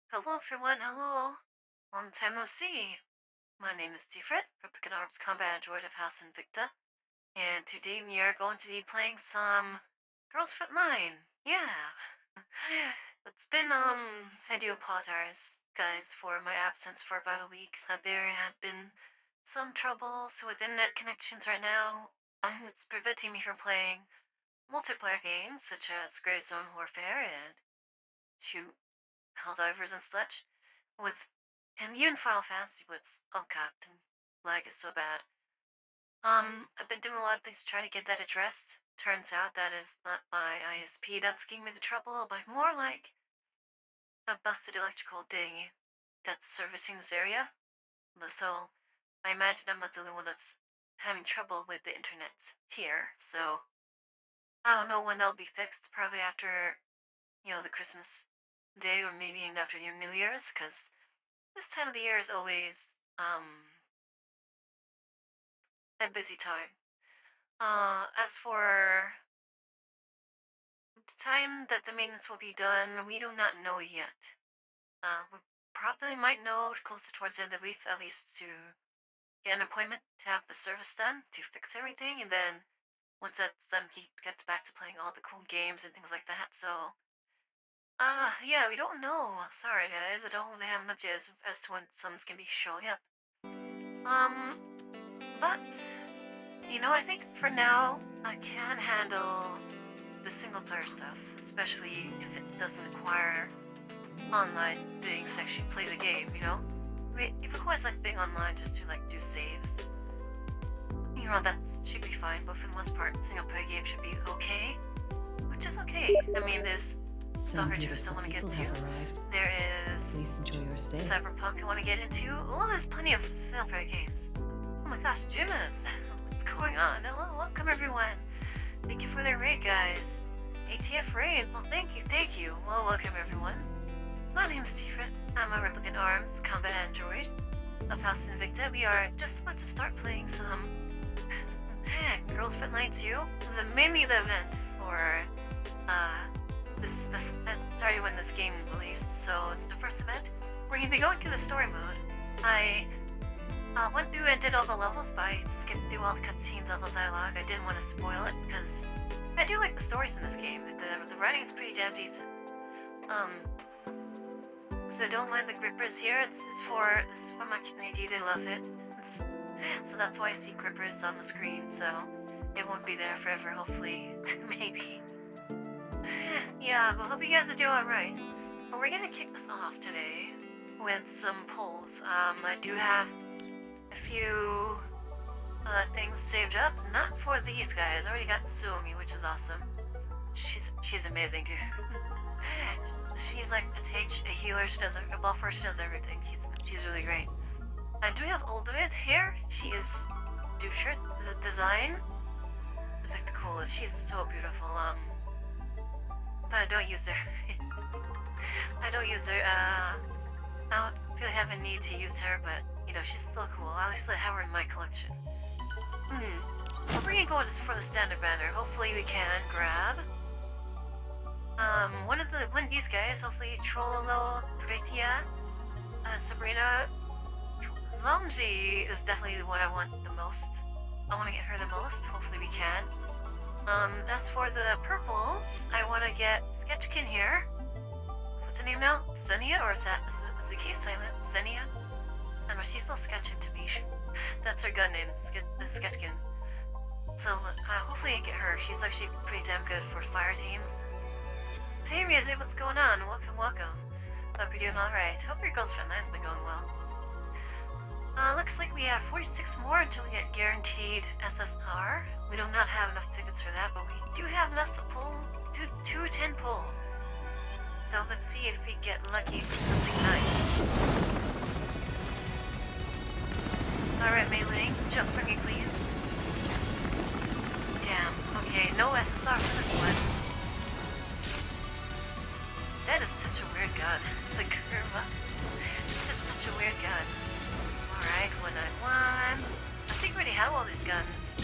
Hello everyone, hello. Long time no see. My name is TiferetEvocatus combat android of House Invicta, and today we are going to be playing some Girls Foot 9. Yeah. It's been, I do apologize, guys, for my absence for about a week. There have been some troubles with internet connections right now. It's preventing me from playing multiplayer games such as Grey Zone Warfare and shoot Helldivers and such. And even Final Fantasy with and lag is so bad. I've been doing a lot of things to try to get that addressed. Turns out that is not my ISP that's giving me the trouble, but more like a busted electrical ding that's servicing this area. So I imagine I'm not the only one that's having trouble with the internet here, so I don't know when that'll be fixed, probably after, the Christmas day or maybe after your New Year's, because this time of the year is always, a busy time. As for the time that the maintenance will be done, we do not know yet. We probably might know closer towards the end of the week, at least to get an appointment to have the service done, to fix everything, and then once that's done, he gets back to playing all the cool games and things like that, so... yeah, we don't know. Sorry, guys, I don't really have an update as to when sums can be showing up. But... I think for now, I can handle the single-player stuff, especially if it doesn't require online things to actually play the game, If it was like being online just to do saves, that should be fine, but for the most part, single-player games should be okay, which is okay. I mean, there's Stalker 2 I still want to get to. There is Cyberpunk I want to get into. Oh, there's plenty of single-player games. Oh my gosh, Jimmers! What's going on? Hello, welcome everyone. Thank you for the raid, guys. ATF raid. Well, thank you. Well, welcome everyone. My name is Tiferet. I'm a Replicant Arms combat android of House Invicta. We are just about to start playing some Girls Foot 9 2. It's mainly the event for that started when this game released, so it's the first event. We're gonna be going through the story mode. I went through and did all the levels, but I skipped through all the cutscenes, all the dialogue. I didn't want to spoil it, because I do like the stories in this game. The writing is pretty damn decent. So don't mind the grippers here. This is for my community. They love it. So that's why I see grippers on the screen, so it won't be there forever, hopefully. Maybe. Yeah, but hope you guys are doing alright. Well, we're gonna kick this off today with some polls. I do have a few things saved up, not for these guys. I already got Sumi, which is awesome. She's amazing, dude. She's like a tank, a healer, she does a buffer, she does everything. She's really great. I do have Oldred here. She is Dushirt. The design is like the coolest. She's so beautiful. But I don't use her. I don't use her. I don't really have a need to use her, but she's still cool. I always have her in my collection. We're gonna go just for the standard banner. Hopefully we can grab one of these guys. Hopefully Trollolo, Pretia, Sabrina. Zomji is definitely the one I want the most. I want to get her the most. Hopefully we can. As for the purples, I want to get Sketchkin here. What's her name now? Senia, or is the case silent? Senia? And she's still sketching to me. That's her gun name, Sketchkin. So hopefully I get her. She's actually pretty damn good for fire teams. Hey Riazu, what's going on? Welcome. Hope you're doing alright. Hope your Girls Foot 9's been going well. Looks like we have 46 more until we get guaranteed SSR. We do not have enough tickets for that, but we do have enough to pull two 10 pulls. So let's see if we get lucky with something nice. Alright, Melee, jump for me, please. Damn, okay, no SSR for this one. That is such a weird gun. The Kurva. That is such a weird gun. Alright, 191. I think we already have all these guns.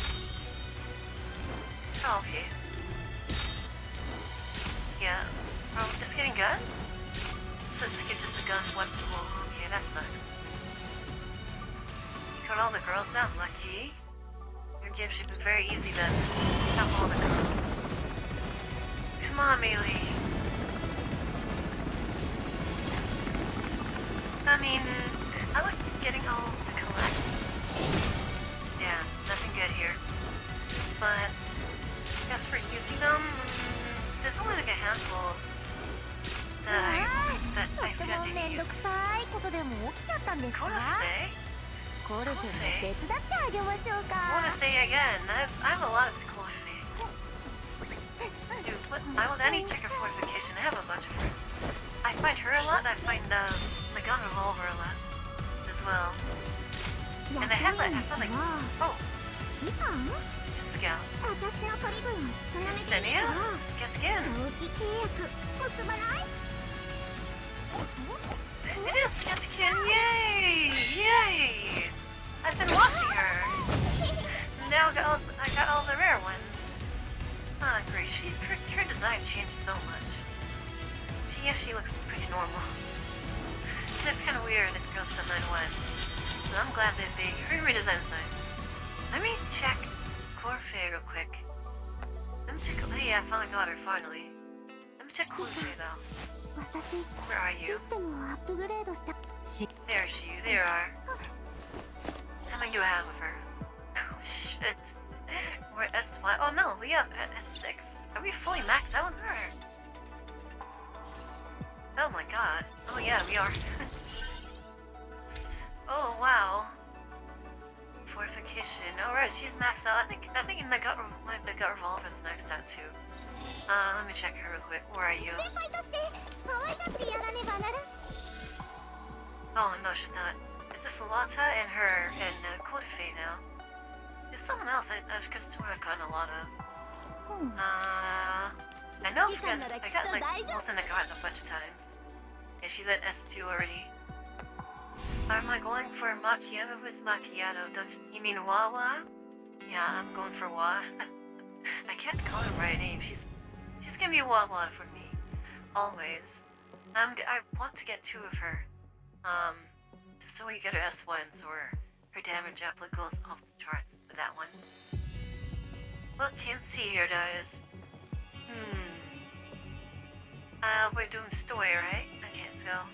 Oh, okay. Yeah. Are we just getting guns? looks like you're just a gun. What? Well, okay, that sucks. You got all the girls now. Lucky. Your game should be very easy then. Have all the girls. Come on, Melee. I mean, I like getting all to collect. Damn, nothing good here. But as for using them, there's only like a handful that I found to use. Korafe again. I have a lot of Korafe. Dude, what? I want any checker fortification. I have a bunch of her. I find her a lot. I find the gun revolver a lot as well. And I had like oh, to scout. Is this Senia? Is this Gatskin? It is Gatskin! Yay! Yay! I've been watching her. Now I got all the rare ones. Ah, great. Her design changed so much. She looks pretty normal. She looks kind of weird in Girls Fight 9-1. So I'm glad that her redesign's nice. Let me check Corfe real quick. Let me check. Oh yeah, I finally got her, finally. Let me check Corfe though. Where are you? There she, there are. How many do I have of her? Oh shit. We're at S5. Oh no, we have at S6. Are we fully maxed out on her? Oh my god. Oh yeah, we are. Oh wow. Fortification. Alright, she's maxed out. I think the gut revolver's maxed out too. Let me check her real quick. Where are you? Oh no, she's not. It's just Lata and her and Kodafe now. There's someone else I could have sworn I've gotten a lot of. I know I got like most of the garden a bunch of times. Yeah, she's at S2 already. Am I going for macchiato? Who's macchiato? Don't you mean Wawa? Yeah, I'm going for Wa. I can't call her by name. She's gonna be Wawa for me, always. I want to get 2 of her. Just so we get her S1s or her damage output goes off the charts with that one. Well, can't see here, guys. We're doing story, right? Okay, let's go.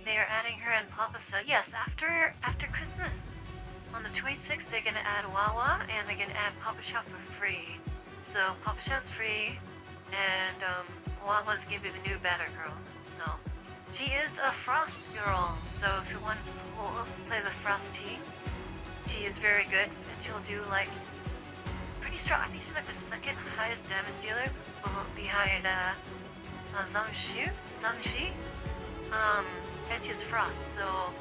They are adding her and Papa Sha. Yes, after Christmas. On the 26th, they're gonna add Wawa and they're gonna add Papa Sha for free. So Papa Sha's free, and Wawa's gonna be the new Better Girl. So she is a Frost girl. So if you want to play the Frost team, she is very good, and she'll do like pretty strong. I think she's like the 2nd highest damage dealer behind Zhangxi. And she's Frost, so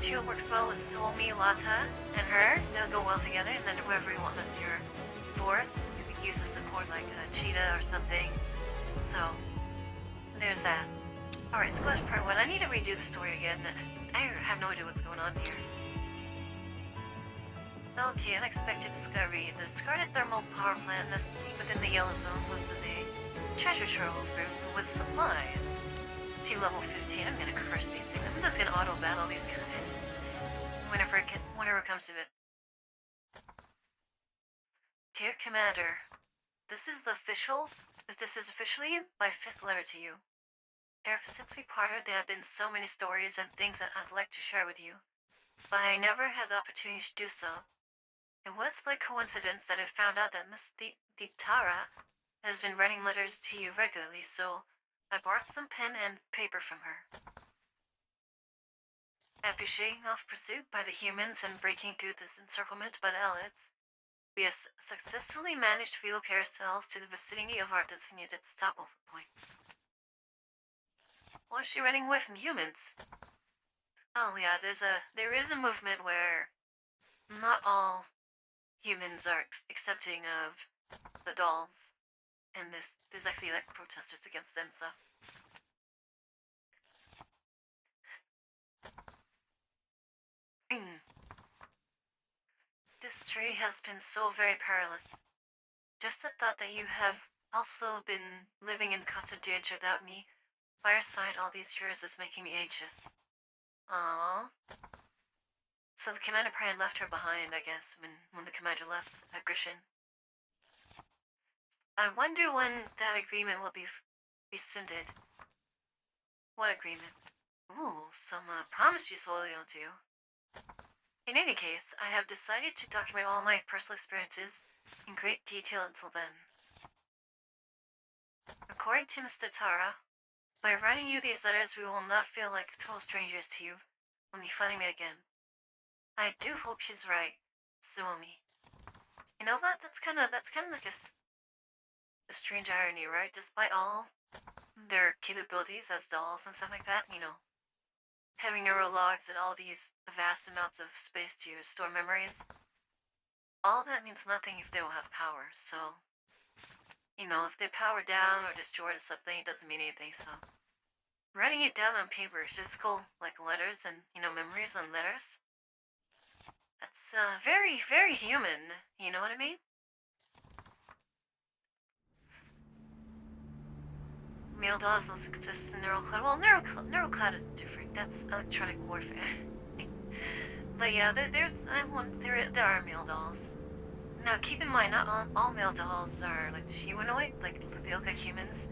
she works well with Somi, Lata, and her. They'll go well together, and then whoever you want as your 4th, you can use to support like a Cheetah or something. So there's that. Alright, let's go to part 1. I need to redo the story again. I have no idea what's going on here. Okay, unexpected discovery. The discarded thermal power plant nesting within the yellow zone boasts a treasure trove room with supplies. T level 15. I'm gonna crush these things. I'm just gonna auto battle these guys whenever it comes to it. Dear Commander, this is officially my 5th letter to you. Ever since we parted, there have been so many stories and things that I'd like to share with you, but I never had the opportunity to do so. It was by coincidence that I found out that Miss Deeptara has been writing letters to you regularly, so I borrowed some pen and paper from her. After shaking off pursuit by the humans and breaking through this encirclement by the elites, we have successfully managed to relocate ourselves to the vicinity of our designated stopover point. Why is she running away from humans? Oh yeah, there is a movement where not all humans are accepting of the dolls, and there's actually like protesters against them, so. This tree has been so very perilous. Just the thought that you have also been living in constant danger without me fireside all these years is making me anxious. Aww. So the commander probably left her behind, I guess, when the commander left at Grishin. I wonder when that agreement will be rescinded. What agreement? Ooh, some promise you solely on to. In any case, I have decided to document all my personal experiences in great detail until then. According to Mr. Tara, by writing you these letters, we will not feel like total strangers to you when we finally meet again. I do hope she's right, Suomi. You know what? That's kind of like a strange irony, right? Despite all their capabilities as dolls and stuff like that, having neurologs and all these vast amounts of space to store memories, all that means nothing if they don't have power. So, if they power down or destroyed or something, it doesn't mean anything. So, writing it down on paper, physical, like letters and, memories on letters, that's very, very human. You know what I mean? Male dolls also exist in Neurocloud. Well, Neurocloud is different. That's electronic warfare. But yeah, there are male dolls. Now, keep in mind, not all male dolls are like humanoid, like they look like humans.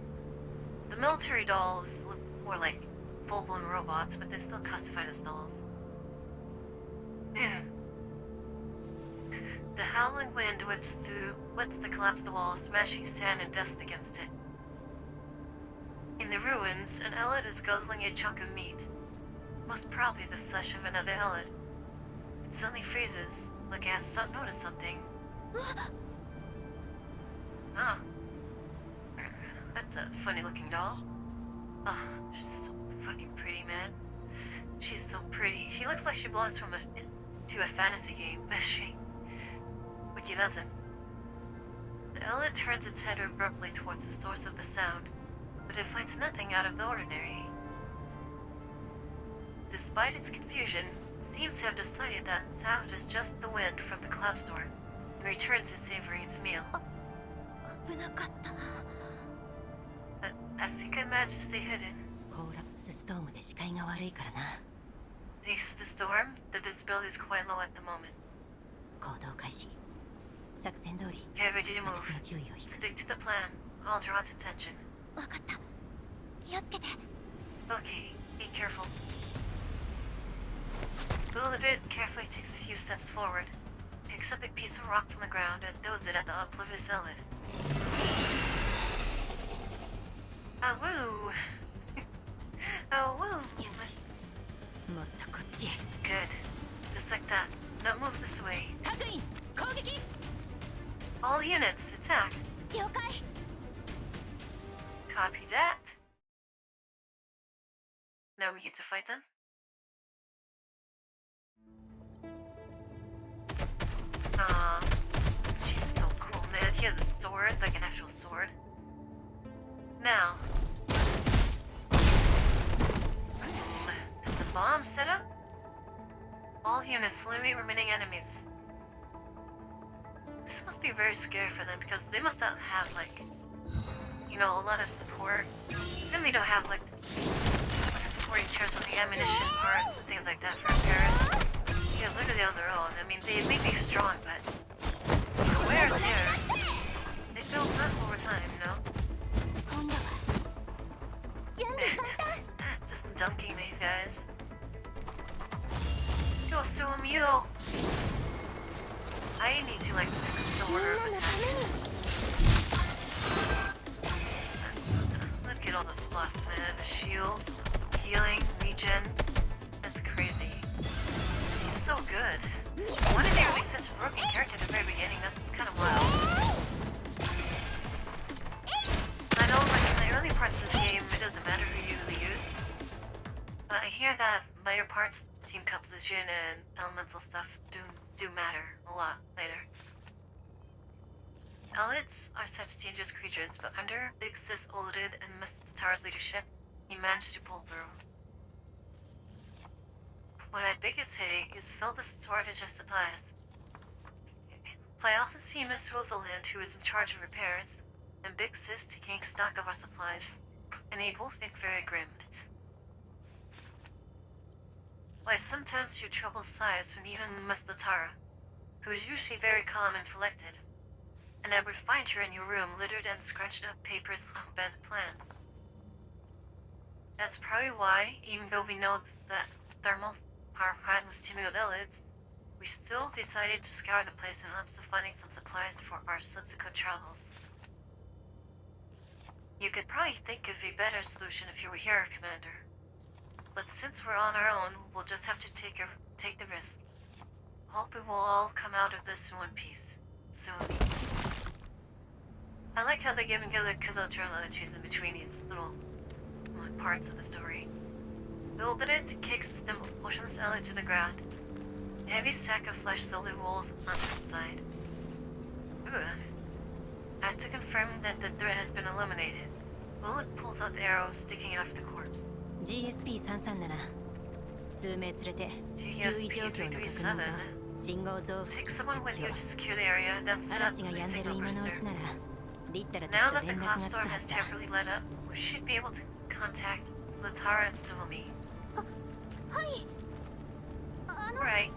The military dolls look more like full-blown robots, but they're still classified as dolls. The howling wind whips the collapsed wall, smashing sand and dust against it. In the ruins, an Elid is guzzling a chunk of meat. Most probably the flesh of another Elid. It suddenly freezes, like it has noticed something. Ah. That's a funny-looking doll. Oh, she's so fucking pretty, man. She's so pretty. She looks like she belongs to a fantasy game, but she doesn't. The Elid turns its head abruptly towards the source of the sound, but it finds nothing out of the ordinary. Despite its confusion, it seems to have decided that sound is just the wind from the cloud storm, and returns to savoring its meal. I think I managed to stay hidden. Thanks to the storm, the visibility is quite low at the moment. Get ready to move. Stick to the plan. I'll draw its attention. Okay, be careful. Bullet carefully takes a few steps forward, picks up a piece of rock from the ground, and throws it at the oblivious Elid. Awoo! Awoo! Good. Just like that. Now move this way. All units, attack! Copy that. Now we get to fight them. She's so cool, man. He has a sword, like an actual sword. Now. That's a bomb set up. All units eliminate remaining enemies. This must be very scary for them because they must not have, like, a lot of support. Assume they don't have, like support in terms of the ammunition parts and things like that for repairs. Yeah, literally on their own. I mean, they may be strong, but the wear and tear, it builds up over time, Just dunking these guys. Yo, Suomi, I need to, fix the order of attack. Look at all the plus, man. A shield, healing, regen. That's crazy. He's so good. Why did they release such a broken character at the very beginning? That's kind of wild. I know, in the early parts of this game, it doesn't matter who you use. But I hear that later parts, team composition, and elemental stuff do matter a lot later. Elids are such dangerous creatures, but under Big Sis Oludid and Mr. Tara's leadership, he managed to pull through. What I biggest hate is fill the shortage of supplies. I often see Miss Rosalind, who is in charge of repairs, and Big Sis taking stock of our supplies. and he will think very grimmed. I sometimes hear troubled sighs from even Miss Latara, who is usually very calm and collected, and I would find her in your room littered and scrunched up papers and bent plans. That's probably why, even though we know that thermal power plant was teaming with elites, we still decided to scour the place in hopes of finding some supplies for our subsequent travels. You could probably think of a better solution if you were here, Commander. But since we're on our own, we'll just have to take the risk. Hope we will all come out of this in one piece. Soon. I like how they're giving little journal entries in between these little parts of the story. Wildred kicks the motionless Ellie to the ground. A heavy sack of flesh slowly rolls onto its side. Ugh. I have to confirm that the threat has been eliminated. Wildred pulls out the arrow sticking out of the corpse. GSP337 数名連れて周囲状況の確認と信号増幅 Take someone with you to secure the area, then set up the signal booster. ならリッタラた Now ちと that the 連絡 cloud がつく storm は has ずだ temporarily let up, we should be able to contact Latara and Suomi. はい。Right.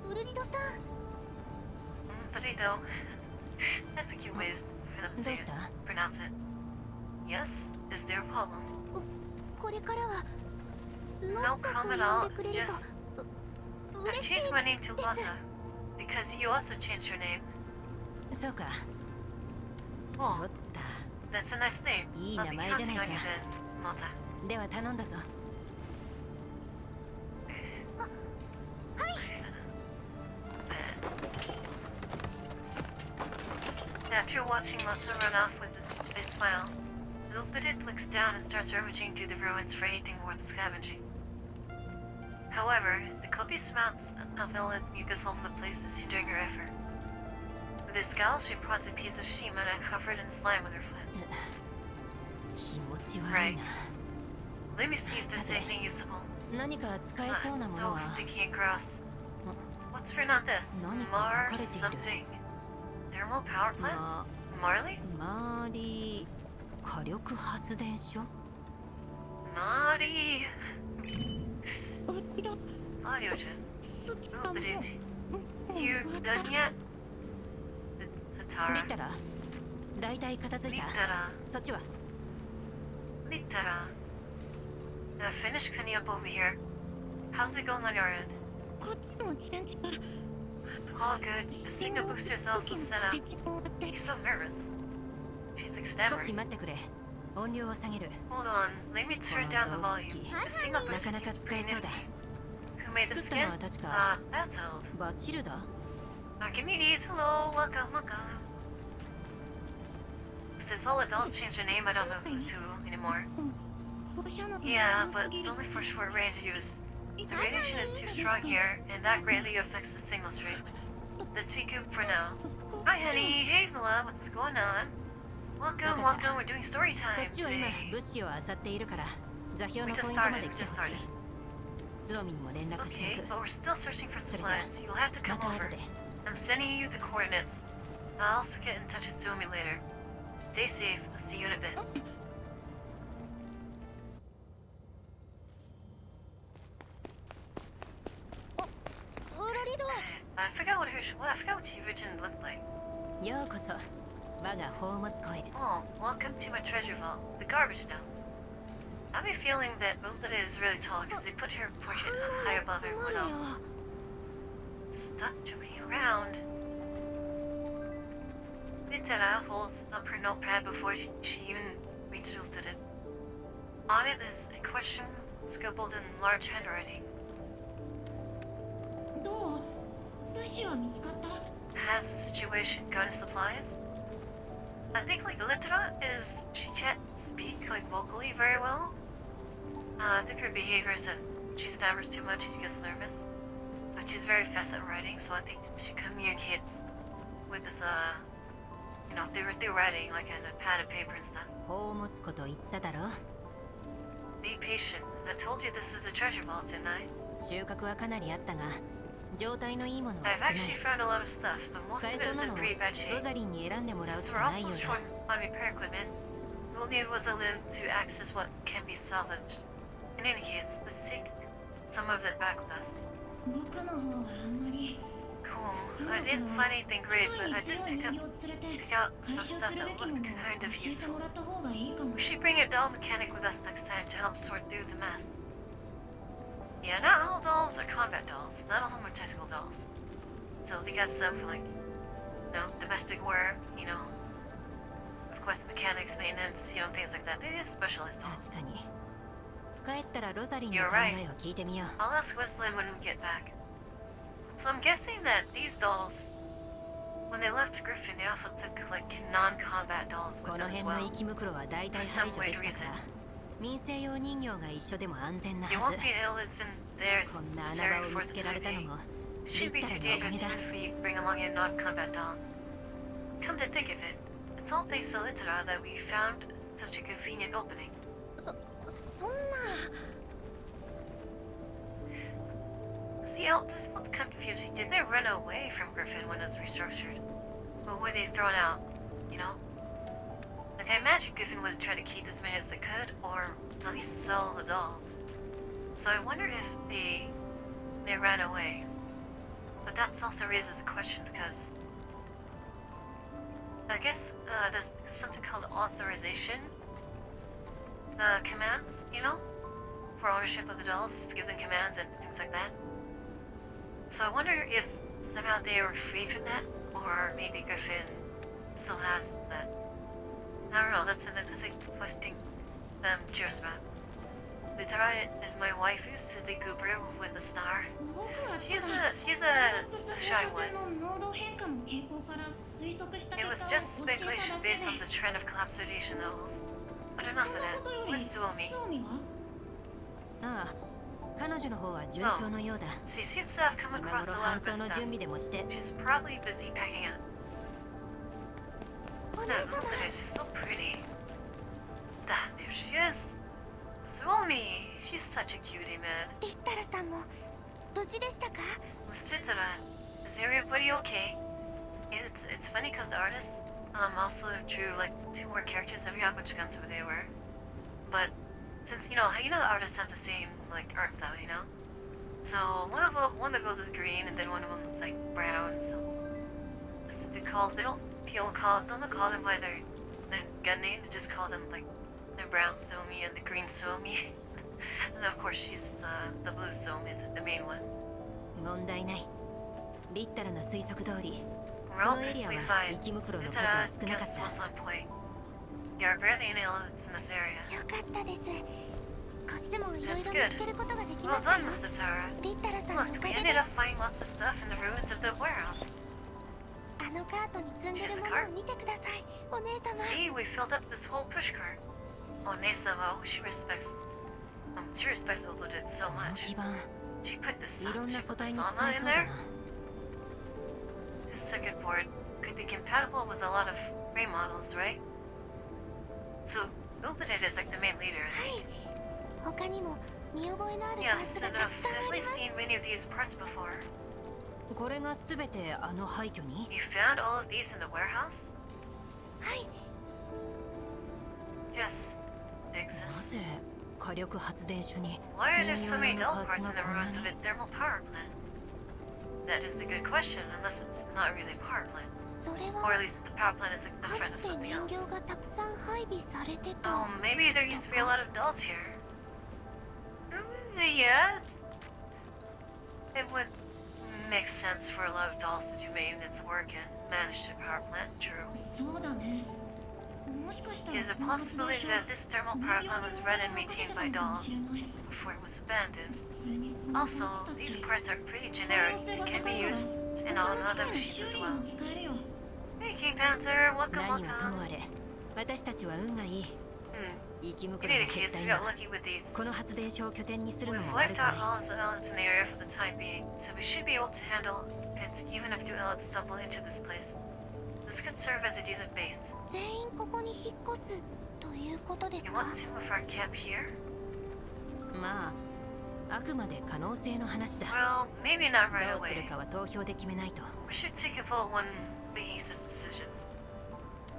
ウルリドさん。Florido. That's a cute way for them to say it. Pronounce it. Yes? Is there a problem? これからは No problem at all. It's just I've changed my name to Lotta because you also changed your name. そうか Oh, おった that's a nice name. いい I'll 名 be 前じゃ counting ない on you か then, Mota. では頼んだぞ After watching Lotta run off with a smile, Ilbidit looks down and starts rummaging through the ruins for anything worth scavenging. However, the copious amounts of illicit mucus all over the place is hindering her effort. With a scowl, she prods a piece of sheet metal covered in slime with her foot. 気持ち悪い Right. な Let me see if there's anything useful. 何か使えそう Ah, なもの so は sticky and gross. What's written on this? 何か Mar 書かれている something. Thermal power plant? ま Marley? 周り火力発電所 Naughty. Audiogen. Ilbidit. You done yet? リ Latara. ッタラだいたい片付いた Littara. そっちは Littara. Finished cleaning up over here. How's it going on your end? こっちも全然 All good. The signal booster is also set up. He's so nervous. She's like 少し stammering. 待ってくれ音量を下げる Hold on. Let me turn down the volume. The signal booster Nakanaka seems pretty tsukaesou da. nifty. Who made the 作ったの skin? は確か Bathold. バチルダ Archimedes, hello. Welcome, welcome. Since all adults changed their name, I don't know who's who anymore. 放射能 Yeah, but it's only for short range use. The radiation is too strong here, and that greatly affects the signal stream. Let's recoup for now. Hi, honey. Hey, Villa. What's going on? Welcome, welcome. We're doing story こ time っちは今 today. 物資を漁っているから座標 We の just ポイントま started. で We 来て just ほしい started. ズオミにも連絡して Okay, おく but we're still searching for それじゃ supplies. You'll have to ま come た後 over. で I'm sending you the coordinates. I'll also get in touch with Suomi later. Stay safe. I'll see you in a bit. I forgot what she originally looked like. ようこそ我が宝物庫へ Oh, welcome to my treasure vault. The garbage dump. I have a feeling that Wilda is really tall because they put her portrait high above everyone else. Stop joking around. Litera holds up her notepad before she even reaches Wilda. On it is a question scribbled in large handwriting. どうルシは見つかった Has the situation gotten supplies? I think like Litera she can't speak like vocally very well. I think her behavior is that she stammers too much and she gets nervous. But she's very fast at writing, so I think she communicates with this through writing like on a pad of paper and stuff. 宝物庫と言っただろ Be patient. I told you this is a treasure vault, didn't I? 収穫はかなりあったが状態のいいものは I've 少ない actually found a lot of stuff, but most 使 of え it そ is うな in の pretty bad ロ shape. ザリンに選んでもらう Since し we're かない also よう short だ on repair equipment, we'll need was a link to access what can be salvaged. In any case, let's take some of it back with us. 僕の方はあんまり Cool. I didn't find anything great, but I did pick out some stuff that looked kind of useful. We should bring a doll mechanic with us next time to help sort through the mess. Yeah, not all dolls are combat dolls. Not all of them are technical dolls. So they got some for like, domestic wear, of course mechanics, maintenance, things like that. They have specialized dolls. 確かに。帰ったらロザリンの You're 考 right. えを聞いてみよう。 I'll ask Wesley when we get back. So I'm guessing that these dolls, when they left Griffin, they also took like non-combat dolls こ with の them as 辺の well. 生き袋は大体 For 排 some 除で weird きた reason. から民生用人形が一緒でも安全な There は won't ず be eyelids in there こんな this 穴 area 場を for 見つ the けられ time たの being. も It リ shouldn't ッ be タ too ラのおかげ dangerous だ even if we bring along a non-combat doll. Come to think of it, it's all thanks to Litera that we found such a convenient opening. そんな See, I was just kind of confused. Did they run away from Griffin when it was restructured? Or were they thrown out, Like, I imagine Griffin would have tried to keep as many as they could, or at least sell the dolls. So I wonder if they ran away. But that also raises a question because I guess there's something called authorization commands, for ownership of the dolls, to give them commands and things like that. So I wonder if somehow they were freed from that, or maybe Griffin still has that. I don't know, that's a question I'm curious about. Litera is my waifu, Suzy Cooper with the star. 僕は She's a ア shy ップ one. の濃度変化の傾向から推測した It 結 was 果を just 教えただ speculation けで based on the trend of collapse radiation levels. But enough of そんな that. ことより Where's Suomi? 興味はああ彼女の方は順調のようだ She seems to have come 今 across 頃 a lot 搬 of good 送の stuff. 準備でもして She's probably busy packing up. お No, 姉 look 様 at her, she's so pretty. There she is. Suomi, she's such a cutie, man. リッタラさんも無事でしたか Miss Litera, is everybody okay? It's funny because the artists also drew like 2 more characters. I forgot which guns they were. But since how artists have the same like art style, So one of the girls is green and then one of them is like brown. So it's called. Don't call them by their gun name. They just call them like the brown Somi and the green Somi. And of course she's the blue Somi, the main one. 問題ないリッタラの推測通り We're all このエリア perfectly は fine. 生き袋の数 Litera は少なかっ guess た was on point. There are barely any elements in this area. よかったですこっちもいろいろ That's 見 good. つけることができ Well ましたよ done, Miss Litera. リッタラさんのお Look, か we げ ended で up finding lots of stuff in the ruins of the warehouse. あのカートに積んでるものを見てくださいお姉様 See, we filled up this whole pushcart. Oh, Nesama, she respects Odo did so この much. 基盤 She put the いろんな she 素 put the 体に使 sauna え in そうだ there. な This circuit board could be compatible with a lot of frame models, right? So, Ultimate is like the main leader. はい他にも見覚えのあるパー Yes, ツが and た I've くさんあり definitely ます seen many of these parts before. これが全てあの廃墟に You found all of these in the warehouse? はい Yes, it な exists. ぜ火力発電所に Why are there 人 so 形 many 用の dull パー parts ツ in が the こんな ruins に of a thermal power plant? That is a good question, unless it's not really a power plant. それ Or は at least the power plant is like the か friend of つて something 人 else. 形がたくさん配備されてた Oh, maybe there used to be a lot of dolls here. Yeah, it would make sense for a lot of dolls to do maintenance work and manage the power plant, true. そうだねもしかしたら Is it この発電 possibility 所 that this thermal power plant was run and maintained by dolls before it was abandoned? Also, these parts are pretty generic and can be used on other machines as well. Hey, King Panther, welcome, 何はとも welcome. あれ私たちは運がいい Hmm. 生き In 袋が any 減っ case, た we 今 got lucky with these. この発電所を拠点にするの We've も悪 wiped くない out all the elements in the area for the time being, so we should be able to handle it even if new elements stumble into this place. This could serve as a decent base. 全員ここに引っ越すということです You か want to move our camp here? まああくまで可能性の話だ Well, maybe not right どうする away. かは投票で決めないと We should take a vote when making such decisions.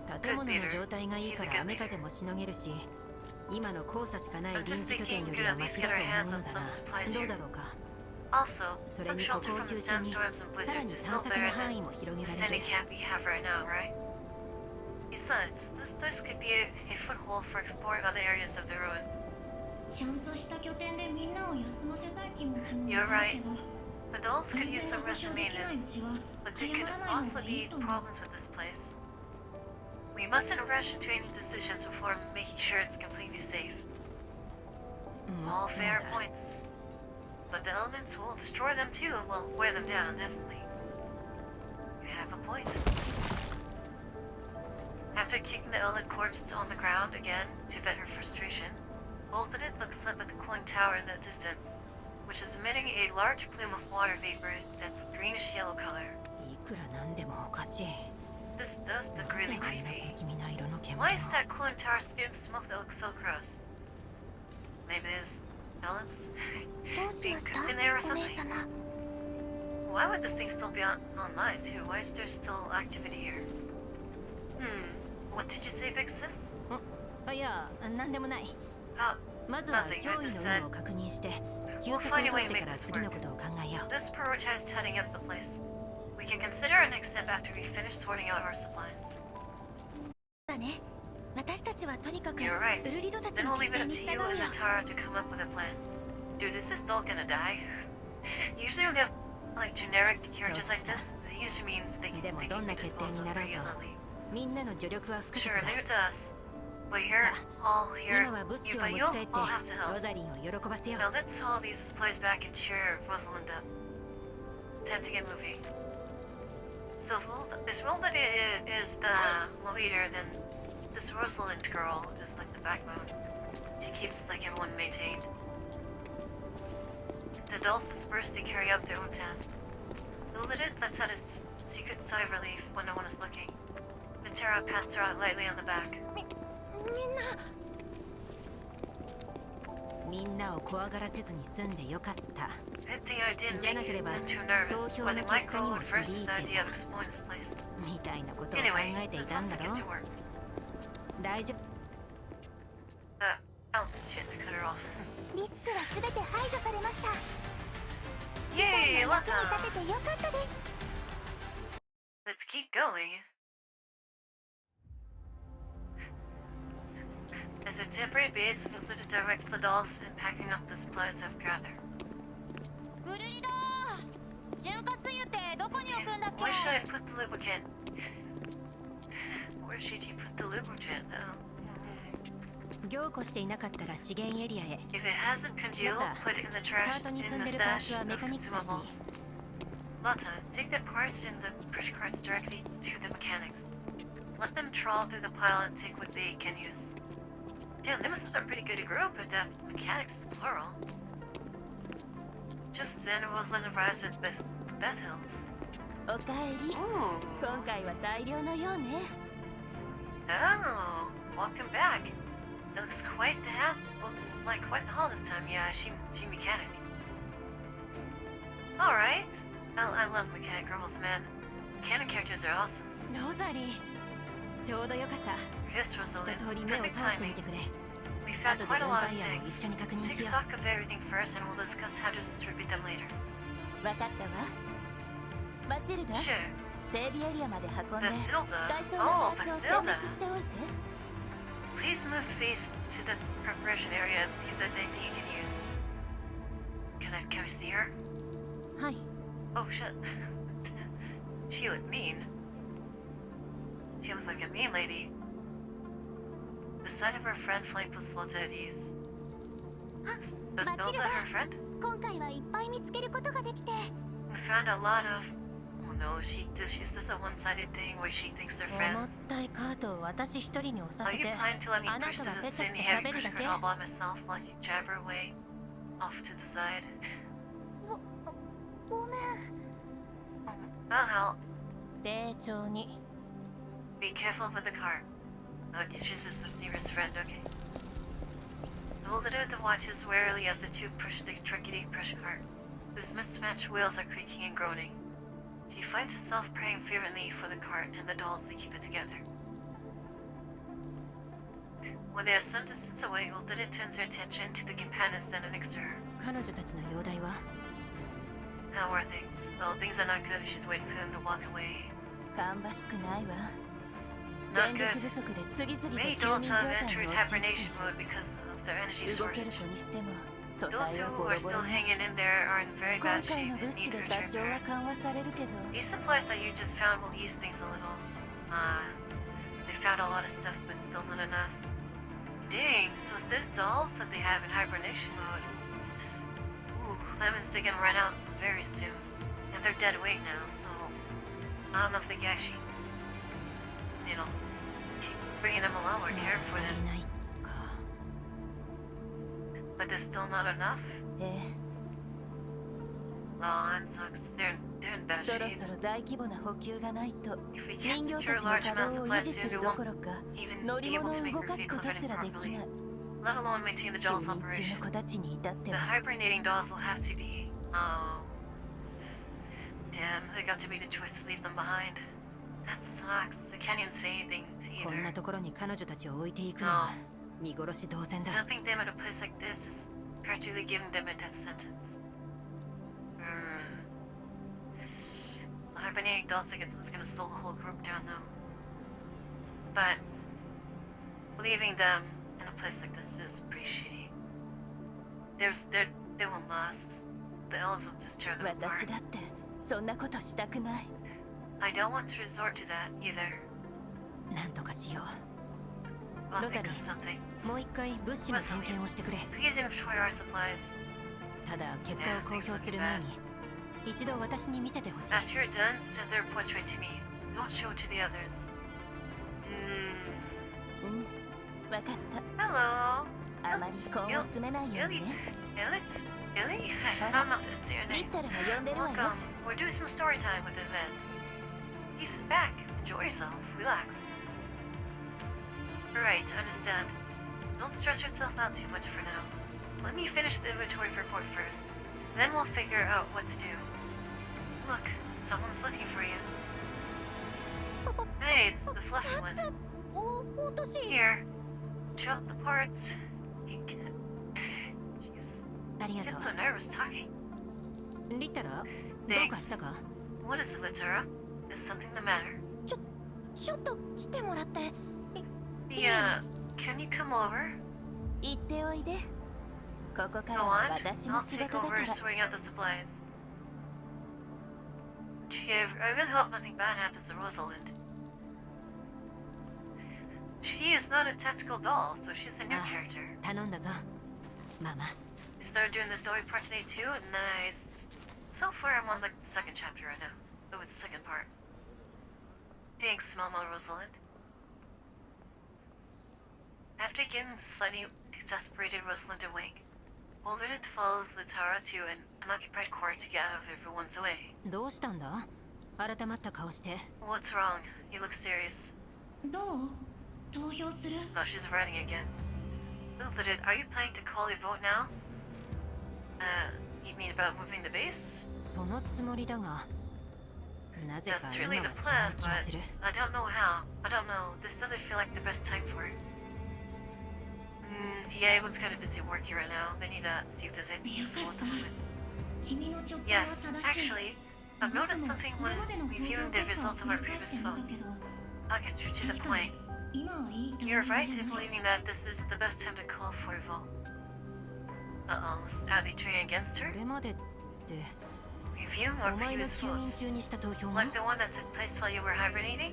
建 Good 物の leader. 状態がいい He's か a ら good 雨 leader. 風もしのげるし、今の黄砂しかない I'm 臨 just 時拠点 thinking よ we り could は at マ least シ get だ our と思う hands の on だ some が、 supplies どう here. だろうか。 Also, それ some にこ shelter こを from the 中心に sandstorms and さら blizzards に is 探 still 索 better の than 範囲も the 広げられ sandy る。 camp we have right now, right? Besides, this place could be a foothold for exploring other areas of the ruins. ちゃんとした拠点でみんなを休ませたい気持ちも You're あるけ right. ど、 Adults could 全 use 然 some 保 rest 証 and できないう maintenance, ちは but 早 there ま could らない方 also がい be いと思う。 problems with this place. We mustn't rush into any decisions before making sure it's completely safe. も All っとも fair だ。 points. But the elements will destroy them too and will wear them down, definitely. You have a point. After kicking the Elid corpse on the ground again to vent her frustration, Bolted looks up at the cooling tower in the distance, which is emitting a large plume of water vapor that's greenish-yellow color. いくらなんでもおかしい。 This does な look ぜ really あんな creepy. 不気味な色の煙 Why is が。 that cooling tower spewing smoke that looks so gross? Maybe there's elements どうし being まし cooked た in there or お姉 something. 様。 Why would this thing still be online too? Why is there still activity here? What did you say, Big Sis? あ、いや、なんでもない。 Oh, まずは nothing. 脅 I 威 just の有 said 無を確認して、休 we'll 息 find を a way 取 to ってか make ら this 次の work. ことを考えよう。 Let's prioritize heading up the place. We can consider our next step after we finish sorting out our supplies. だね。私たちはとにかく You're right. ウルリドたち Then の we'll 決 leave it 定 up に to 従 you う and よ。 the Tara to come up with a plan. Dude, is this doll gonna die? Usually when they have like generic characters like this, it usually means they でも can どん be な決定 disposed に of なろ pretty うと、 easily. みんなの助力は不可欠 Sure, だ。 leave it to us. We're here, all here, 今は物資 you, を but 持 you'll ち帰って all have to ロ help. ザリンを喜ばせよ Now う。 let's haul these supplies back and cheer Rosalind up. Time to get moving. So if Rosalind is the leader, then this Rosalind girl is like the backbone. She keeps like everyone maintained. The adults disperse to carry out their own task. Lilith lets out a secret sigh of relief when no one is looking. The Terra pats her out lightly on the back. みんな。みんなを怖がらせずに済んでよかった。 Good thing I didn't make them too nervous, or they might go at first with the idea of exploring this place. みたいなことを考 Anyway, えてい let's たん also だ get ろ to work. 大丈夫。 Oh, shit, I cut her off. リスクはすべて排除されました。 Yay, 役に Lata! 立ててよかったです。 Let's keep going. At the temporary base, Visitor directs the dolls in packing up the supplies I've gathered. ウルリド潤滑油ってどこに置くんだっけ？ Where should I put the lubricant? Where should you put the lubricant, though? 凝固していなかったら資源エリアへ。 If it hasn't congealed, put it in the trash, in the stash of consumables. Lata, take the parts in the push carts directly to the mechanics. Let them trawl through the pile and take what they can use. Damn, they must have been a pretty good group if that mechanics is plural. Just then, Rosalind arrives at Bethild. おかえり。 Ooh. 今回は大量のようね。 Oh, welcome back. It looks quite to have. Looks like quite the haul this time. Yeah, she mechanic. All right. I love mechanic girls, man. Mechanic characters are awesome. ロザリー、ちょうどよかった。 Yes, 一 Rosalind. 通り目を Perfect 通してみ timing. てくれ。 We 後 found で quite ボ a ン lot フ of ァイアを一 things. 緒に確認 Take しよ stock of everything first, and we'll discuss how to distribute them later. わかったわ。マチルダ、 Sure. 整備エリアまで運んで、 Bethilda. 使いそうな Oh, パーツを選 Bethilda. 別しておいて。 Please move face to the preparation area and see if there's anything you can use. Can we see her? はい。 Oh shit. She looked mean. She looked like a mean lady. The sight of her friend Flame puts Lotta at ease. Is Bethilda her friend? 今回はいっぱい見つけることができて。 We found a lot of. Oh no, is this a one-sided thing where she thinks they're 重 friends? たいカートを私一人に押さ Are せ you て、 planning to let me あな push た this がペチャ insanely クチャ heavy 喋る push だ cart け？ all by myself while you jab her way off to the side? ごめん。 I'll help. 丁重に。 Be careful with the cart. Okay, she's just the steer's friend, okay. Hilda watches warily as the two push the trickety push cart. Whose mismatched wheels are creaking and groaning. She finds herself praying fervently for the cart and the dolls to keep it together. When they are some distance away, Ultida turns her attention to the companion standing next to her. 彼女たちの容体は How are things? Well, things are not good. She's waiting for him to walk away. 芳しくないわ Not 電 good. 力不足で次々と Many 休眠 dolls 状 have 態に entered 陥って hibernation mode because of their energy 動ける shortage. 子にしても素 Those 体は who ボ are ロボ still ロね hanging in there are in very 今 bad 回 shape の and 物資 need で urgent 多少は repairs. 緩和されるけど These supplies that you just found will ease things a little. They found a lot of stuff, but still not enough. Dang, so if there's dolls that they have in hibernation mode, ooh, that means they're gonna run out very soon. And they're dead weight now, so I don't know if they can actually, keep bringing them along or care for 足 them. りないか But there's still not enough? え Oh, that sucks. They're in bad えそろ shape. そろ大規模な補給がないと If we 人 can't 形 secure たちの large 稼 amounts 働 of を維 supplies 持す soon, る we ど won't ころか even 乗り be able 物 to を make 動 our かす vehicle こと running すらでき properly. ない Let alone maintain the 非 doll's 認中 operation. の子たちに至って The は hibernating dolls will have to be. Oh. Damn, they got to make the choice to leave them behind. That sucks. They can't even say anything こんな either. ところに彼女たちを置いていくのは見殺し同然だ Dumping them at a place like this is practically giving them a death sentence. The hibernating doll tickets is gonna slow the whole group down though. But leaving them in a place like this is pretty shitty. They won't last. The elves will just tear them 私 apart. だってそんなことしたくない I don't want to resort to that either. なんとかしよ I'll think Rosalie. of something. うもう一回物資の点検をしてくれ Please inventory our supplies. ただ結果を公表する前に一度私に見せてほしい After you're done, send their reports right to me. Don't show it to the others. うん分かっ Hello. たあまり根を詰めないように Ellie? ね Ellie? I'm not gonna say your リッ name. タルが呼んでるわよ Welcome. We're doing some story time with the event. Please sit back. Enjoy yourself. Relax. Alright, understand. Don't stress yourself out too much for now. Let me finish the inventory report first. Then we'll figure out what to do. Look, someone's looking for you. Hey, it's the fluffy one. お私 Here. Drop the parts. He can't. Jeez. ありが Get と so nervous talking. うリッタラどうかしたか What is it, Littera? Is something the matter? ちょっと来てもらって Yeah. Can you come over? 行っておいでここか Go らは on. 私の I'll 仕 take 事だか over ら sorting out the supplies. Gee, I really hope nothing bad happens to Rosalind. She is not a tactical doll, so she's a new Ah. character. 頼んだぞママ We started doing the story part today too. Nice. So far, I'm on like the second chapter right now. Oh, it's the second part. Thanks, Mama Rosalind. After giving the slightly exasperated Rosalind a wink, Wolverine follows the Tara to an unoccupied court to get out of everyone's way. どうしたんだ改まった顔して What's wrong? He looks serious. どう投票する Oh, she's writing again. Wolverine, are you planning to call a vote now? You mean about moving the base? そのつもりだがなぜか That's 今 really は the 違 plan, う気がする but I don't know how. I don't know. This doesn't feel like the best time for it. Yeah, everyone's kind of busy working right now. They need to see if there's anything useful at the moment. 君の直感は Yes, 正しい actually, I've noticed something when reviewing the results of our previous phones. I'll get straight to the point. 今はいいタイミング You're right じゃ in ない believing that this is the best time to call for a vote. Uh-oh, are they turning against her? これまでって Reviewing お our 前が previous 休眠 votes? 中にした投票が Like the one that took place while you were hibernating?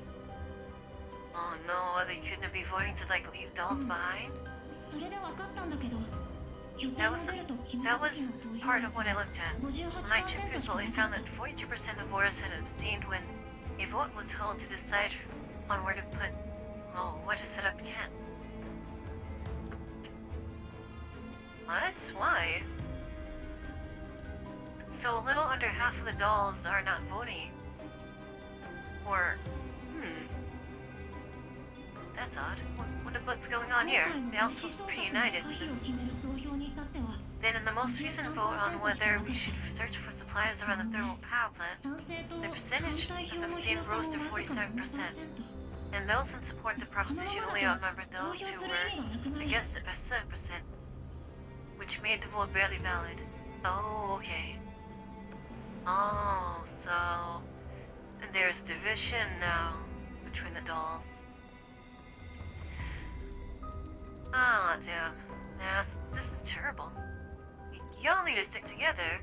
Oh no, they couldn't be voting to like leave dolls behind? それで分かったんだけど拠 That 点が was 出ると君 that た was ちの投票 part of what I looked at. 58% When I checked the result, I found that 42% of voters had abstained when a vote was held to decide on where to put. Oh, what to set up Kent? What? Why? So a little under half of the dolls are not voting. Or, that's odd. What's going on here? They all supposed to be pretty united in this. Then in the most recent vote on whether we should search for supplies around the thermal power plant, the percentage of abstained rose to 47%. And those in support of the proposition only outnumbered those who were against it by 7%, which made the vote barely valid. Oh, okay. Oh, so... And there's division now between the dolls. Ah, damn. Nah, this is terrible. Y'all need to stick together.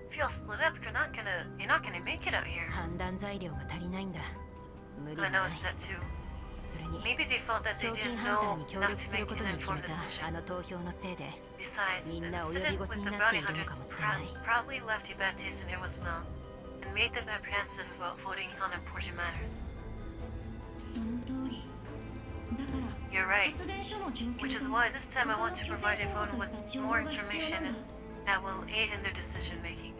If y'all split up, you're not gonna make it out here. 判断材料が足りないんだ。無理 I が know ない。 it's that too. それに Maybe they felt that they 賞金 didn't ハンター know に協 enough 力 to する make こと an に決 informed めた decision. あの投票のせいで Besides, the みんな及び incident 腰 with に the なって bounty いるの hunters かもしれない。 probably left a bad taste in everyone's mouth and made them apprehensive about voting on important matters. その通りだから You're right, 発電所の状況 which is why this time I want to provide everyone with more information that will aid in their decision making.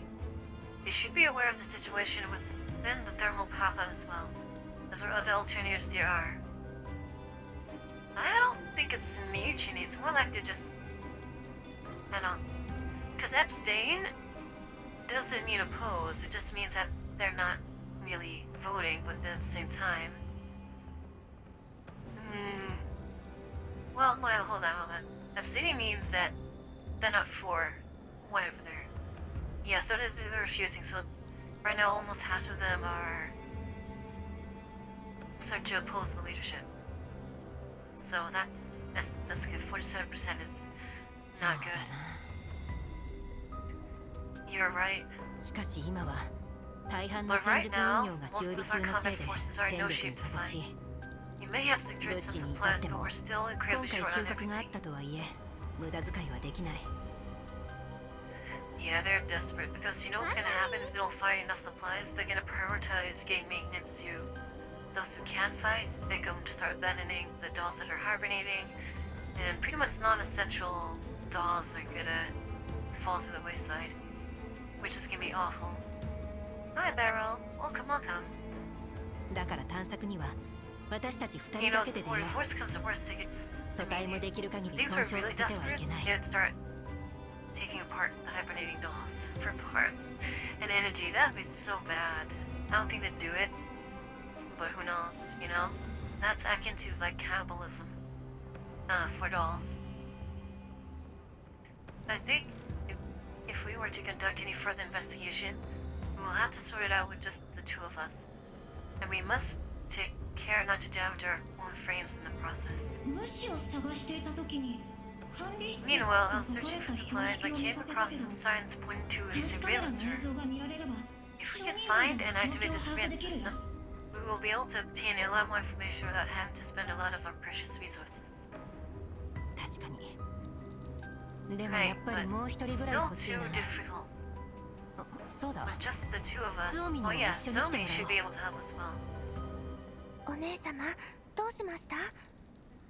They should be aware of the situation within the thermal power plant as well, as there are other alternatives there are. I don't think it's mutiny, it's more like they're just... I don't... Because abstain doesn't mean oppose, it just means that they're not really voting, but at the same time... Well, hold on. Abstaining means that they're not for whatever they're... Yeah, so it is they're refusing, so right now almost half of them are starting to oppose the leadership. So that's good. 47% is そう not だ good. な。 You're right. しかし今は大半の But 戦 right 術 now, 人形が most 修理 of 中 our のせ combat いで forces are in 戦 no 力 shape に to 乏 fight. しい。 You may have secured 物 some 資に至っ supplies, て but も we're still 今 incredibly 回 short 収 on 穫があっ everything. たとはいえ無駄遣いはできない。 Yeah, they're desperate because you know what's gonna happen if they don't find enough supplies? They're gonna prioritize getting maintenance to those who can fight. They're going to start abandoning the dolls that are hibernating, and pretty much non-essential dolls are gonna fall to the wayside, which is gonna be awful. Hi, Barrel. Welcome, welcome. だから探索には私たち二 You 人 know, だけで出よ when う。 worst comes to worst, they could... 疎開もできる限り Things 損 were 傷 really させてはい desperate. けない。 They'd start taking apart the hibernating dolls for parts and energy. That'd be so bad. I don't think they'd do it, but who knows, you know? That's akin to like cannibalism for dolls. I think if we were to conduct any further investigation, we will have to sort it out with just the two of us. And we must take care not to damage our own frames in the process. 物資を探していた時に管理室 Meanwhile, I was searching for supplies. I came across some signs pointing to a surveillance room. If we can find and activate the surveillance system, we will be able to obtain a lot more information without having to spend a lot of our precious resources. 確かに。でもや Right, っぱり but もう一人ぐらい still 欲しい too な。 difficult. あそうだ。 With just the two of us. Zomi Oh yeah, も一緒に来てもらおう。 Zomi should be able to help us well. お姉様どうしました？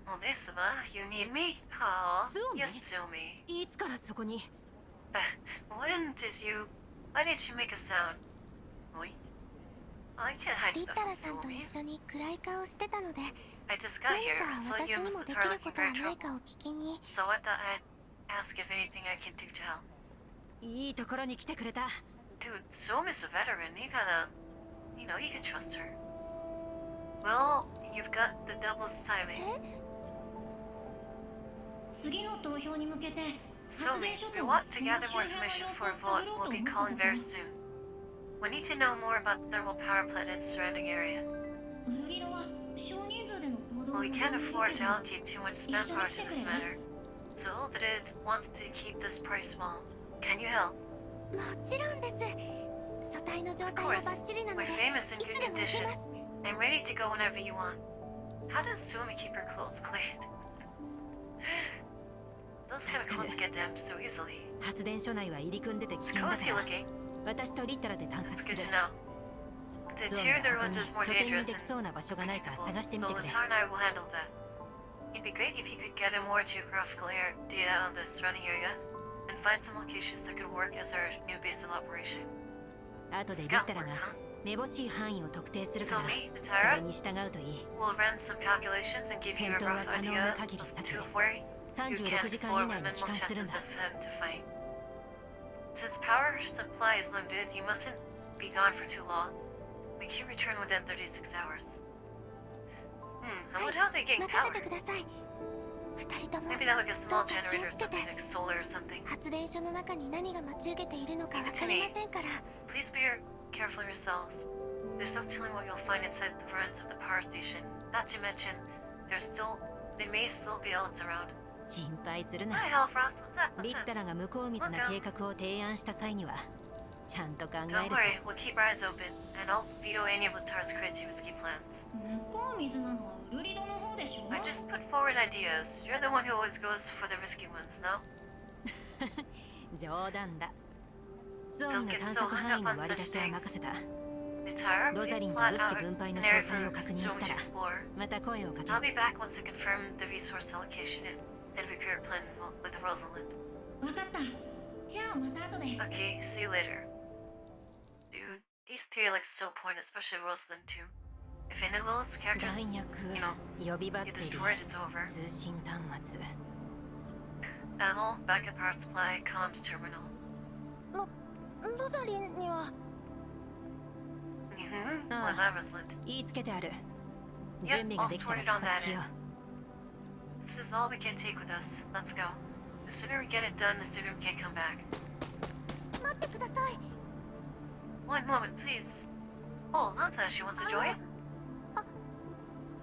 Well, Nesama, you need me? Oh, Zomi? yes, Zomi. いつからそこに？ When did you... Why did you make a sound? Wait. I can't hide リ stuff タ from ラさんと Zomi. 一緒に暗い顔してたので I just got 何 here, か so 私 you に must も have でき started るこ looking とは very ない troubled. かを聞きに So I thought I'd ask if anything I can do to help. いいところに来てくれた。 Dude, Zomi's a veteran. You gotta... You know, you can trust her. Well, you've got the devil's timing. 次の投票に向けて Zomi, we want to gather more information for a vote we'll be calling very soon. We need to know more about the thermal power plant and its surrounding area. ウルリロは少人数での行動 Well, we を can't 望んでいる afford け to ど allocate too much manpower to this matter. So all that it wants to keep this price small. Can you help? もちろんです素体の状 Of 態はバ course. ッチリなの We're でい famous in つ good でも行け condition. ます I'm ready to go whenever you want. How does Zomi keep her clothes clean? Those kind of clothes get damaged so easily. 発電所内は入り組んでて危 It's 険だか cozy ら looking. 私とリッタラで探 It's 索す good る。 to know. To ゾーン tear the の ruins 後 is に more 拠点に dangerous できそうな場所がないか unpredictable, 探してみ so てくれ。 Latar and I will handle that. It'd be great if you could gather more geographical data on the surrounding area and find some locations that could work as our new base of operation. 後でリッタラがめぼしい範囲を特定する So から me, そ Latara, れに従うといい。 will run some calculations and give you a rough idea of where you can 36時 explore 間以内 with に帰 minimal 還するん chances だ。 of him to fight. Since power supply is limited, you mustn't be gone for too long. Make sure you return within 36 hours. I wonder how they gain 任 power. せてください。二人とも Maybe they're like a small どうか気を generator or つけて。 something, like solar or something. 発電所の中に何が待ち受けているのかわかりませんから。 Please be careful yourselves. There's no telling what you'll find inside the ruins of the power station. Not to mention, they may still be outs around. 心配するな。 Hi, Halfroth. What's up? リ What's ッタ up? ラが向こう水な計画を提案した際にはちゃんと考え Don't るさ。 worry, we'll keep our eyes open, and I'll veto any of Latar's crazy risky plans. 向こう水なのはウルリドの方でしょ。 I just put forward ideas. You're the one who always goes for the risky ones, no? 冗談だ。ゾーンの探索範囲の割り出しは任せた。 Latar, ロザ please リンと plot 物資 out 分配の an 詳 area 細を for 確認し so た to ら explore. また声をかけ I'll る。 be back once I confirm the resource allocation and prepare a plan with Rosalind. わかった。じゃあまた後で。 Okay, see you later. Dude, these three are like so pointed, especially Rosalind too. If any of those characters, 弾薬 you know, 予備バッ get テリ destroyed, ー it's over. 通信端末 Ammo, backup power supply, comms terminal. ロザリンには Well, that Rosalind. 言いつけてある。 Yep, 準備ができたら all 出 sorted on 発し that よ end. This is all we can take with us. Let's go. The sooner we get it done, the sooner we can come back. 待ってください。 One moment, please. Oh, Lata, she wants to join?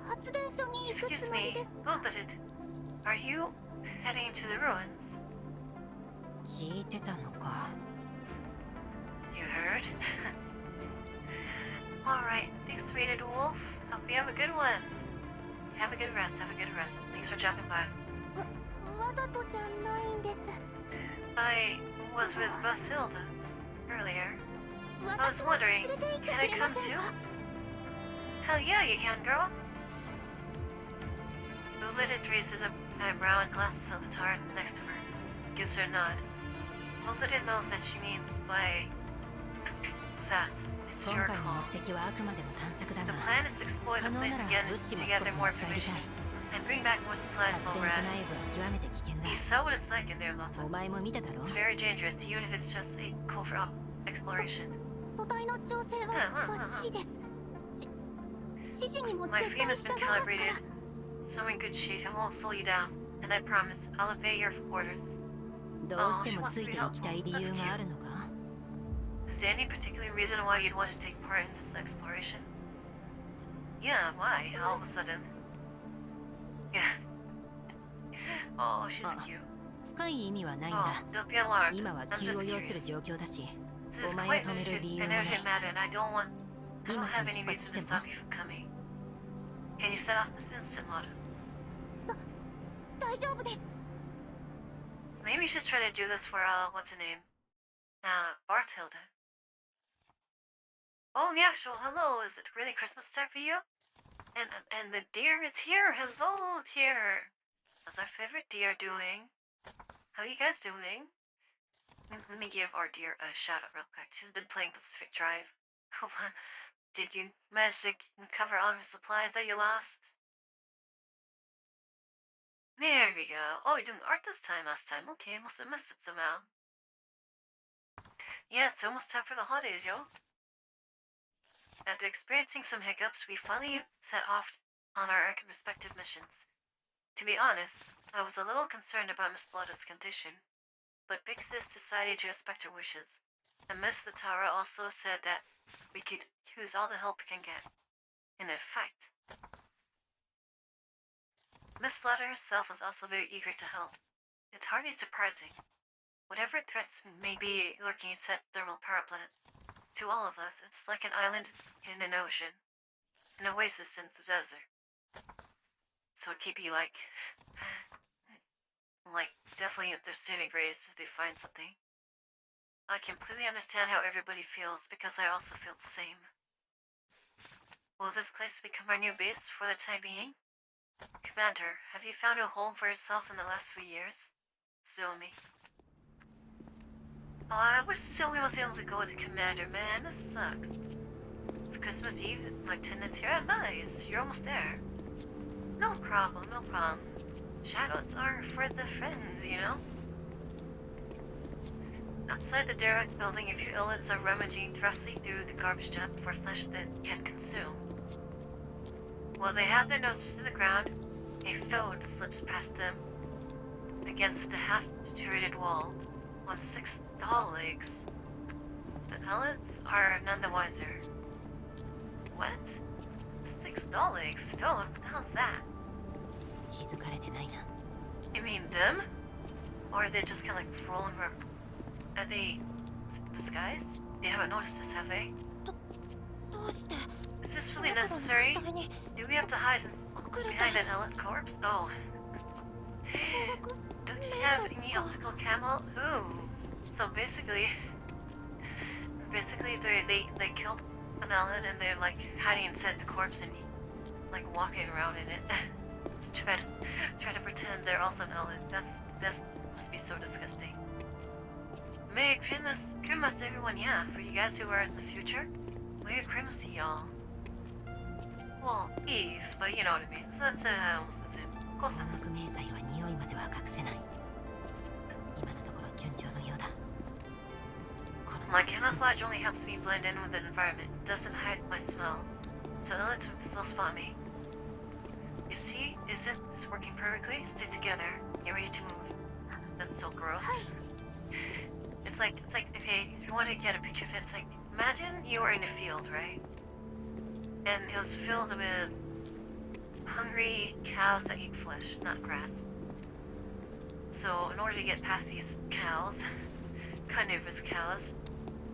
発電所に行く Excuse つもり me, です。 Gulbadid. Are you heading to the ruins? う。聞いてたのか。 You heard? Alright, thanks, Rated Wolf. Hope you have a good one. Have a good rest, have a good rest. Thanks for dropping by. わざとじゃないんです。 I was with Bathilda earlier. I was 私も wondering, 連れて行って can く I れ come ません too? か？ Hell yeah, you can, girl. Ulidit raises an eyebrow and glances at the turret next to her. Gives her a nod. Ulidit knows that she means by that. It's 今 your 回の call. 目的はあくまでも探索だ The が plan is to explore the 可能な place ら again 物資 to も少 gather し more 持ち帰りた information い。 and bring back more supplies 発 while 電 we're 所 at 内 it. 部は極めて危険だ。 You saw what it's like in there, Lotta. お前も見てたろ。 It's very dangerous, even if it's just a covert exploration. 素体の調整はバッチリです。指示にも My 絶 frame 対 has 従 been いますか calibrated. ら。 So in good shape, I won't slow you down. And I promise, I'll obey your orders. どうしてもついていきたい理由があるのか。 Is there any particular reason why you'd want to take part in this exploration? Yeah, why? All of a sudden. Yeah. Oh, she's cute. 深い意味はないん Oh, だ。 don't be alarmed. 今は I'm 急 just を要する curious. 状況だし、 This is お前 quite を止める理由 an もない。 urgent matter, and I don't have any reason to stop you from coming. Can you set off this instant, Lotta? 大丈夫です。 Maybe she's trying to do this for, what's her name? Barthilda. Oh, yeah, sure, hello, is it really Christmas time for you? And the deer is here, hello, deer. How's our favorite deer doing? How you guys doing? Let me give our deer a shout out real quick. She's been playing Pacific Drive. Did you manage to recover all your supplies that you lost? There we go. Oh, you're doing art this time last time. Okay, must have missed it somehow. Yeah, it's almost time for the holidays, yo. After experiencing some hiccups, we finally set off on our respective missions. To be honest, I was a little concerned about Miss Lotta's condition, but Big Sis decided to respect her wishes. And Miss Latara also said that we could use all the help we can get. In effect, Miss Lotta herself was also very eager to help. It's hardly surprising. Whatever threats may be lurking inside thermal power plant, to all of us, it's like an island in an ocean, an oasis in the desert. So it could be like definitely their saving grace if they find something. I completely understand how everybody feels because I also feel the same. Will this place become our new base for the time being? Commander, have you found a home for yourself in the last few years? Zomi. Oh, I wish Zomi was able to go with the Commander, man. This sucks. It's Christmas Eve, like 10 minutes here. Nice, you're almost there. No problem, no problem. Shadows are for the friends, you know? Outside the derelict building, a few illits are rummaging roughly through the garbage dump for flesh that can consume. While they have their noses to the ground, a toad slips past them against the half-deteriorated wall on 6 doll legs. The Ellets are none the wiser. What? 6 doll leg toad? What the hell's that? 気づかれてないな。 You mean them? Or are they just kind of like rolling around? Are they disguised? They haven't noticed this, have they? どうして Is this really necessary? 下に Do we have to hide 隠れ behind an Ellet corpse? Oh. Don't you have any optical camo? Ooh. So basically they killed an Ellet and they're like hiding inside the corpse and like walking around in it. Just try to pretend they're also an Ellet. That must be so disgusting. Merry Christmas everyone, yeah. For you guys who are in the future, Merry Christmas to y'all. Well, Eve, but you know what I mean. So that's almost the same. 光学迷剤は匂いまでは隠せない。今のところ順調のようだ。この My camouflage only helps me blend in with the environment. It doesn't hide my smell. So don't let them spot me. You see, isn't this working perfectly? Stay together. Get ready to move. That's so gross. It's like okay, if you want to get a picture of it, it's like imagine you were in a field, right? And it was filled with hungry cows that eat flesh, not grass. So in order to get past these cows, carnivorous cows,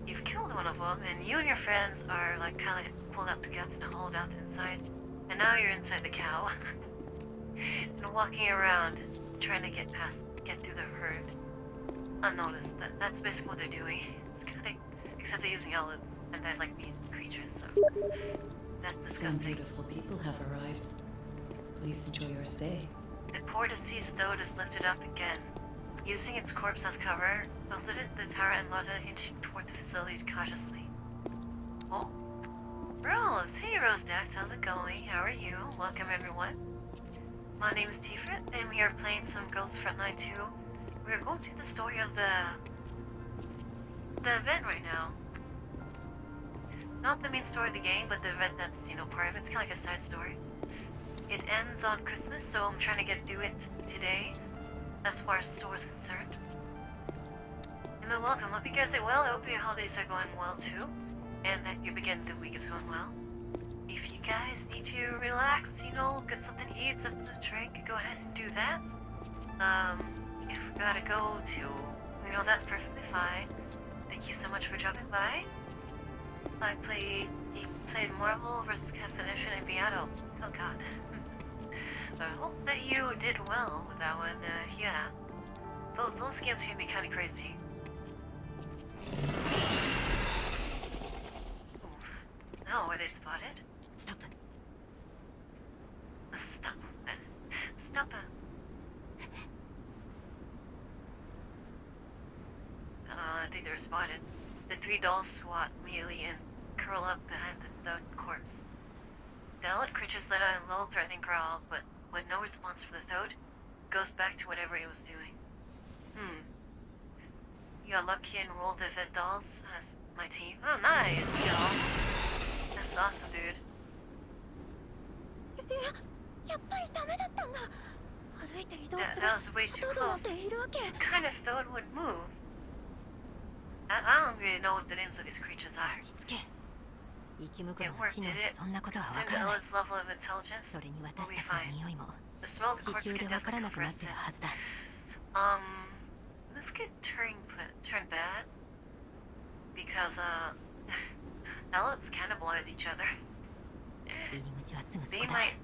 you've killed one of them, and you and your friends are like kind of pulled out the guts and hauled out the inside, and now you're inside the cow and walking around trying to get through the herd unnoticed. That's basically what they're doing. It's kind of except they're using Ellets and they're like meat creatures, so that's Some disgusting. beautiful people have arrived. Please enjoy your stay. The poor deceased toad is lifted up again. Using its corpse as cover, the Tara and Lotta inch toward the facility cautiously. Oh. Rose! Hey Rose Dax, how's it going? How are you? Welcome everyone. My name is Tiferet, and we are playing some Girls Frontline 2. We are going through the story of the event right now. Not the main story of the game, but the event that's, part of it. It's kind of like a side story. It ends on Christmas, so I'm trying to get through it today, as far as the story is concerned. And welcome. Hope you guys are well. I hope your holidays are going well too, and that your beginning of the week is going well. If you guys need to relax, get something to eat, something to drink, go ahead and do that. If we gotta go to, that's perfectly fine. Thank you so much for dropping by. He played Marvel vs. Definition and Beato. Oh god. I hope that you did well with that one, yeah. Those games can be kinda crazy. Ooh. Oh, were they spotted? Stop. Stop. Stop. I think they were spotted. The 3 dolls squat immediately and curl up behind the corpse. The Ellet creatures let out a little threatening growl, but with no response from the toad, goes back to whatever it was doing. You got lucky and rolled the vet dolls as my team. Oh, nice, y'all. That's awesome, dude. やっぱりダメだったんだ。歩いて移動する That was way too トドなん close. ているわけ。 What kind of toad would move? I don't really know what the names of these creatures are. 落ち着け。生き向く It のが worked, 知能 did で it? そんなことはわ Consumed からない。 Ellet's level of intelligence? それに We'll 私 be たちの fine. 匂いも The smell of the 刺 corpse 繍 could でわから definitely なくな confess ってる it. はずだ。 This could turn bad because Ellets cannibalize each other. 入り口はすぐそ They こだ。 might,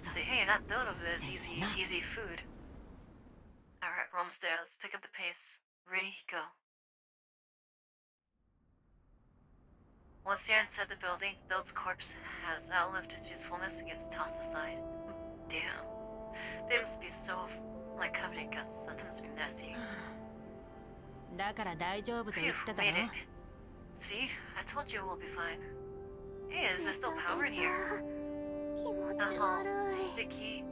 say, hey, that toad over there is easy food. Alright, we're almost there. Let's pick up the pace. Ready, go. Once they're inside the building, Toad's corpse has outlived its usefulness and gets tossed aside. Damn. They must be so, covered in guts. That must be nasty. だから大丈夫と言 Phew, っただろ made。it. See? I told you we'll be fine. Hey, is there still power in here? 気持ち I'm all 悪い。 sticky.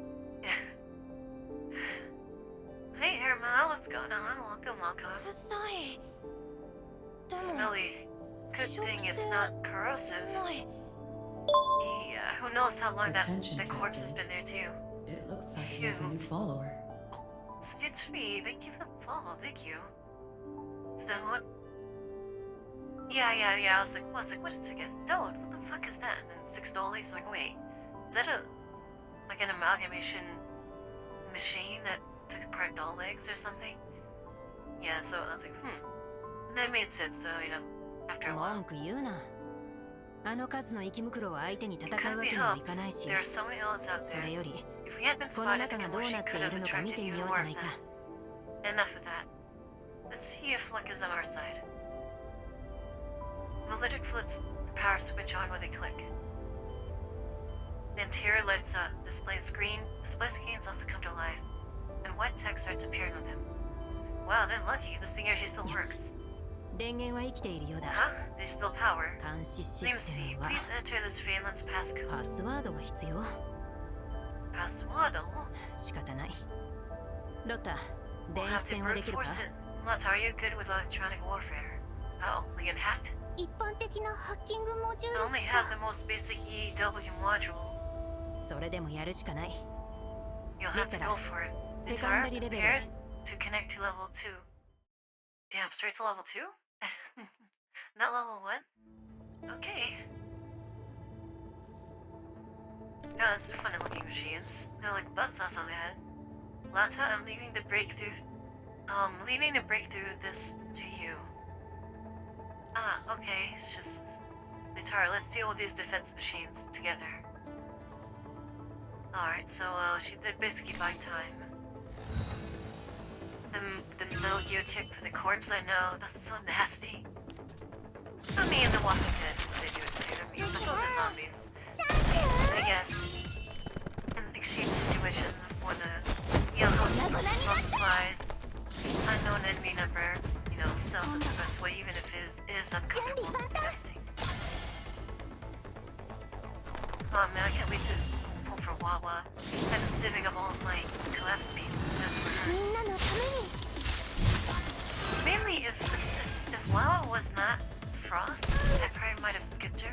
Hey, Irma, what's going on? Welcome. 臭い。でも Smelly. Good thing it's not corrosive. ない。Yeah. who knows how long that Attention, corpse has Captain. been there too. It looks like you have a new follower. It's me. Thank you for the follow. Thank you. Then what? Yeah. I was like, what is it again? Dude, what the fuck is that? And then $6. Like, wait, is that like an amalgamation machine that took apart doll legs or something? Yeah. So I was like, And that made sense. So after a while. 文句言うな。あの数の生き袋を相手に戦 It う couldn't わ be けにはい helped. かないし、 There are so many elements out それ there. より If we had been この spotted, 中 the がどう commotion なって could い have るのか見 attracted てみ even よう more じゃ of ないか。 them. Enough of that. Let's see if luck is on our side. The lizard flips the power switch on with a click. The interior lights up, display screens also come to life, and white text starts appearing on them. Wow, they're lucky. This thing actually still works. 電源は生きているようだ。 Huh? There's still power. 監視シ Let me ステ see. ムは Please enter this Phelan's passcode. パスワードが必要。 Password? 仕方ない。ロッタ、 We'll 電子 have to 戦はで brute きるか？ force it. Lots, are you good with electronic warfare? Oh, they get hacked? 一般的なハッキングモジュ I ール only し have か the most basic EW module. それでもやるしかない。 You'll have to go for it. It's Secondary hard, level. prepared to connect to level 2. Damn, straight to level 2? Not level 1? Okay. Yeah, it's funny looking machines. They're like buzzsaws on my head. Lata, I'm leaving the breakthrough this to you. Ah, okay, it's just... Litara, let's deal with these defense machines together. Alright, so, she did basically buy time. The Metal Gear kick for the corpse, I know, that's so nasty. I mean, the Walking Dead, they do it too. I mean, but those are zombies. I guess. In extreme situations of when no supplies, unknown enemy number, stealth is the best way, even if it is uncomfortable and disgusting. Oh man, I can't wait to pull for Wawa. I've been saving up all of my collapse pieces just for her. みんなのために Mainly, if Lava was not Frost, I probably might have skipped her.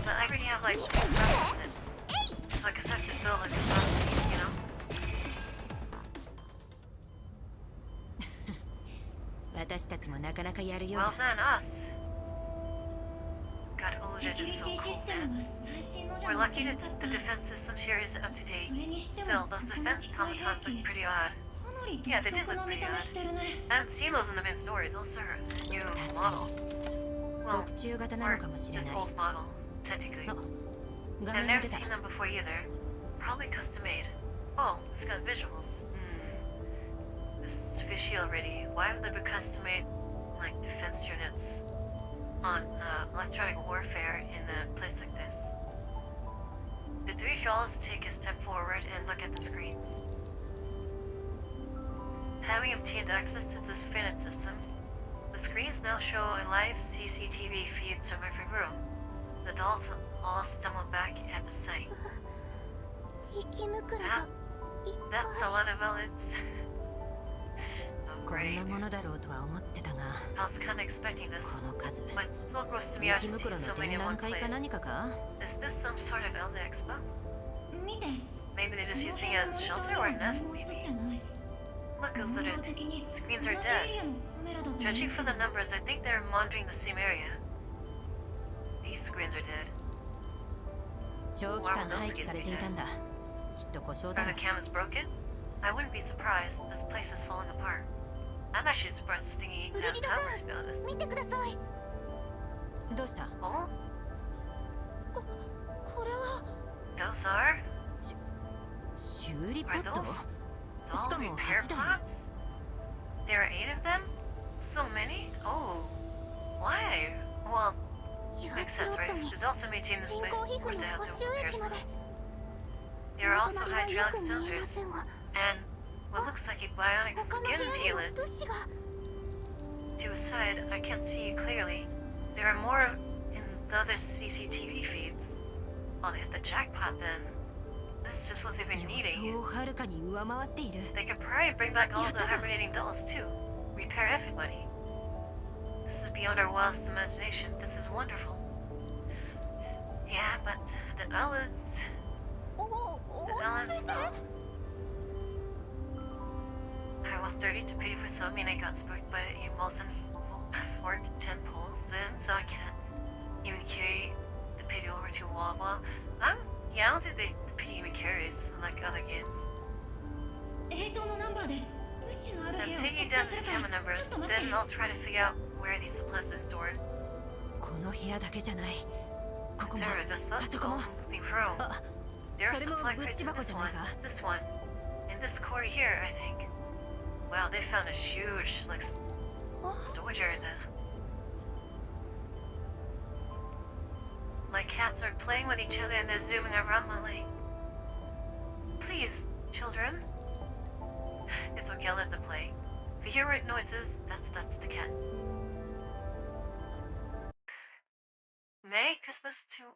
But I already have like 2 Frost units, so I guess I have to build like a Frost team, you know? 私たちもなかなかやるよう Well だ。 done, us. God, Uludid is so cool, man. We're lucky that the defense system here isn't up to date. Still, those defense automatons look pretty odd. Yeah, they did look pretty odd. I haven't seen those in the main story. Those are a new model. Well, 特注型な or のかもしれ this ない。 old model, technically. 画 I've 面が never 出た。 seen them before either. Probably custom made. Oh, we've got visuals. This is fishy already. Why would there be custom made, like, defense units on electronic warfare in a place like this? The 3 fellows take a step forward and look at the screens. Having obtained access to this Finet systems, the screens now show a live CCTV feed from every room. The dolls all stumble back at the sight. 生き袋がいっぱい That's a lot of elements. Oh, こん great. なものだろうとは思ってたが、 I was kinda expecting this, この数。 but it still gross to me out 生 to き see 袋 so の many 展 in 覧 one 会か place. 何かか？ Is this some sort of Elder Expo? 見て Maybe they're just using it as shelter or a nest, maybe. Look, Elizabeth. Screens are dead. Judging from the numbers, I think they're monitoring the same area. These screens are dead. 長期間廃棄されていたんだ。きっと故障だ Are ろ the cameras broken? I wouldn't be surprised. This place is falling apart. I'm actually surprised Stingy ウル has リダ power, さ to be honest. ん見てくださいどうした？ Oh? これは Those are? 修理ポ Are ット？ those し doll かも repair 8台。 pots? There are 8 of them? So many? Oh. Why? Well, 誘 makes 発ロ sense, ッ right? ト If に the dolls are maintaining this 人 place, 工 of 皮膚 course they の have 補 to 修 repair 液ま stuff. で There are そ also の隣はよ hydraulic く見えま cylinders せんが and what looks like a bionic 他の skin 部屋に sealant. も物資が To a side, I can't see you clearly. There are more in the other CCTV feeds. Oh, they hit the jackpot then. This is just what they've been 予 needing. 想をはるかに上回っている。 They could probably bring back all the hibernating dolls too. Repair everybody. This is beyond our wildest imagination. This is wonderful. Yeah, but the Ellens... The Ellens, though. I was 30 to pity for so mean I got spooked by the emails and 4 to 10 pulls in, so I can't even carry the pity over to Wawa. Yeah, I don't think the pity even carries, unlike other games. I'm taking down these camera numbers, then I'll try to figure out where these supplies are stored. この部屋だけじゃない。ここも、 Terror, this あ not そ the こも。 complete room. あ、 There are それも supply 物 crates 資 in 箱 this じゃな one, いか。 this one, in this corner here, I think. Wow, they found a huge, like, storage area there. My cats are playing with each other and they're zooming around my leg. Please, children. It's okay, I'll let them play. If you hear weird noises, that's the cats. Merry Christmas to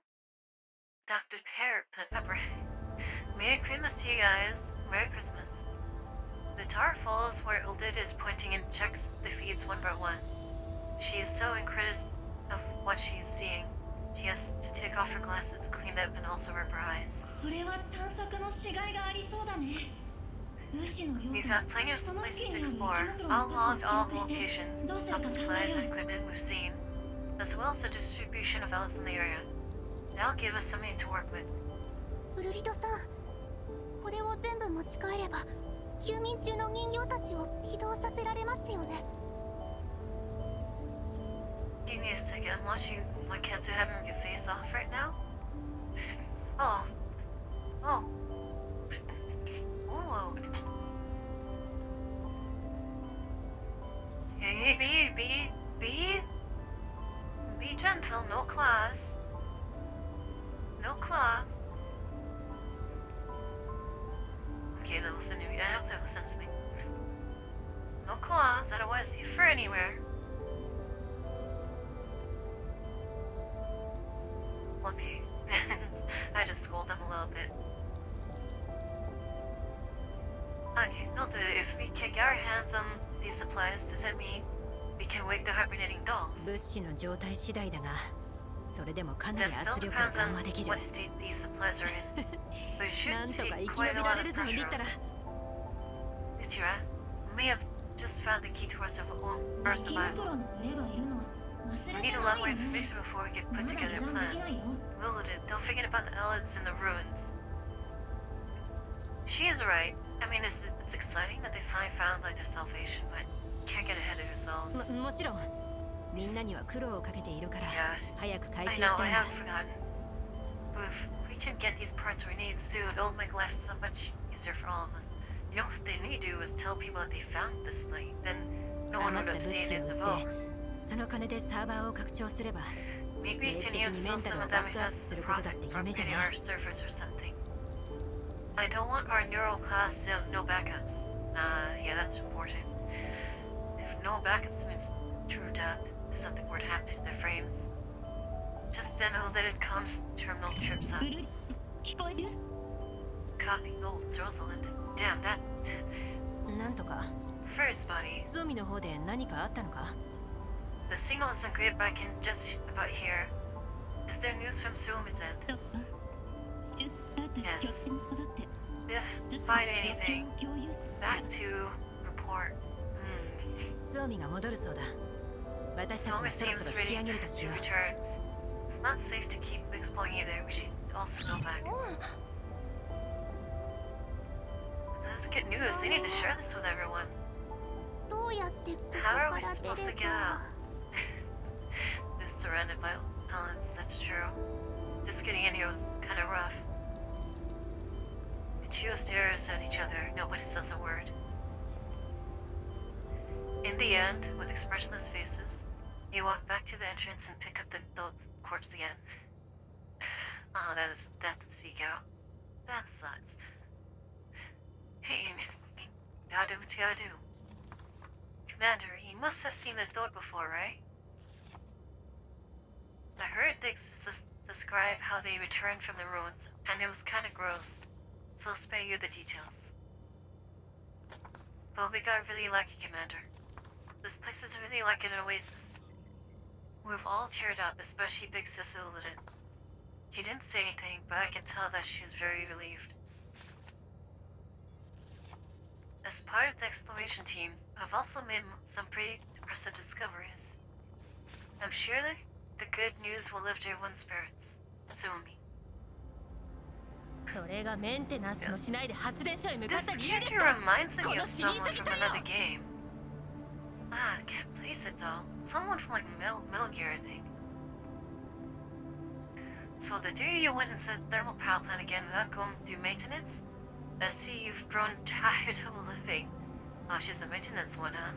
Dr. Pepper. Merry Christmas to you guys. Merry Christmas. The tower falls where Uldid is pointing and checks the feeds one by one. She is so incredulous of what she is seeing. She has to take off her glasses, clean up, and also rub her eyes. We've got plenty of places to explore. I'll log all the locations, top supplies, and equipment we've seen, as well as the distribution of elves in the area. That'll give us something to work with. ウルリドさん、これを全部持ち帰れば休眠中の人形たちを起動させられますよね。 Give me a second. I'm watching my cats are having a face off right now. Oh. Oh. Whoa. Hey, be gentle. No claws. No claws. Okay, now listen to me. I have to listen to me. No claws. I don't want to see fur anywhere. Okay. I just scold them a little bit. Okay, Milton, if we can get our hands on these supplies, does that mean we can wake the hibernating dolls? 物資の状態次第だが、それでもかな That り still 圧力を depends 緩和 on できる。 what state these supplies are in. But it should なんとか take 生き延 quite び a ら lot れ of るぞ、リ pressure ッタラ。 off. Mistira, we may have just found the key to our survival. We need a lot more information before we can put together a plan. Lilith, don't forget about the Elids and the ruins. She is right. I mean, it's exciting that they finally found like their salvation, but can't get ahead of ourselves. もちろん、みんなには苦労をかけているから、 Yeah, 早く回 I 収 know, した I いんだ。 haven't forgotten. But if we can get these parts we need soon, it'll make life so much easier for all of us. You know what they need to do is tell people that they found this thing. Then no one 余 would った物 abstain 資を in 売 the っ vote. て、その金でサーバーを拡張すれば、 Maybe we 定期 can 的に even メ sell ンタ some ルを of バ them ッ and クアッ have プす the ることだっ profit て from 夢じゃ upgrading ない。 our servers or something. I don't want our neural class to have no backups. Yeah, that's important. If no backups means true death, if something were to happen to their frames. Just then, O'Litted comes, terminal trips up. Copy. Oh, it's Rosalind. Damn, that... なんとか、 First body. スミの方で何かあったのか？ The signal isn't great, but I can just about hear. Is there news from Suomi's end? Yes. Find anything. Back to report. スミが戻るそうだ。私たち Suomi もそろ seems そろ引き ready 上げるとし to よう。 return. It's not safe to keep exploring either. We should also go back. This is good news. They need to share this with everyone. どうやってここ How か are ら we 出 supposed to れ get ば out? This surrounded by elements, that's true. Just getting in here was kind of rough. The trio stares at each other. Nobody says a word. In the end, with expressionless faces, they walk back to the entrance and pick up the corpse again. Oh, that's a seagull. That sucks. Hey, gotta do what you gotta do. Commander, you must have seen the thought before, right? I heard Dix describe how they returned from the ruins, and it was kind of gross, so I'll spare you the details. But we got really lucky, Commander. This place is really like an oasis. We've all cheered up, especially Big Sis Uladin. She didn't say anything, but I can tell that she was very relieved. As part of the exploration team, I've also made some pretty impressive discoveries. I'm sure that the good news will lift everyone's spirits. Sumi. それがメンテナンスもしないで発電所へ向かっ This た理由です character か reminds こ me の of 死に someone 急ぎ from とよ another game. I can't place it though. Someone from like Metal Gear, I think. So the three of you went into the thermal power plant again without going through maintenance? I see you've grown tired of living. Oh, she's a maintenance one, huh?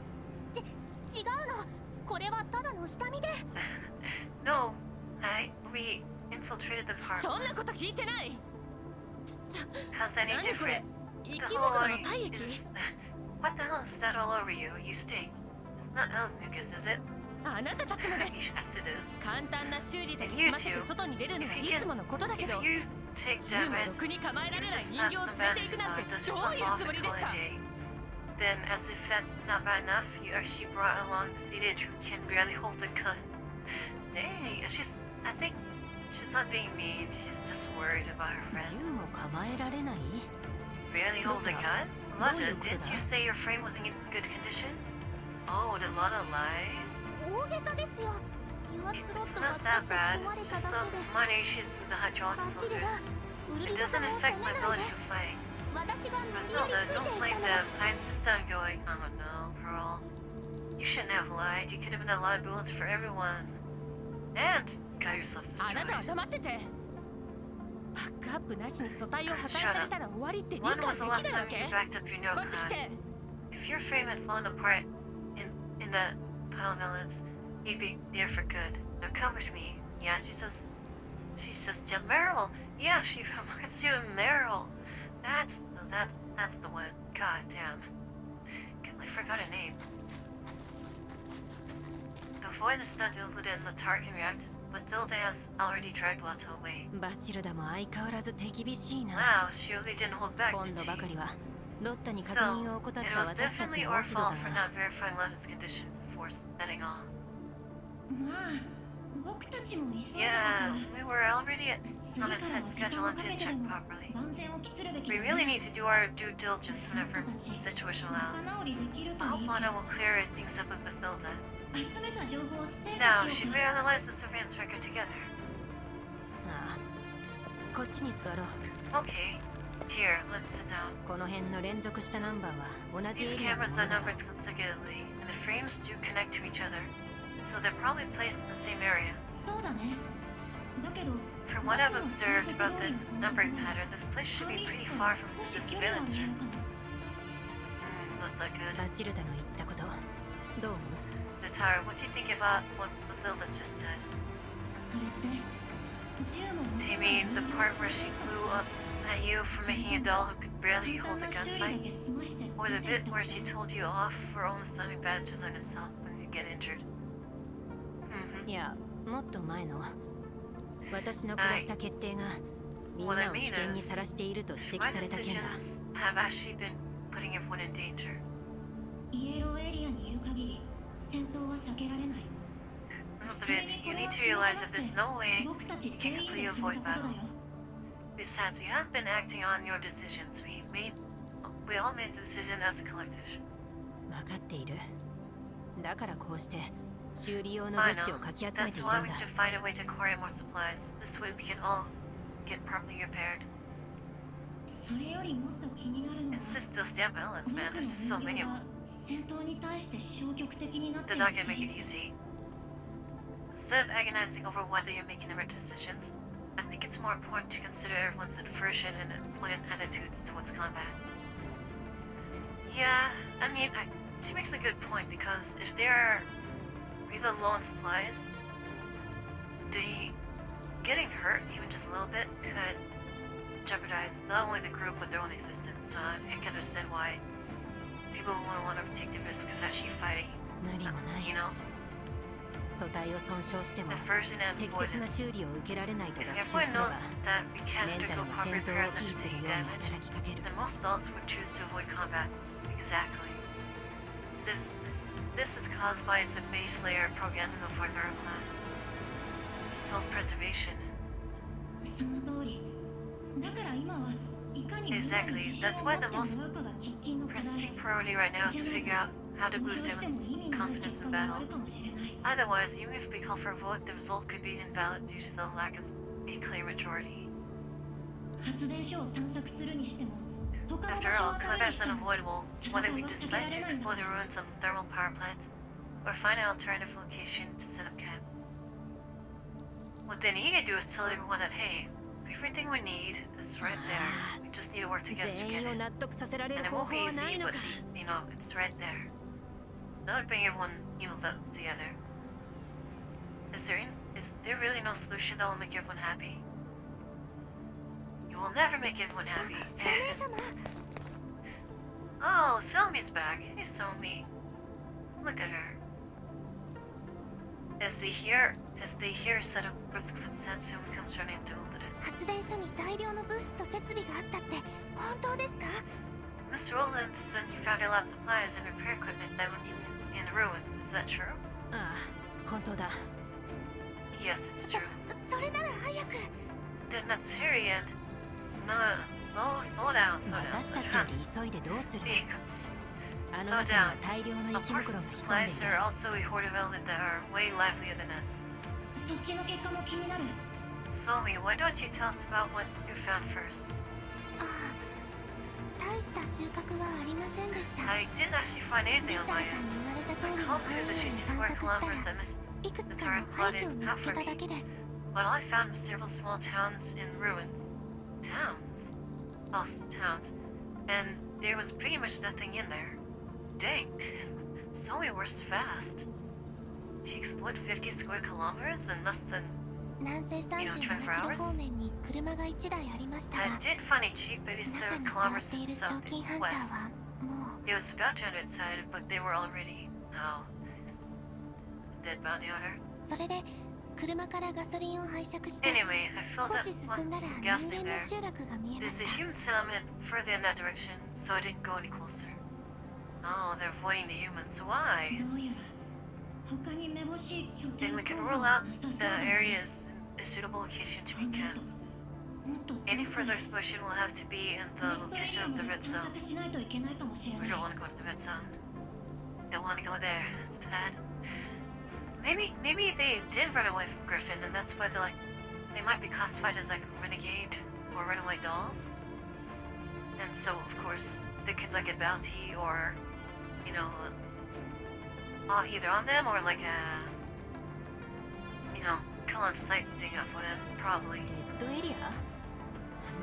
違うの。これはただの下見で。No, we infiltrated the power そんな plant. こと聞いてない How's any 何こ different? れ生 The き whole 物の area 体液 is... What the hell is that all over you? You stink. It's not elk mucus, is it? あなたたちもです Yes, it is. 簡単な修理で And 済 you ませて too. 外に出るのは If い you つものことだけ If ど you take 銃も damage, ろくに構えら you れない just 人 have 形を some 連れていく bandages なん on, て dust どう yourself いう off つも and りで call す it a か day. Then, as if that's not bad enough, you actually brought along this idiot who can barely hold a gun. Dang, I think she's not being mean, she's just worried about her 銃 friend. も構えられない Barely hold a gun? Lotta, didn't you say your frame was in good condition? Oh, did Lotta lie? 大げさですよ。ユアスロ It's ットが not ちょっ that と bad, 壊 it's れ just た some だけで。 minor issues with the hydraulic バッチリだ。 cylinders. ウル It リド doesn't 様を affect 責 my めない ability で。 to fight. 私が無理やり Mathilda, ついて don't い blame ったの them. I insist on going. Oh no, girl. You shouldn't have lied. You could have been a lot of bullets for everyone. And got yourself あなたは destroyed. 黙っててバックアップなしに素体を破壊 Shut されたら終わりって理 When 解 was で the き last ないわ time け you backed up your こっち来 no-con? て If your frame had fallen apart in the pile of millets, you'd be there for good. Now come with me. Yeah, she's just yeah, Meryl. Yeah, she reminds you of Meryl. That's the one. God damn. Completely forgot her name. The void is not diluted and the tar can react, but Mathilda has already dragged Lotta away. バチルダも相変わらず手厳しいな Wow, she really didn't hold back, 今 did 度 she? ばかりはロッタに確 So, 認を怠っ it た was 私たち definitely の our 悪度 fault だ for な not verifying Lotta's condition before setting off. まあ僕たちも急いで Yeah, we were already on a tight schedule and didn't check properly. 万全を期するべき We really need to do our due diligence whenever the situation allows. 仲直りできると I い hope い Lana will clear things up with Mathilda. 集めた情報を精 Now, 査し should よ we うか analyze the surveillance record together? ああこっちに座ろう Okay. Here, let's sit down. この辺の連続したナンバーは同じエ These リアのも cameras の are だろ numbered consecutively, and the frames do connect to each other. So they're probably placed in the same area. そうだねだけど From what I've observed about the numbering pattern, this place should be pretty far from the 少し距離は surveillance 見え room. るかな Looks like good. バチルダの言ったことどう思う The tower, what do you think about what Mathilda just said? それって銃も Do you mean the part where she blew up at you for making a doll who could barely hold a 簡単な修 gunfight? 理だけ済まして Or the 出て bit った where she told you off for almost having bandages on yourself when you get injured? Mm-hmm. いやもっと前の私の下した決定がみん What I なを危 mean 険に is, さらしていると指摘 my された件だ decisions have actually been putting everyone in danger. イエローエリアにいる限り戦闘は避けられない Mildred, you need to realize that there's no way 僕たち you 全 can 員で completely 決め avoid たことだ battles. よ Besides, you have been acting on your decisions. We all made the decision as a collective. 分かっているだからこうして修理用の I 物資 know. をかき集めて That's いる why ん we だ need to find a way to acquire more supplies. This way we can all get properly repaired. それよりもっと気になるのは It's just those damn balance, この man. 子 There's just so の many 人 of 形 them. が戦闘に対して消極的になって They're い not る gonna make it easy. Instead of agonizing over whether you're making the right decisions, I think it's more important to consider everyone's aversion and avoidant attitudes towards combat. Yeah, I mean, she makes a good point because if they're really low on supplies, getting hurt even just a little bit could jeopardize not only the group but their own existence. So I can understand why people want to take the risk of actually fighting. 無理もない You know, 素体を損傷しても aversion and 適切な avoidance. 修理を受けられないと If 学習す everyone れば knows that we can't メンタル undergo が proper 戦闘を repairs 維 after 持するよ taking うに damage, 働きかける then most adults would choose to avoid combat. Exactly. This is caused by the base layer programming of our neural plan. Self-preservation. だから今はいかに Exactly. That's why the most pressing priority right now is to figure out how to boost everyone's confidence in battle. Otherwise, even if we call for a vote, the result could be invalid due to the lack of a clear majority. 発電所を探索するにしても他の場所 After を all, 当たる combat's unavoidable, whether we decide to explore the ruins of a thermal power plant or find an alternative location to set up camp. What they need to do is tell everyone that, hey, everything we need is right there. We just need to work together to 全 get 員を it. 納得させられ And る it 方 won't 法 be はない easy, の but, か。 you know, it's right there. That would bring everyone, together. Is there really no solution that will make everyone happy? You will never make everyone happy. 旦那様 Oh, Somi's back. Hey, Somi. Look at her. As they hear a set of brisk footsteps, Somi comes running to hold it. 発電所に大量の物資と設備があったって本当ですか？ Mr. Roland said you found a lot of supplies and repair equipment that would need in the ruins. Is that true? ああ、本当だ。 Yes, it's true. それなら早く Then let's hurry and... No, slow down, slow down. 私たちより急いでどうする？ Yes. あの Slow 中には down. 大量の生き Apart 袋 from も潜んでい supplies, る there are also a horde of elders that are way livelier than us. そっちの結果も気になる Somi, why don't you tell us about what you found first? ああ大した収穫はありませんでした I didn't actually find ビ anything ク on タ my ーさん end. に言われた通 I りの combed 範 through the 囲内に 50 square 探索した kilometers ら that missed いくつ the かの turret 廃墟 plotted を見 out つ for けただ me. けです But all I found was several small towns in ruins. Towns? Oh, towns. And there was pretty much nothing in there. Dang. Somi works fast. She explored 50 square kilometers in less than... 南西37キロ方面に車が1台ありましたが I did find a jeep 中 87 に座っ kilometers ている賞 south 金ハンター west. はもう It was about to enter inside, but they were already... Oh. Dead bounty hunter. それで車からガソリンを拝借して Anyway, I filled 少 up し進んだら once 人 gassing 間の there. 集落が見えま There's し a た human settlement further in that direction, so I didn't go any closer. Oh, they're avoiding the humans. Why? どうやら他にめぼしい拠 Then 点 we could 等 rule は out なさそう the だ areas in a suitable location to 考 make える camp. ともっと Any further exploration will have to be in the location of the red 探 zone. 索しないといけないかもしれ We ない don't want to go to the red zone. Don't want to go there. It's bad. Maybe they did run away from Griffin, and that's why they might be classified as like renegade or runaway dolls. And so, of course, they could like a bounty or, either on them or like a, kill on sight thing for them, probably. レッドエリア？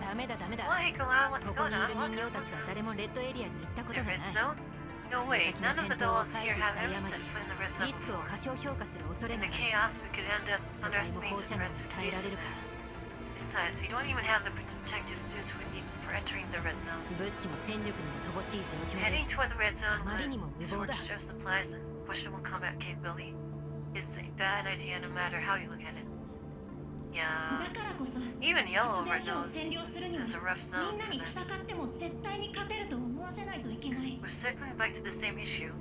ダメだダメだ。 Why, go out? こ What's こ going にい on? る What? 人形たちは誰もレッドエリアに行ったこと The がない。 red zone? No, wait, none of the dolls here have ever set foot in the red リ zone スクを before. 過小評価する恐れ In が the ある。 chaos, we could end up 世界も underestimating 放 the 射能に threats we'd 耐えら face れ in るか。 Besides, we don't even have the protective suits we need for entering the red zone. 物資も戦力にも乏しい状況 Heading で toward the red zone あまりにも無謀だ。 with short supplies and questionable combat capability is a bad idea no matter how you look at it. Yeah, だからこそ even Yellow 発電 Red 所を knows 占領するには this is a rough み zone んな for に them. 戦っても絶対に勝てると思わせないといけない We're circling back to the same issue.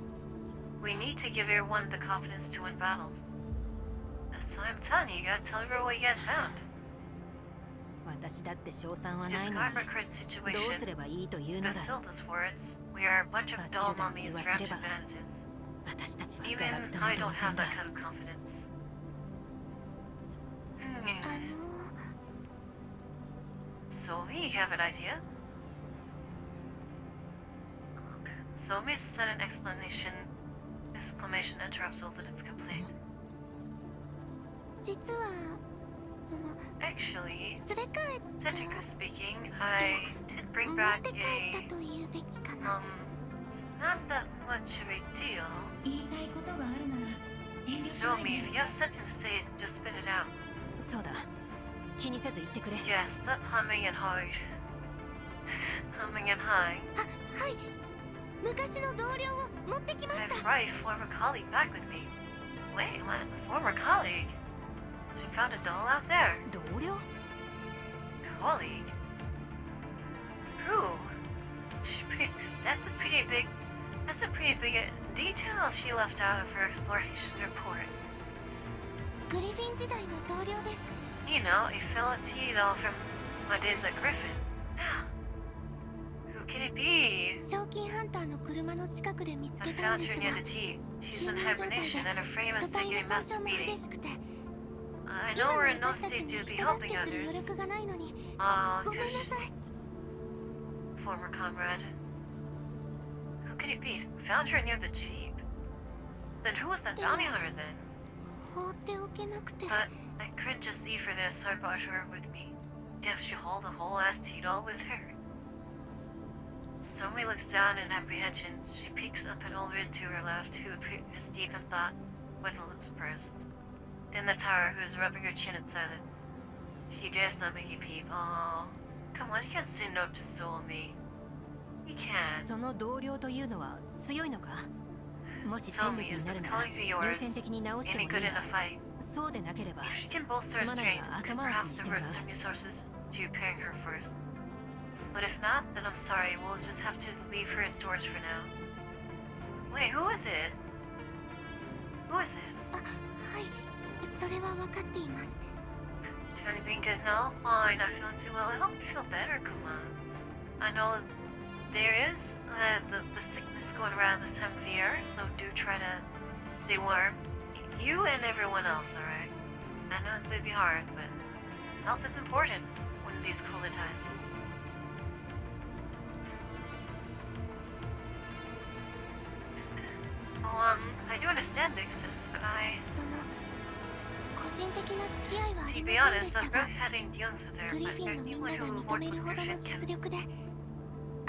We need to give everyone the confidence to win battles. That's why I'm telling you, you gotta tell everyone what you guys found. 私だって賞賛は To ないの describe our に current どうす situation, ればいいというのだ。 Bethilda's words, we are a bunch of doll mummies wrapped in bandages. 私たちはガ Even ラクタも I 同 don't 然 have だ that。kind of confidence. あ So we have an idea. So we said an exclamation interrupts all that it's complete. 実はその Actually, 連れ帰った technically speaking, I did 持 bring っ back て帰った a と言うべきかな it's not that much of a deal. 言いたいことがあるなら遠慮し So ない me, で if you have something to say, just spit it out. そうだ。気にせず言ってくれ。 Yeah, stop humming and hawing. Humming and hawing. はい昔の同僚を持ってきまし I た brought a former colleague back with me. Wait, what? A former colleague? She found a doll out there. 同僚？ Colleague? Who? That's a pretty big detail she left out of her exploration report. グリフィン時代の同僚です You know, a fellow T doll from my days at Griffin. Who can it be? 賞金ハンターの車の近くで見つ I けたん found です her が near the Jeep. She's 休 in 眠状態で hibernation and her frame is 素体 taking の a 損傷 massive も beating. 激しくて I 今 know の we're in no 私たち state に to be 人 helping 助けする余 others. 力がないのに Ah, ごめんなさい former comrade. Who could it be? Found her near the Jeep. Then who was that bounty hunter then? 放っておけなくて But I couldn't just leave her there, so I brought her with me. Damn, she hauled a whole ass T-doll with her. Somi looks down in apprehension. She peeks up at Ulrid to her left, who appears deep in thought, with her lips pursed. Then the Tara, who is rubbing her chin in silence. She dares not make a peep. Oh, come on, you can't say no to Somi. You can't. その同僚というのは強いのか？もし戦 Somi, 力に is なる this なら colleague of 優 yours 先的に直しても any いい good in a が、 fight? そうでなければ If she can bolster her すまないが strength, we could 頭回し perhaps にしてもら divert う。 some resources to repairing her first. But if not, then I'm sorry, we'll just have to leave her in storage for now. Wait, who is it? Who is it? あはいそれは分かっています Johnny being good now? Oh, you're not feeling too well. I hope you feel better, Kuma. I know there is the sickness going around this time of year, so do try to stay warm. You and everyone else, alright? I know it may be hard, but health is important when these colder times. Oh, I do understand the excess, but その個人的な付き合いはあ to り be ませんで honest, した I'm が really having dealings with her, グリ but フィンのみん anyone なが who 認 worked め with るほどの Griffin 実 can 力で who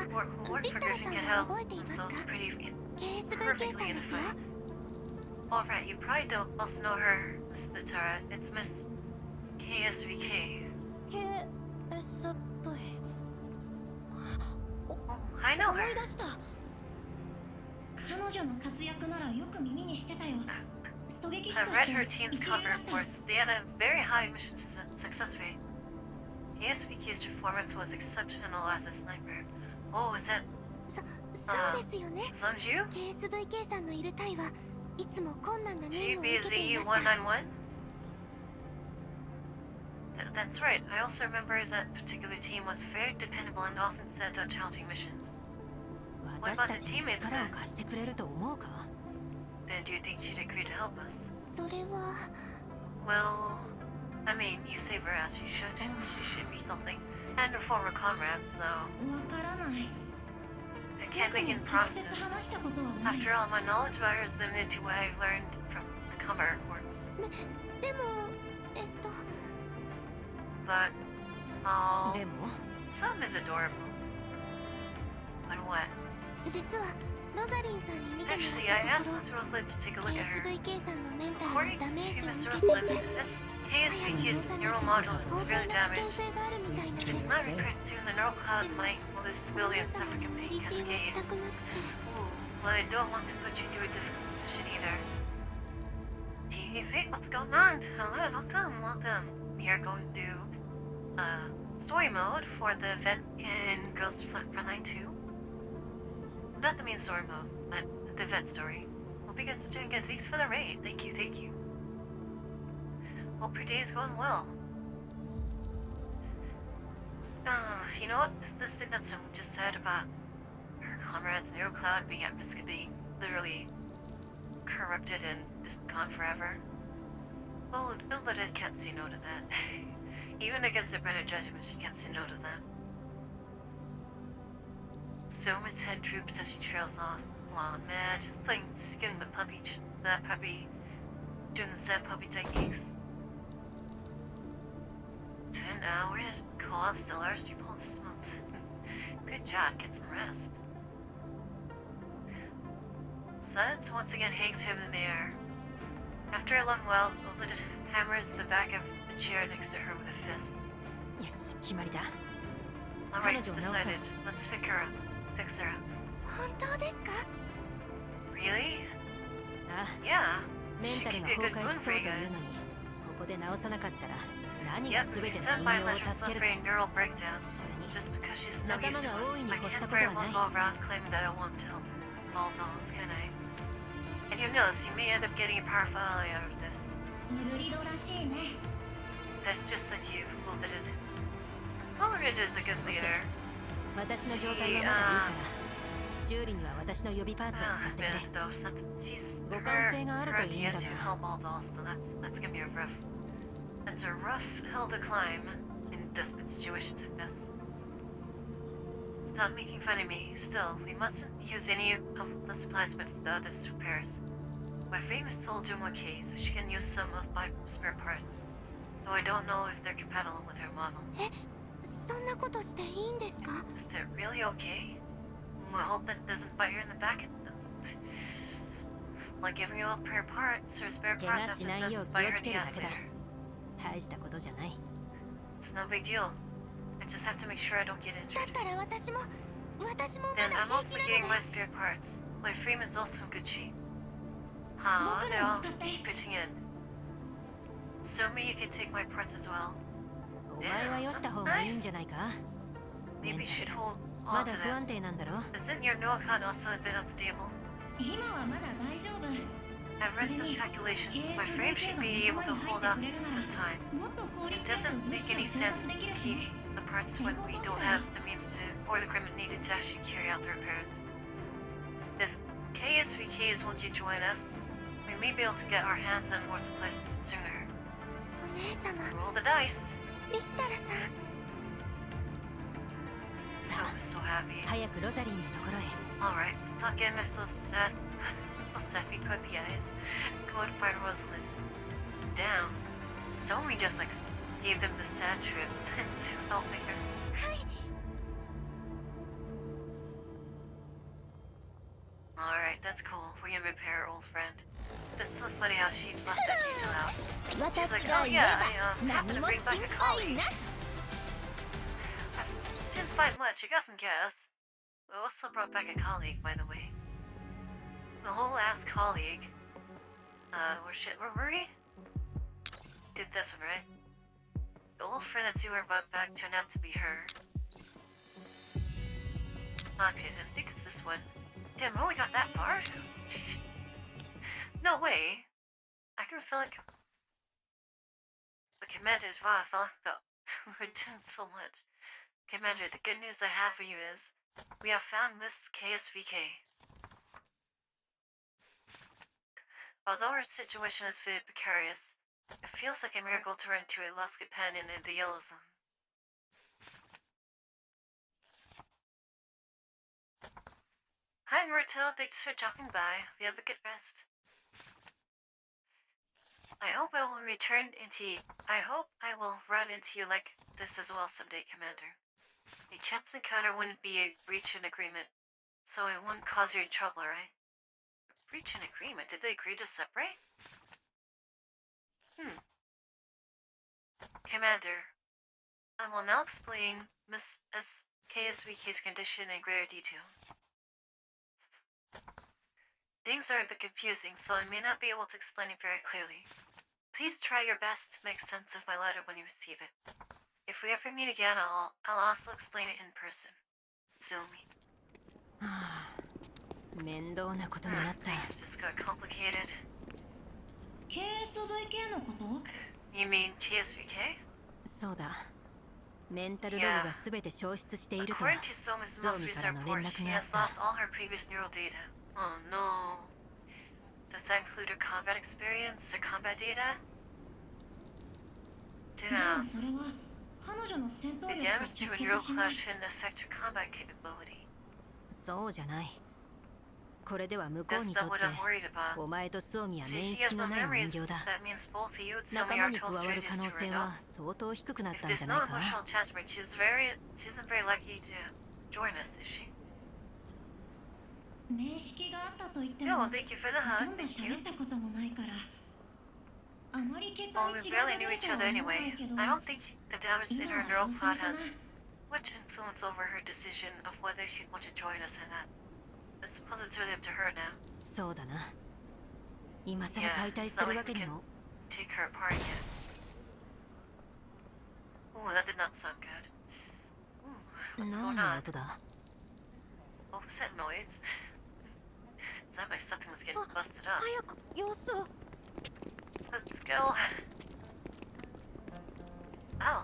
worked for Victor Griffin can さん help は覚えていますか themselves pretty KSVK さん perfectly in で a すよ fight. Alright, you probably don't also know her, Miss the Tara. It's Miss KSVK. ケースっぽい Oh, I know 思 her. い出した。彼女の活躍ならよく耳にしてたよ狙撃手 I と read して her team's 一流だ combat ったよ reports. They had a very high mission success rate. KSVK's performance was exceptional as a sniper. Oh, is that そうですよね Sunju? KSVK さんのいる隊はいつも困難な任務を受けていました GBZU191? That's right. I also remember that particular team was very dependable and often sent on challenging missions. 私たちに力を貸してくれると思うか？ Then do you think she'd agree to help us? それは Well, I mean, you save her as you should. She should be something. And her former comrades, so わからない I can't make any 直接 promises. 話したことはない After all, my knowledge about her is limited to what I've learned from the combat reports. でもBut, oh, でも some is adorable. But what? 実はロザリンさんに見てもら Actually, I っ asked たと Miss ころ Roseland to take a look at her. KSVK さんのメンタル According がダメージ to を Miss 受けてい Roseland, て KSVK's neural module is 膨 severely 大な危険 damaged. 性があるみたいな If の it's で not repaired soon, the neural cloud might lose そ stability の and ため suffer に complete ブリーフィングし cascade. たくなくて Ooh, well, I don't want to put you through a difficult position either. TV, what's going on? Hello, welcome. We are going through story mode for the event in Girls Frontline 2. Not the main story mode, but the event story. Hope you guys enjoying it. Thanks for the raid. Thank you. Hope your day is going well. You know what? This thing that someone just said about her comrades NeuroCloud being at risk of being literally corrupted and just gone forever. Well, Illuda can't say no to that. Even against her better judgment, she can't say no to that. Soma's head droops as she trails off. Aw, man, just playing skin the puppy, that puppy, doing the sad puppy techniques. 10 hours, co-op still ours, you pull the smokes. Good job, get some rest. Silence once again hangs him in the air. After a long while, Olida hammers the back of the chair next to her with a fist. よし、決まりだ。 Alright, it's decided. Let's fix her up. 本当ですか Really? あ、 Yeah. メン She タル could が be a 崩 good 壊 boon し for そう you というのに、 guys. ここで直さなかったら何が Yep, 全 if て you の sent by 人間を letters 助けるか。 suffering neural breakdown, それに just because she's no use to 仲間が us, 大いに I 越した can't ことは very な well い。 go around claiming that I want to help all dolls, can I? And you notice you may end up getting a powerful ally out of this. ブリドらしいね That's just like you, Will did it. Ulrich is a good leader. 私の状態はまだいいから修理には私の予備パーツを使ってくれ Man, though, she's 互換性があるといいん idea だ to が help all dolls, so that's gonna be a rough. That's a rough hill to climb in desperate situations like this. Stop making fun of me. Still, we mustn't use any of the supplies but for the others' repairs. My frame is still doing okay, so she can use some of my spare parts. Though I don't know if they're compatible with her model. そんなことしていいんですか？ Is that really okay? I hope that doesn't bite her in the back. Like giving you a pair of parts or spare 怪 parts 我 after しないよう this 気 bite を her つ in け the るだ ass けだ later. 大したことじゃない It's no big deal. I just have to make sure I don't get だっ injured. たら私もま Then だ I'm 平 also 気な getting の my で spare parts. My frame is also in good shape. Huh, they're all pitching in. So me, you can take my parts as well. お前はよした方がいいんじゃないか Maybe you should hold ま on だ to 不 them. 安定なんだろ Isn't your no-cut also a bit unstable? 今はまだ大丈夫。 I've run some calculations. My frame should be able to hold up for some time. もっと効 It 率よ doesn't く物 make 資を any 調達 sense でき to るし keep ね。 the parts when we don't have the means to, or the equipment needed to actually carry out the repairs. If KSVKs won't you join us, we may be able to get our hands on more supplies sooner. お姉様 Roll the dice. リッタラさん So I'm so happy. 早くロザリンのところへ Alright, let's tuck in Miss those sappy puppy eyes. Go and find Rosalind. Damn, Somi just like gave them the sad trip into helping her. はい Alright, that's cool. We can repair our old friend. It's so funny how she left that detail out. She's like, oh yeah, I happened to bring back a colleague. I didn't fight much, I got some gas. We also brought back a colleague, by the way. The whole ass colleague. Where were we? Did this one, right? The old friend that you were brought back turned out to be her. Okay, I think it's this one. Damn, we only got that far? No way. I can feel like the commander is wow, I felt like we're doing so much. Commander, the good news I have for you is we have found Miss KSVK. Although our situation is very precarious, it feels like a miracle to run into a lost companion in the Yellow Zone. Hi, Myrtle. Thanks for dropping by. We have a good rest. I hope I will run into you like this as well someday, Commander. A chance encounter wouldn't be a breach in agreement, so it wouldn't cause you trouble, right? Breach an agreement? Did they agree to separate? Commander, I will now explain Miss KSVK's condition in greater detail. Things are a bit confusing, so I may not be able to explain it very clearly. Please try your best to make sense of my letter when you receive it. If we ever meet again, I'll also explain it in person. Zumi. 面倒なことになった Things just got complicated. KSVK のこと？ You mean KSVK? そうだメンタルログが全て消失していると According to Soma's most recent report, she has lost all her previous neural data. Oh no. Does that include her combat experience, her combat data? でも Damn. それは彼女の戦闘 The 力と damage to 直 a 結 neural しない cloud shouldn't affect her combat capability. そうじゃないこれでは向こう That's にと not っ what て I'm worried about. お前とスオミは Since 面 she 識 has の no ない memories, 人形だ that means both you and 仲 Somi 間 are に加 total わる可 strangers 能 to her 性 now. は相当低くなっ If たんじ there's ゃない no か emotional attachment, she isn't very likely to join us, is she? 面識があったと言って Yeah, も well, thank you for the ほと hug. んど Thank you. 喋ったこともないからあまり結 Well, 果 we に違いが barely 出 knew る each とは other 思わな anyway. いけど I don't think the damage in her neural cloud has 今は much influence over her decision of whether she'd want to join us in that. I suppose it's really up to her now. そうだな今さら Yeah, 解体 it's す not る like わけ we に can も take her apart yet. Ooh, that did not sound good. Ooh, what's 何 going の on? 音だ What was that noise? It sounded like something was getting busted up. 早く様子を Let's go. Ow.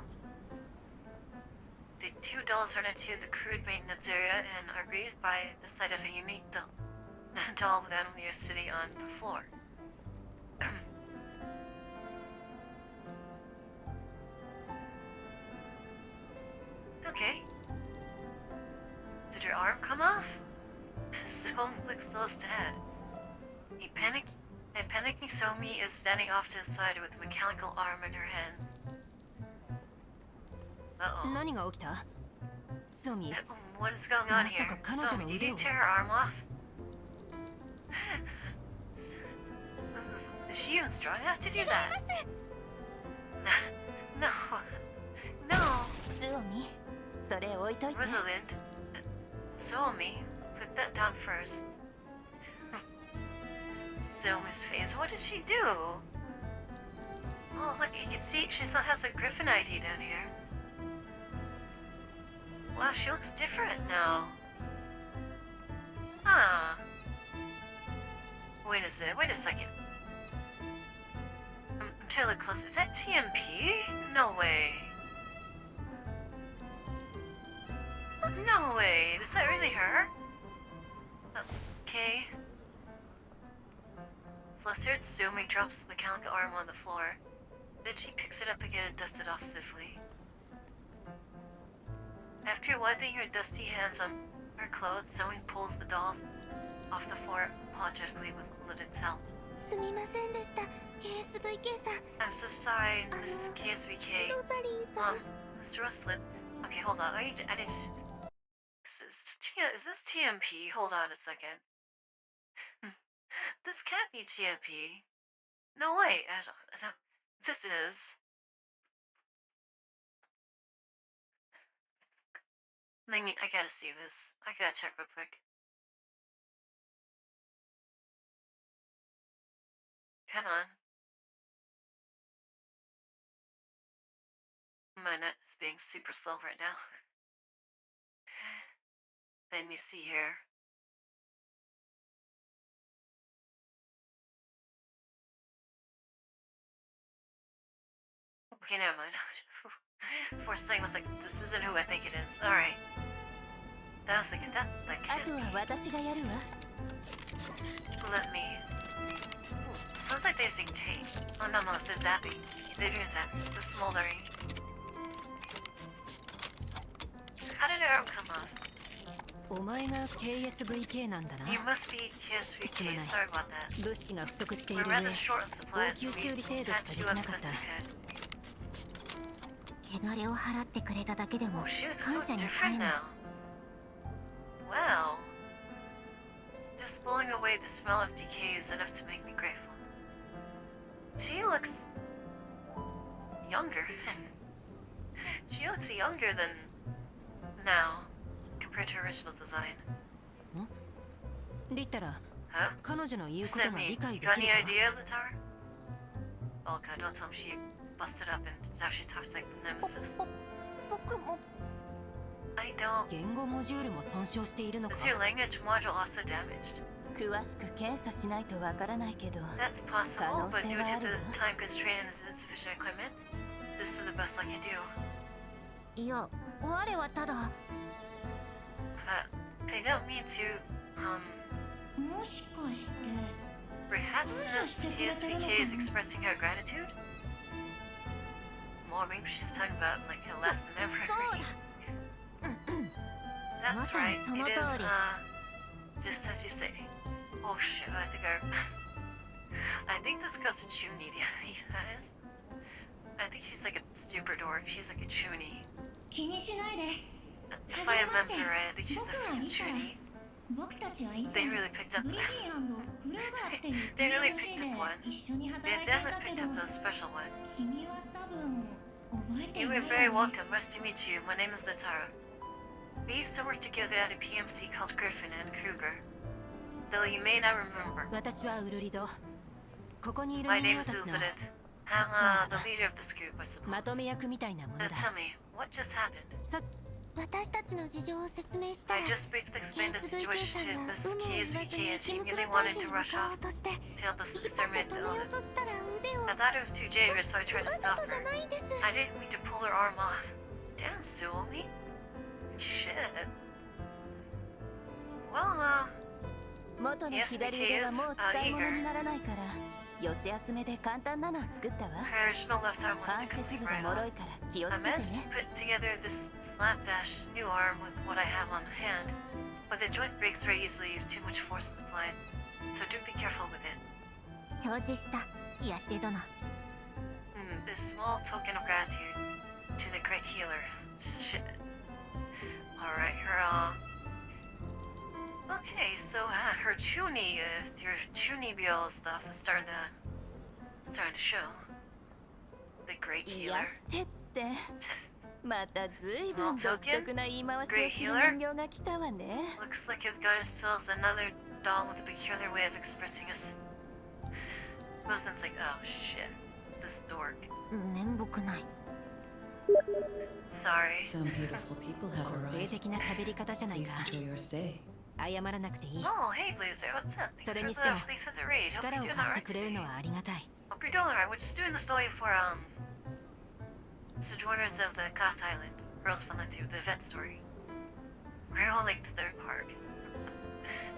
The two dolls run into the crude maintenance area and are greeted by the sight of a unique doll with animal sitting on the floor. Okay. Did your arm come off? Somi looks so sad. Panicking Somi is standing off to the side with a mechanical arm in her hands. Uh-oh. 何が起きた？ソミ。 What is going on here? Somi, did you tear her arm off? Is she even strong enough to do that? No. No. ソミ、それ置いといて。 Rosalind. Somi, put that down first. Somi's face. What did she do? Oh, look, you can see she still has a Griffin ID down here. Wow, she looks different now. Huh. Wait a second. I'm trying to look close. Is that TMP? No way. No way. Is that really her? Okay. Flustered, Somi drops the mechanical arm on the floor. Then she picks it up again and dusts it off stiffly. After wiping her dusty hands on her clothes, Somi pulls the dolls off the floor apologetically with Lilith's help. すみませんでした KSVK さん I'm so sorry, Miss KSVK. ロザリーさん Mr. Ruslip. Okay, hold on. I didn't. Is this TMP? Hold on a second. This can't be TMP. No way. This is. I gotta see this. I gotta check real quick. Come on. My net is being super slow right now. Let me see here. Okay, never mind. For a second, I was like, this isn't who I think it is. Alright. That was like, that あとは can't 私がやるわ。 be. Let me. Ooh, sounds like they're using tape. Oh, no, the zapping. They're doing zapping. The smoldering. How did her arm come off? お前が KSVK なんだな。 You must be KSVK. Sorry about that. 物資が不足してい We're る上、 rather short on supplies, 応急 but 修 we 理程度しか patched で you き up な the かっ best た we。could. 汚れを払ってくれただけでも Oh, 感 she looks so 謝に different 耐えない now. Wow. Just blowing away the smell of decay is enough to make me grateful. She looks younger. She looks younger than now compared to her original design. リッタラ、 Huh? 彼女の言うこと Send が me. 理解 You で got き any るか？ idea, Latara? Oh god, don't tell me she busted up and actually talks like the nemesis. 僕も I don't. 言語モジュールも損傷しているのか？ Is your language module also damaged? 詳しく検査しないとわからないけど。 That's possible, but due to the 可能性はあるわ。 time constraint and insufficient equipment, this is the best I can do. いや我はただ I don't mean to, もしかして perhaps Miss PSVK is expressing her gratitude? Or maybe she's talking about, like, a last memory. That's right, it is, just as you say. Oh shit, I think this girl's a chunie, guys. I think she's like a super dork, she's like a chunie. 気にしないで If I remember right, I think she's a freaking chunie. 僕たちは以 They 前 really picked up ブリリアンのフルーバーっていう They really 企 picked 業 up の one. せいで一緒に They 働いて definitely たけ picked ど up a special one. 君は多分覚えてい You ない are よ very ね welcome. Nice to meet you. My name is Latara. We used to work together at a PMC called Griffin and Kruger. Though you may not remember. 私はウルリド。ここにいる My 人 name 形 is たちの Lilith. I'm the leader of this group, I まと suppose. め役みたいなもの Now だ。 tell me, what just happened? さ私たちの事情を説明したら I just briefly explained the KSVK situation さ to んが Miss 有無を言わず KSVK に and she キムク really ラ大 wanted 臣 to に rush 向かお off うとして to help us 引っ張って exterminate the 止めよう element. としたら腕を I thought it was too dangerous, so I tried to わ stop ざとじゃ her. ないです I didn't mean to pull her arm off. Damn, Suomi. Shit. Well, 元の左腕はもう使い物にならないから寄せ集めで簡単なのを作ったわ。 her original left arm was 関 to 節 complete 部が right 脆 off. いから気を I つけて managed ね to put together this slapdash new arm with what I have on hand, but the joint breaks very easily if too much force is applied, so do be careful with it. 承知した。癒して殿。A small token of gratitude to the great healer. Shit. Alright, okay, so her Chuni, your Chuni Bill stuff is starting to show. The great 癒 healer. してってまたずいぶん独特な言い回しをする人形が来たわね。 Looks like we've got ourselves another doll with a peculiar way of expressing us. Wilson's like, oh shit, this dork. 面目ない。 Sorry. Some beautiful people have 個性 arrived. 的な喋り方じゃない Please か。 enjoy your stay. 謝らなくていい。 Oh, hey Blazer, what's up? そ Thanks れ for に the しても thanks for the raid. Hope 力 you're を doing 貸して alright くれる today. のはありがたい。 Hope you're doing alright. We're just doing the story for Sojourners of the Cass Island. Girls Fun Night 2, the vet story. We're on like the third part.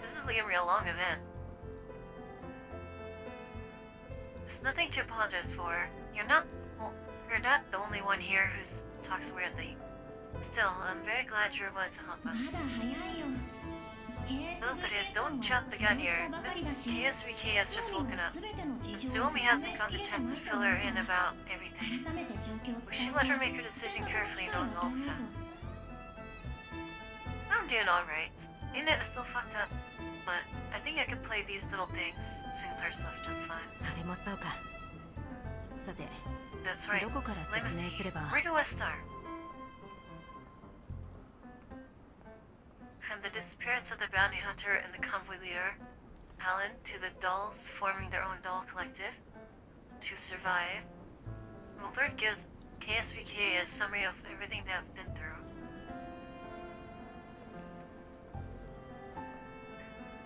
This is like a real long event. It's nothing to apologize for. You're not the only one here who talks weirdly. Still, I'm very glad you're willing to help ま us. だ早いよ。 Wilfred, don't drop the gun here. Miss KSVK has just woken up, and Suomi hasn't gotten the chance to fill her in about everything. We should let her make her decision carefully, knowing all the facts. I'm doing alright. Internet is still fucked up, but I think I can play these little things and sing third stuff just fine. それもそうか。さて、 That's right. どこから Let me 説 see. 明すれば。 Where do I start? From the disappearance of the bounty hunter and the convoy leader, Alan, to the dolls forming their own doll collective, to survive, Willard gives KSVK a summary of everything they have been through.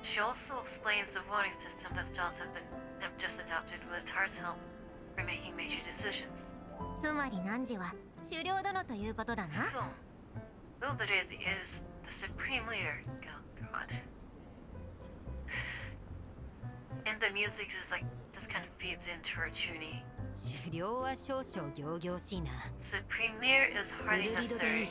She also explains the voting system that the dolls have just adopted with Tar's help for making major decisions. つまり汝は狩猟殿ということだな。 So, Willard is the supreme leader. Oh god. And the music is like just kind of feeds into her tuning. 狩猟は少々仰々しいな。 Supreme leader is ウル hardly リドでい necessary. い。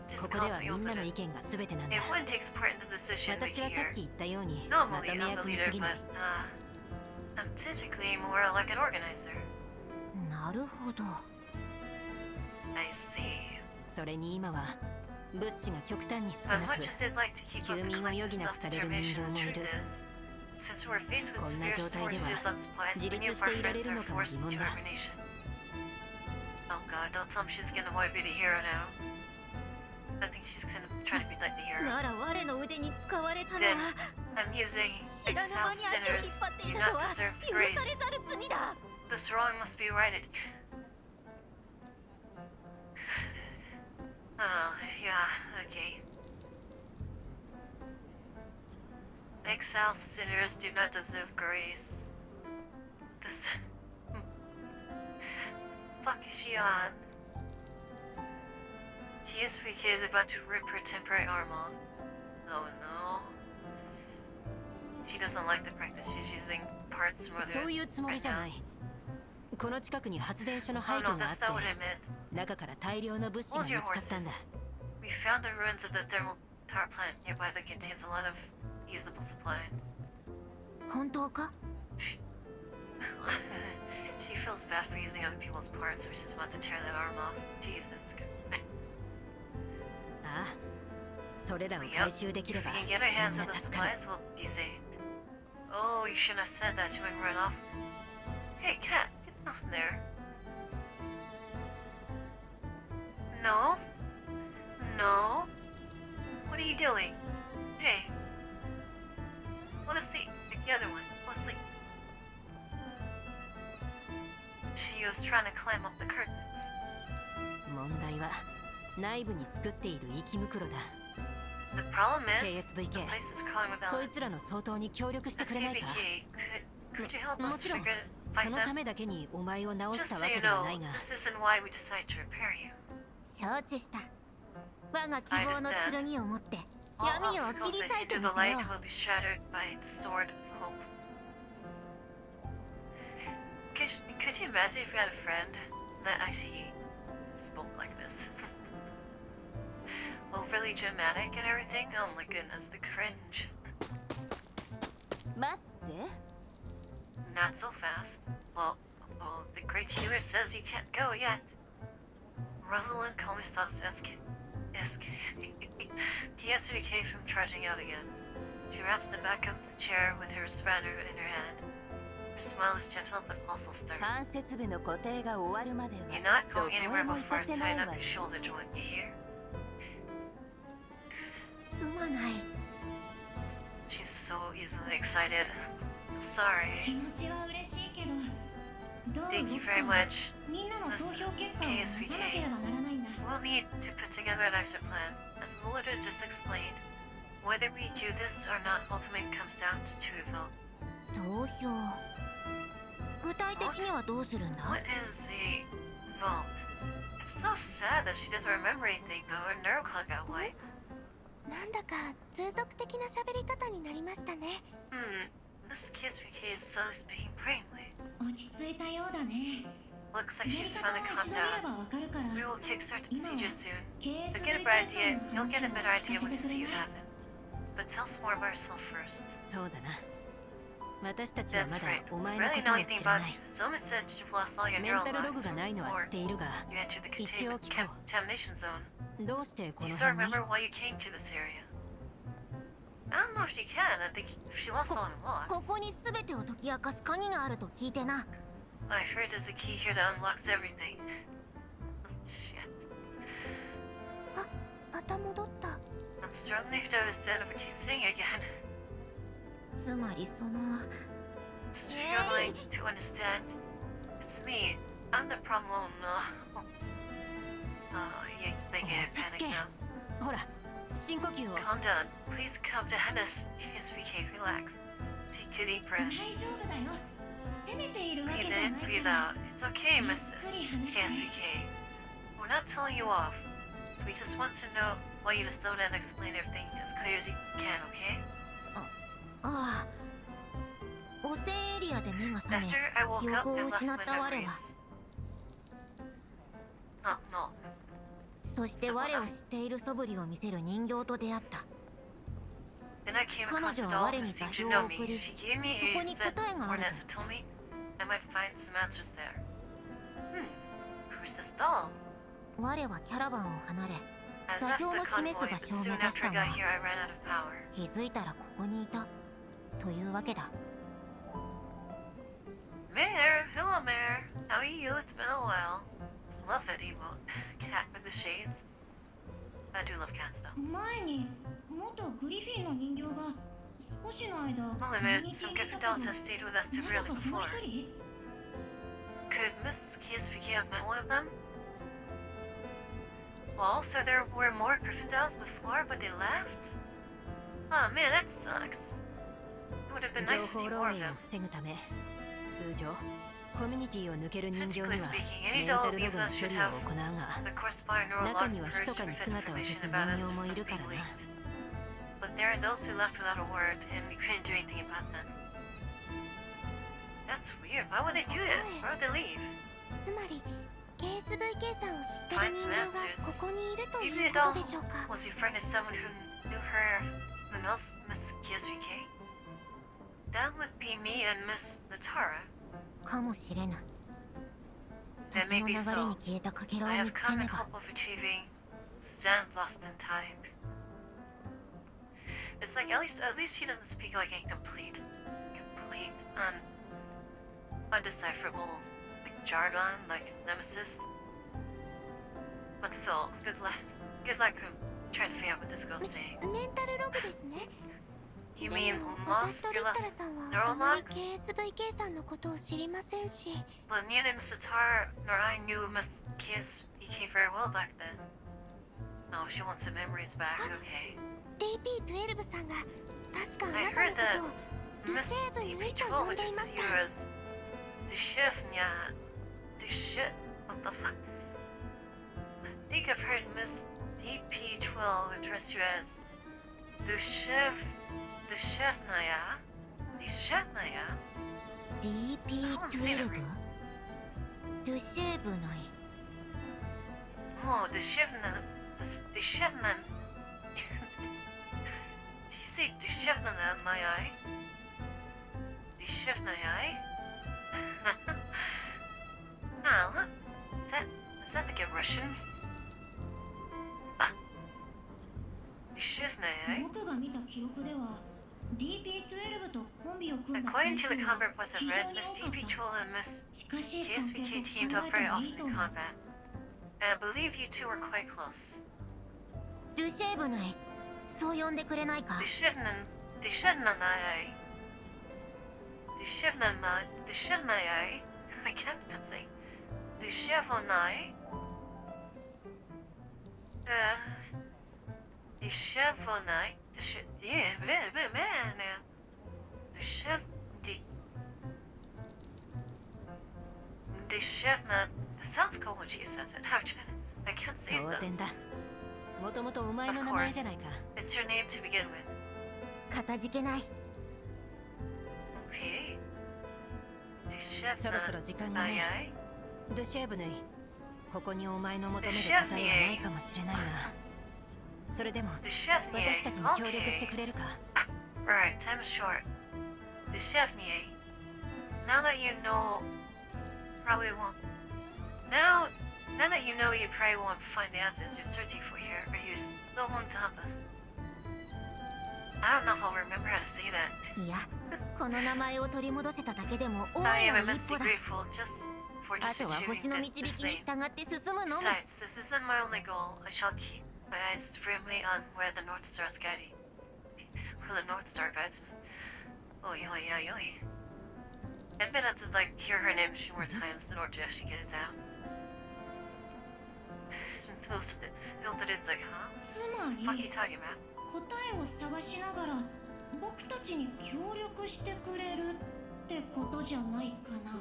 Just ここ call では me みんなの Willard. 意見が全てなんだ。 Everyone takes part in the decision 私は making さっ here. き言ったようにまと Normally め I'm the 役に leader, 過ぎな but い。 I'm typically more like an organizer. なるほど。 I see. それに今は物資が極端に少 But なく much as I'd like to keep up the 休眠を余 collective 儀なくされる人 self-determination, 形 the もい truth る。 is, since we're faced with こんな severe 状態では shortages on supplies, 自 many 立 of し our ていられ friends る are のかも疑 forced 問 into だ。 hibernation. Oh god, don't tell me she's gonna want to be the hero now. I think she's gonna try to be like the hero. なら我の腕に使われたの Then は I'm using 知らぬ間 exiled に足を引っ sinners 張ってい do たと not は deserve 許 grace. されざる罪だ。 This wrong must be righted. Oh, yeah, okay. Exiled sinners do not deserve grace. This. Fuck is she on? KSPK is about to rip her temporary arm off. Oh no. She doesn't like the fact that she's using parts from そういう others つもり right じゃ now. ない。この近くに発電所の Oh 廃 no, 墟があ that's って not what I meant. 中から大量の物資が Hold 見つ your かったんだ。 horses. We found the ruins of the thermal power plant nearby that contains a lot of usable supplies. 本当か？ She feels bad for using other people's parts, so she's about to tear that arm off. Jesus. ああ、それらを Yep. 回収でき If れ we ば can みん get our な hands on the 助かる。 supplies, we'll be saved. Oh, you shouldn't have said that. She might run off. Hey, cat, get off there. No. No. What are you doing? Hey. Wanna see the other one? Let's see. She was trying to climb up the curtains. 問題は内部に作っている生き袋だ。 The problem is, the KSVK. place is crawling with そい Ellen. つらの相当に協力して SKBK, くれないか。 could you help も us ちろん figure そ fight のた them? めだけにお前を直し Just た so わ you けでは know, ないが、 this isn't why we decided to repair you. 承知した。我が希望の剣を持って All 闇を obstacles 切り that 裂いて hinder み the せよ light will be shattered by the sword of hope. Could you imagine if you had a friend that actually spoke like this? Overly dramatic and everything? Oh my goodness, the cringe. 待って Not so fast. Well, the great healer says you can't go yet. Rosalind calmly stops TSVK from charging out again. She wraps the back of the chair with her spanner in her hand. Her smile is gentle but also stern. 関節部の固定が終わるまでは You're not どこ going へ anywhere も行 before かせ I な tighten い up わ your よ shoulder joint, you hear? すまない。 She's so easily excited. Sorry. 気持ちは嬉しいけど、どう Thank you 動く very か much. みんなの投 Listen, 票結果を待たなければならないんだ。 We'll need to put together an action plan. As Mulder just explained, whether we do this or not ultimately comes down to two evil. 投票。具体的にはどうするんだ？ What is a vault? It's so sad that she doesn't remember anything, though her nerve clock got white. なんだか通俗的な喋り方になりましたね。This KSPK is slowly speaking plainly. 落ち着いたようだね。 Looks like やり she's 方 finally を calmed 一度見れ down. ばわかるから。 We will kickstart the procedure soon. ケース You'll get a better idea. You'll get a better idea when you see what happened. But tell us more about yourself first. そうだな私たちはま That's だ right. お We 前の barely こと know を anything 知ら about ない you. Soma said you've lost all your メン neural タルログ logs が from ないのは知 before っているが you entered the 一応聞こ contamination zone. うどうしてこ Do you の still 辺に remember why you came to this area? I don't know if she can. I think if she lost all her こ logs. こに全てを解き明かす鍵があると聞いてな。 I heard there's a key here that unlocks everything. Shit. また戻った。 I'm struggling to understand what she's saying again. つまりその Struggling to understand. It's me. I'm the problem. Oh, you're making me 落ち panic 着け now. ほら深呼吸を Calm down. Please calm down. KSVK, relax. Take a deep 大 breath. 丈夫だよ。責めているわけ Breathe じゃな in, いか breathe ら。 out. It's okay, Mrs. KSVK. We're not telling you off. We just want to know why you to slow down and explain everything as clear as you can, okay? ああ。汚染エリアで目が覚め After I woke 記 up 憶を and lost 失 my った我は memories. Oh, no. そして我を知っている素振りを見せる人形と出会った Then I came 彼 across 女 a は doll 我 who に seemed 画 to 像を know 送 me. り She gave me そ a こに set 答えがある coordinates and told me I might find some answers there. Who's this doll? 我はキャラバンを離れ I 座 left 標 the の示す convoy, 場 but 所を soon 目指 after した I が got here, I ran out of power. 気づいたらここにいたというわけだ Mayor, hello, Mayor. How are you? It's been a while. Love that emote. Cat with the shades. I do love cats, though. 前に元グリフィンの人形が少しの間 Well, コミュ admit, ニテ some ィにいた Griffin けど dolls have stayed with us まさ temporarily かその before. 一人 Could Miss KSVK have met one of them? Well, so there were more Griffin dolls before, but they left? Oh man, that sucks. It would have been 情 nice to 報 see 漏 more of 洩 them. を防ぐため通常コミュニティを抜ける人形には Typically speaking, メ any ンタ doll ルロ leaves グの us 処 should 理 have を行うが the corresponding neural 中 logs には purged 密 to かに prevent 姿を消 information す about 人 us 形も from いるから being な leaked. But there are those who left without a word, and we couldn't do anything about them. That's weird. Why would they do it? Why would they leave? つまり KSVK さんを知って Find る人 some 形が answers. ここにいると Maybe い the うこ doll とでしょうか was befriended someone who knew her, who knows Miss KSVK? That would be me and Miss Natara. かもしれぬ That 時 may の be 流れ so. に消えたかけらを I 見 have つけ come ね in ば hope of retrieving the sand lost in time. It's like at least she doesn't speak like incomplete, undecipherable like jargon like Nemesis. But still, good luck trying to figure out what this girl's saying. メンタルログですね You で mean も lost 私とリ your ッタラ lost さんは neural あまり logs? KSVK さんのことを知りませんし But neither Miss Tatar nor I knew Miss KSVK very well back then. Oh, she wants her memories back, okay. DP12 さんが確かあ I なた heard のこ that とをル Miss シェーブ・ヌイと DP12 呼んでいま addresses し you た as the chef, yeah. The shit? What the fuck? I think I've heard Miss DP12 address you as Dushevnaya. Dushevnaya? DP12 ドゥシェーブナイ Oh, Dushevna. Dushevna. Did you say Dushevnaya, my eye? Dushevnaya? Ah, look. Is that like a Russian? Ah. Dushevnaya? 僕が見た記録では DP12 とコンビを組んだ According to the 件数は combat reports I've 非 read, 常に Miss 多かっ DP た Troll and Miss しかし KSVK 関 teamed 係 up と考 very えてもい often いと in 思う combat. And I believe you two were quite close. ドゥシェーブナイそう呼んでくれないか Dushevnaya. I can't but say. Dushevnaya. Dushevnaya. Yeah, man. Dushevna. That sounds cool when she says it. I can't say it 当 though. 然だ。もともとお前 Of の名前じゃ course. ないか。 It's your name to begin with. かたじけない Okay. そろそろ時間がね。 Dushevnaya. ドゥシェーブヌイ、ここにお前の求める答えはないかもしれないが、それでも私た Dushevnaya. ちに協力してく Okay. れるか？ Alright, time is short. Dushevnaya. Now that you know, probably won't. Now that you know, you probably won't find the answers you're searching for here. Are you still on top of? I don't know if I'll remember how to say that. いやこの名前を取り戻せただけでも大 I い am な一 immensely 歩だ grateful just for あ just とは星 achieving の導き this に thing. 従って進むのみ Besides, this isn't my only goal. I shall keep my eyes firmly on where the North Star is guiding. Where the North Star guides me. Oh, yeah. I bet I to like hear her name a few more times in order to actually get it down. It's like, huh? つ What ま the fuck り you talking about? 答えを探しながら僕たちに協力してくれるってことじゃないかな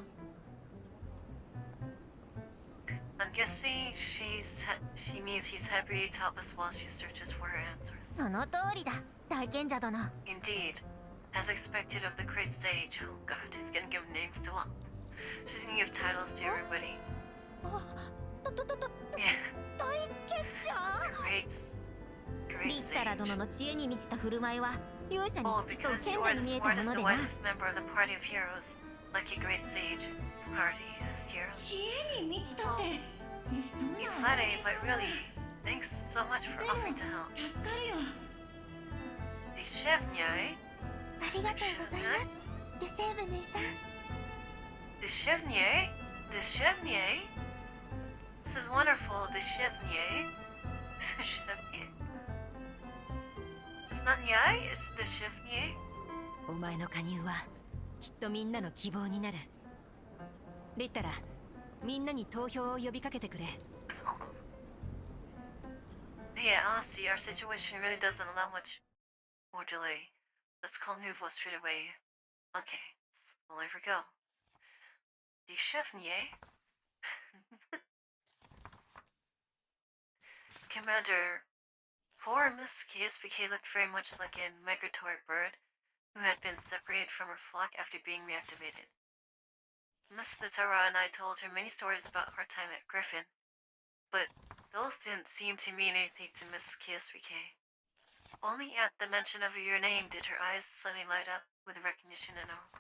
I'm guessing she means he's happy to help us while she searches for her answers. その通りだ大賢者殿 Indeed. As expected of the great sage. Oh god, he's gonna give names to all. She's gonna give titles to everybody. と Yeah. 大賢者 Great リッタラ sage. 殿の知恵に満ちた振る舞いは勇者に Oh, 付き添う because you 賢者 are に the 見えたも smartest の and でな wisest member of the party of heroes. Like a great sage. Party of heroes. 知恵に満ちたってそんな You の flatter me, but really, thanks so much for でも offering 助 to help. かるよ Deshevnier? ありがとうございますデセーブヌイさん Deshevnier? Deshevnier? This is wonderful, Deshevnier. Deshevnier. It's not Nye, it's Deshevnier. お前の加入はきっとみんなの希望になる。リッタラ、みんなに投票を呼びかけてくれ。Yeah, honestly, our situation really doesn't allow much more delay. Let's call Nouveau straight away. Okay, so let her go. Deshevnier? Commander, poor Miss KSVK looked very much like a migratory bird who had been separated from her flock after being reactivated. Miss Natara and I told her many stories about our time at Griffin, but those didn't seem to mean anything to Miss KSVK. Only at the mention of your name did her eyes suddenly light up with recognition and awe.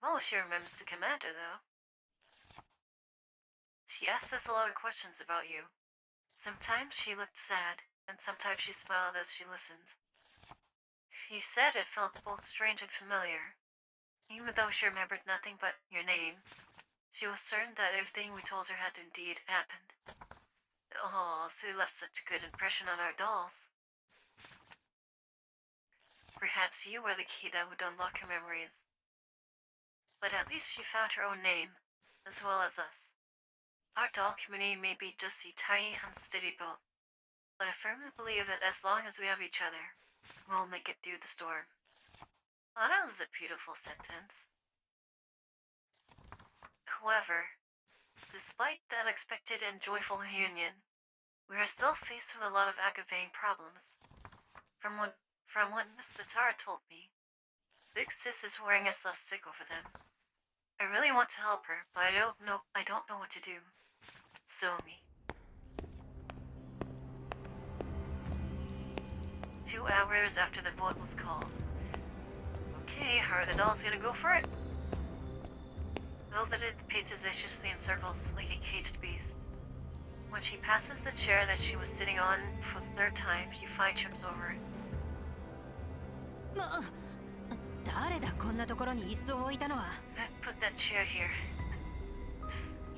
Well, she remembers the commander, though. She asked us a lot of questions about you. Sometimes she looked sad, and sometimes she smiled as she listened. She said it felt both strange and familiar. Even though she remembered nothing but your name, she was certain that everything we told her had indeed happened. Oh, so you left such a good impression on our dolls. Perhaps you were the key that would unlock her memories. But at least she found her own name, as well as us. Our doll community may be just a tiny, unsteady boat, but I firmly believe that as long as we have each other, we'll make it through the storm. Oh, that was a beautiful sentence. However, despite the unexpected and joyful union, We are still faced with a lot of aggravating problems. From what Miss Latara told me, Big Sis is worrying herself sick over them. I really want to help her, but I don't know what to do. So me. 2 hours after the vote was called. Okay, how are the dolls gonna go for it? Velvet paces viciously in circles like a caged beast. When she passes the chair that she was sitting on for the third time, she fine trips over it. 誰だこんなところに椅子を置いたのは。 Put that chair here.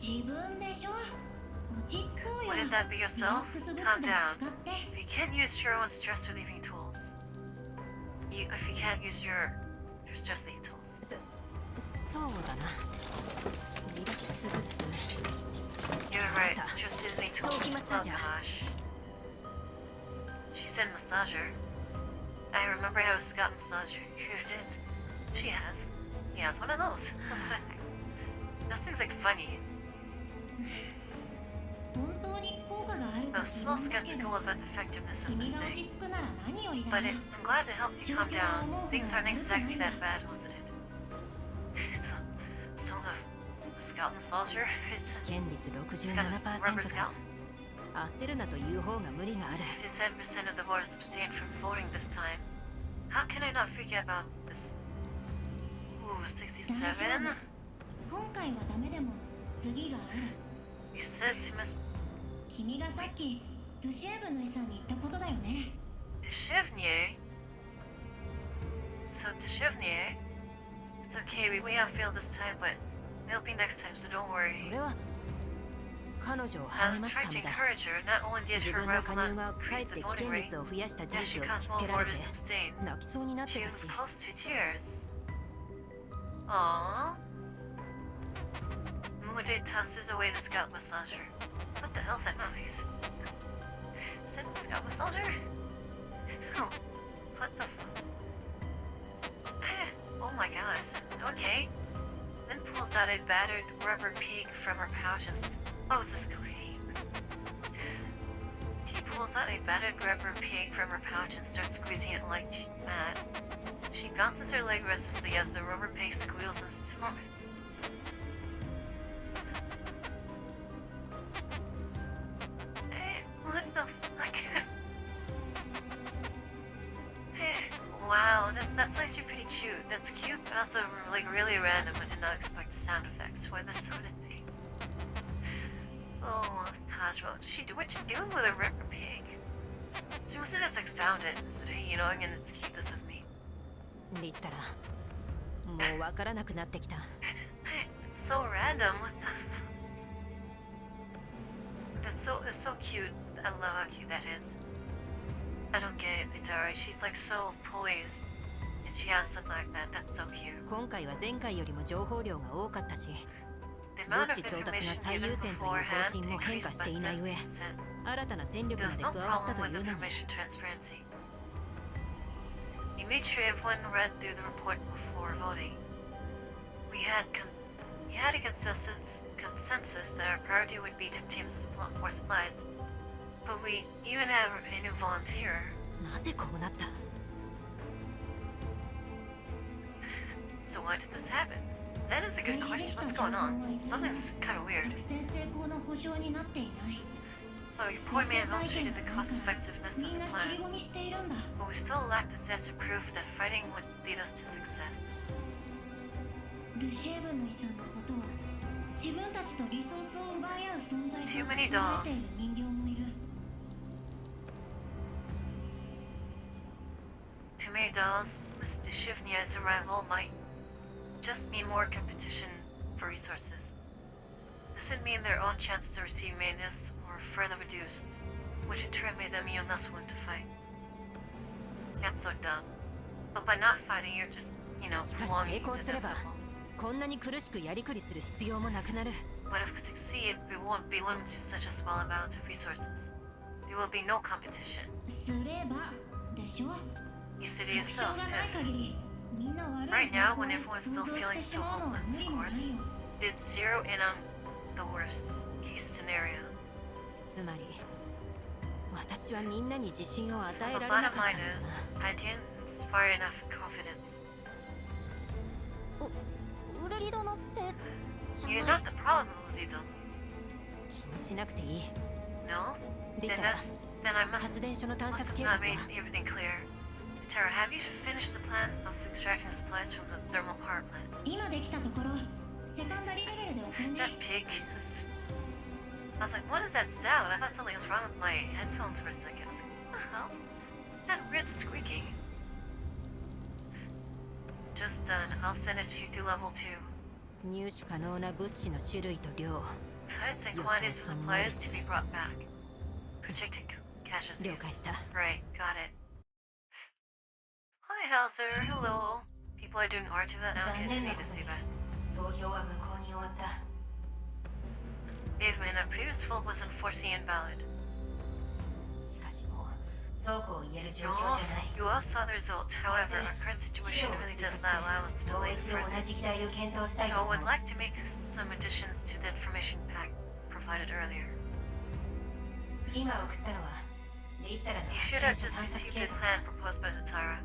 自分でしょ。落ち着こうよ。 Wouldn't that be yourself? リラックスグッズ Calm で down. 使って。 If you can't use your own stress relieving tools. If you can't use your stress relieving tools. そうだな。リラックスグッズ。 You're right, stress relieving tools. Oh gosh. She said massager. I remember how Scott massager. Here it is. He has one of those. What the heck? Nothing's like funny. 本当に効果がある I か was 知 so らないけ skeptical ど、 about the effectiveness of 君 this が落 thing. ち着くなら何よりだ But な。 I'm glad it helped you calm down. Things aren't exactly that bad, wasn't it? So the Scout massager is 堅率 it's got a rubber 67% scalp. だ。焦るなという方が無理がある。 57% of the voters abstained from voting this time. How can I not forget about this? Ooh, 67? 今回はダメでも次がある。 You said to Miss 君がさっきドゥシェーブヌイさんに言ったことだよね。 Deshevnier? So Deshevnier? It's okay, we may have failed this time, but it'll be next time, so don't そ worry. れは彼女を I 励 was ます trying た to めだ。 encourage her, not only did 自 her 分の rival 加入が not かえ increase って the 危 voting 険 rate, 率を増やした事 yeah, she 実を突 caused き more つけられて voters to abstain. 泣きそうになって She た was し。 close to tears. Aww. Mude tosses away the scalp massager. What the hell's that noise? Is it the scalp massager? Oh, what the Oh my gosh. Okay. Then pulls out a battered rubber pig from her pouch and oh, this is great. She pulls out a battered rubber pig from her pouch and starts squeezing it like mad. She bounces her leg restlessly as the rubber pig squeals and vomits. What the fuck? Wow, that's actually pretty cute. That's cute, but also like really random. I did not expect sound effects for this sort of thing. Oh gosh, what'd she doing with a rubber pig? She must have just like found it and said, hey, I'm gonna just keep this with me. リッタラ、もうわからなくなってきた。 It's so random. What the? It's so cute. I love how cute that is. I don't get it, Pitari. She's like so poised. And she has something like that. That's so cute. 今回は前回よりも情報量が多かったし、 The 物 amount of 資調達が information 最 given 優先という方 beforehand 針も変化 increased し by ていない上、 70%. 新たな戦力ま There's で no 加わった problem と with いうのに。 information transparency. He made sure everyone read through the report before voting. We had a consensus that our priority would be to obtain more supplies. But we even have a new volunteer. なぜこうなった？ So why did this happen? That is a good question. What's going on? Something's kind of weird. 作戦成功の保証になっていない。 The report may have illustrated the cost effectiveness み of ん the な尻 plan, 込みしているんだ。 but we still lack decisive proof that fighting would lead us to success. ドゥシェーブヌイさんのことを自分たちとリソースを奪い合う存在と Too 考 many えて dolls. いる人形もいる。 Too many dolls, Mr. Shivnia's arrival might just mean more competition for resources. This would mean their own chances to receive maintenance were further reduced, which in turn made them even less willing to fight. That's so dumb. But by not fighting, you're just, しかし belonging 成 to 功 the すれば inevitable. こんなに苦しくやりくりする必要もなくなる。 But if we succeed, we won't be limited to such a small amount of resources. There will be no competition. すればでしょ。 You said it 目標 yourself, がない if 限りみんな悪い right now, 方向 when へ everyone's 想 still 像 feeling してし so まうのは hopeless, 無 of 理もない course, よ。 did zero in on the worst case scenario. つまり私はみんなに自信を与 So え the られな bottom かった line のだ is, な。 I didn't inspire enough confidence. ウルリドのせいじ You're ゃない not the problem, Lito. 気にしなくていい。 No? リ Then タ、 then I must 発電所の探 must 索 have 計画 not は made everything clear. Tara, have you finished the plan of extracting supplies from the thermal power plant? 今できたところセカンダリレベルで送るね That pig is... I was like, what is that sound? I thought something was wrong with my headphones for a second. I was like, what the hell? What's that weird squeaking? Just done. I'll send it to you through level 2. 入手可能な物資の種類と量。 Flights and quantities of supplies to be brought back. Projected casualties. 了解した。 Right, got it. Hi, Hauser. Hello. People are doing art to that now. I need to see that. 投票は無効に終わった。 Even a previous vote was unfortunately invalid. しかしもうそうこう言える状 You 況じゃ also, ない。 you all saw the results. However, our current situation really does not allow us to もう delay it 一度 further. 同じ議題を検討したい So と I 思う would like to make some additions to the information pack provided earlier. 今送ったのはリッタラの You should have just received the plan proposed by the Tyra.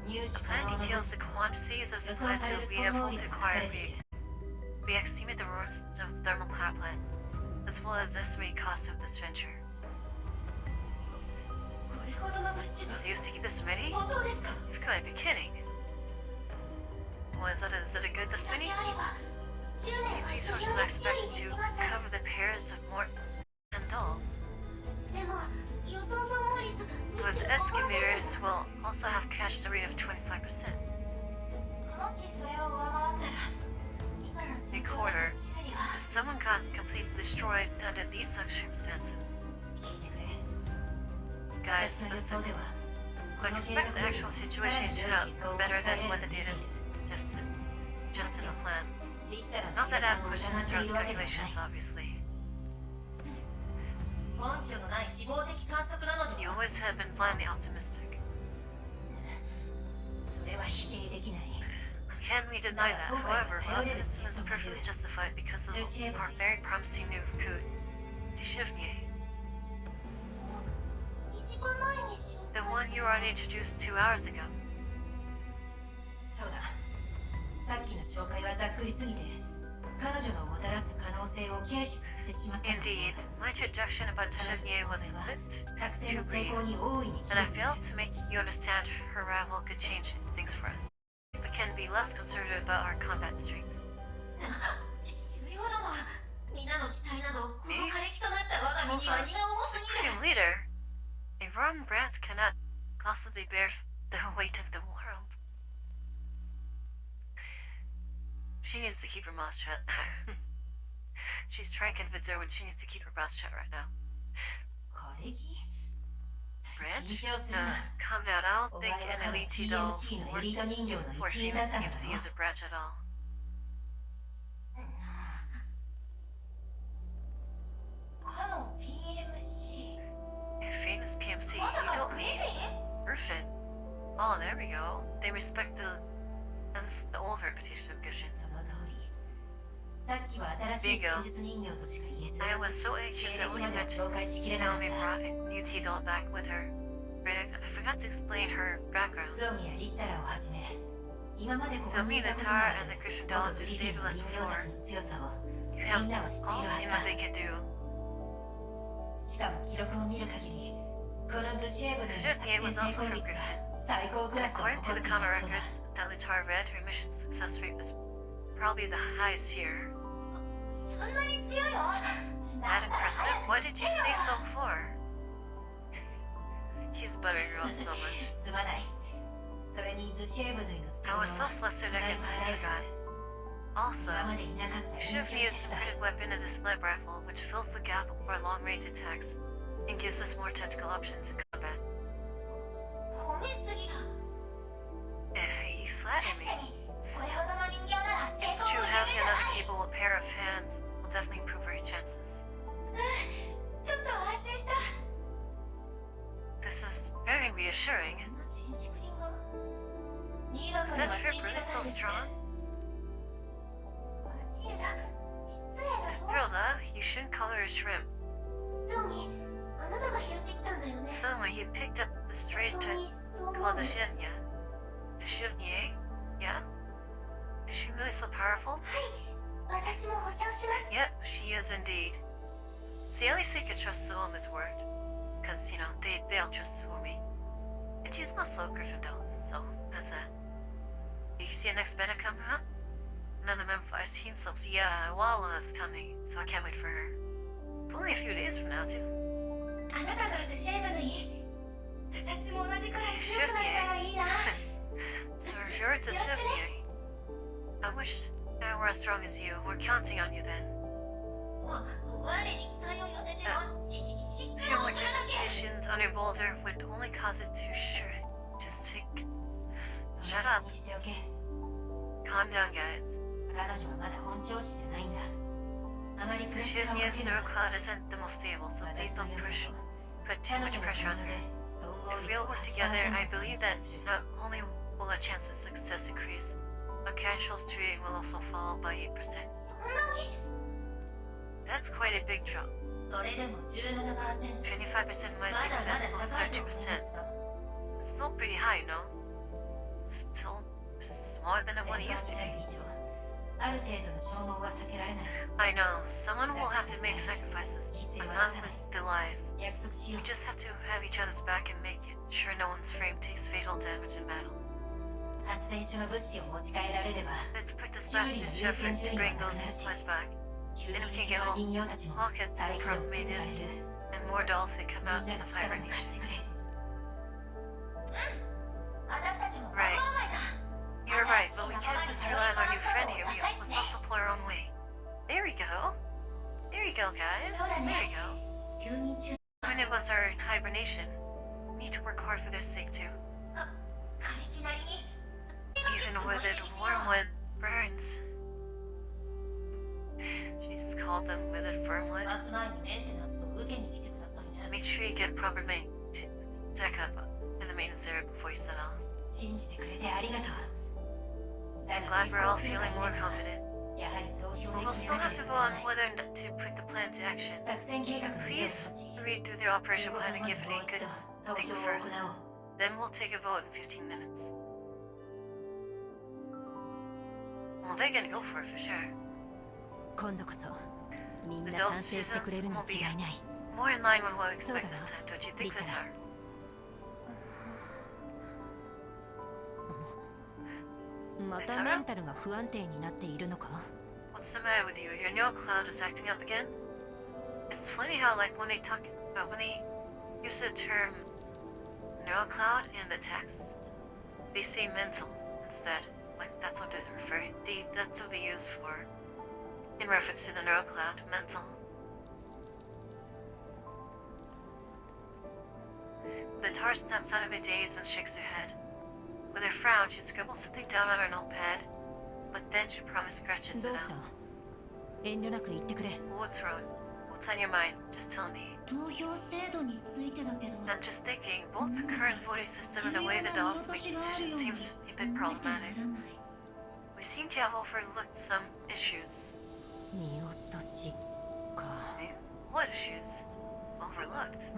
入手 The 可 plan 能な物 details 資 the quantities of supplies you will be able to acquire we estimate the rewards of thermal power plant, as well as estimated costs of this venture. これほどの物資が So you seeking this many? 本当ですか You've got to be kidding. Well, is it a good this だけ many? あれば10年 These は resources 必 are 要な資料 expected に to できます cover the pairs of Mort and dolls. でも予想損耗率が But the 25% excavators will also have cash the rate of 25%. もしそれを上回ったら今の A 状況 quarter. の資料には If someone got completely destroyed under these circumstances, 聞いてくれ guys, 私の予 listen. 想では I expect the actual situation to turn out better than what the data suggested in the plan. リッタラの Not that 計 I'm 画を questioning 疑ってい Taro's るわけではない calculations, obviously. 根拠のない希望的観測なので You は always have been blindly optimistic. それは否定できない Can we deny that? However, my optimism is perfectly justified because of our very promising new recruit, Tishivnie, 2時間前にしよう the one you already introduced 2 hours ago. そうださっきの紹介はざっくりすぎて彼女のもたらす可能性を軽視させてしまった Indeed, my introduction about Tishivnie was a bit 作戦 too の成 brief, 功に大いに and I failed to make you understand her arrival could change things for us. But can be less conservative about our combat strength. 渋谷殿は皆の期待などこの Me? 枯れ木となった我が身 Hold には on, 荷が重すぎる Supreme Leader? A Ron Brandt cannot possibly bear the weight of the world. She needs to keep her mouth shut. She's trying to convince everyone she needs to keep her mouth shut right now. 枯れ木 Branch? Calm down. I don't think an elite T-doll worked for a famous PMC is a branch at all. かの PMC A famous PMC? You don't mean Urfin? Oh, there we go. They respect the old reputation of Gushin. その通りさっきは新しい戦術人形としか言えず I was so anxious I only mentioned Xiaomi brought a new T-doll back with her. Rick, I forgot to explain her background. ゾミやリッタラをはじめ今までここ So に me, いた the ことのあ Tar, る and the Griffin 元 dolls グ who リフィ stayed ン with の us 人形 before, たちの強さを you have みんなは知っている all はず seen だ what they can do. しかも記録を見る限りこのドシエブの Shifney was 作 also 戦成 from 功率 Griffin. が最高ク And ラスを according to 誇 the ってい common るそうだ records that Lutar read, her mission success rate was probably the highest here. そんなに強いの That impressive? What did you say so for? She's buttering her up so much. すまないそれにドシエブのの I was so flustered I completely forgot. Also, 今までいなかった you should have needed some credit weapon as a sled rifle, which fills the gap for long-range attacks and gives us more tactical options in combat. 褒めすぎだ You flatter 確 me. かにこれほどの人形なら成 It's 功 true, の having 夢が another ない capable pair of hands will definitely improve our chances. ちょっと安心した This is very reassuring. この人畜林が新潟 Is に that は trip 信じ really がた so いですね strong? マチルダ失礼だよ Frilda, you shouldn't call her a shrimp. ゾミあなたが拾ってきたんだよね he picked up the stray to 本当にそう思う called the Shivnya. The Shivnye? Yeah? Is she really so powerful? 私も保証します Yep, she is indeed. See, at least they could trust Suomi's word. Because, you know, they'll trust Suomi. And she's also Gryffindor, so that's that. You see the next banner coming up? Another member of our team, so yeah, Walla is coming, so I can't wait for her. It's only a few days from now, too. あなたが教えるのに私も同じくらい強くなれたらいいな So you're to Sylvia. I wish I were as strong as you. We're counting on you then. 我に期待を寄せても Too much hesitation on your boulder would only cause it to sink. Shut up. にしておけ。 Calm down, guys. 彼女はまだ本調子じゃないんだ。あまりプ The レッシャーをか Shivnya's けるな。 neurocloud isn't the most stable, so please don't put too much pressure on her. If we all work together, I believe that not only will our chance of success increase, but casualty rate will also fall by 8%. そんなに That's quite a big drop. それでも 17%。 25% ま might だ seem まだ just 高いと思 30%. うさ。 Still pretty high, no? Still smaller than what it used to be. ある程度の消耗は避けられない。 I know, someone will have to make sacrifices, but not with their lives. 約束しよ We う。 just have to have each other's back and make it sure no one's frame takes fatal damage in battle. 発電所の物資を持ち帰られれば、 Let's put this last ditch effort to bring those supplies back. 急 Then に we can 必 get 要な all, 人形たちも all kids 大気 from をつけられ maintenance る。 and more dolls that come み out んな of の力を貸 hibernation. してくれ。私たちも Right. 守らないか You're right, but we can't just rely on our new friend here. We must also pull our own way. There we go. There you go, guys. There you go. 休眠中 Many of us are in hibernation. We need to work hard for their sake too. 枯れ木なりに Even withered wormwood burns. She's called them withered wormwood. 夏前にメンテナンスを受けに来てくださいね。 Make sure you get proper check up at the maintenance area before you set off. 信じてくれてありがとう。 I'm glad we're all feeling more confident. やはり投票 But we'll still have to vote on whether to put the plan into action. 作戦計画の Please read through the operation plan and give it a good think first. Then we'll take a vote in 15 minutes. Well, they're gonna go for it for sure. 今度こそみんな Adult 賛成してくれるに違いない More in line with what I expect this time, don't you think, Litar? またメンタルが不安定になっているのか What's the matter with you? Your neurocloud is acting up again? It's funny how, like, when they use the term neurocloud in the text, they say mental instead. Like, that's what they're referring. That's what they use for, in reference to the neurocloud, mental. The tar snaps out of her daze and shakes her head. With her frown, she scribbles something down on her notepad, but then she promised scratches ど it うした out. 遠慮なく言ってくれ What's wrong? What's on your mind? Just tell me. 投票制度についてだけど I'm just thinking, both the current voting system and the way the dolls make decisions seems a bit problematic. We seem to have overlooked some issues. 見落としか Eh? What issues? Overlooked?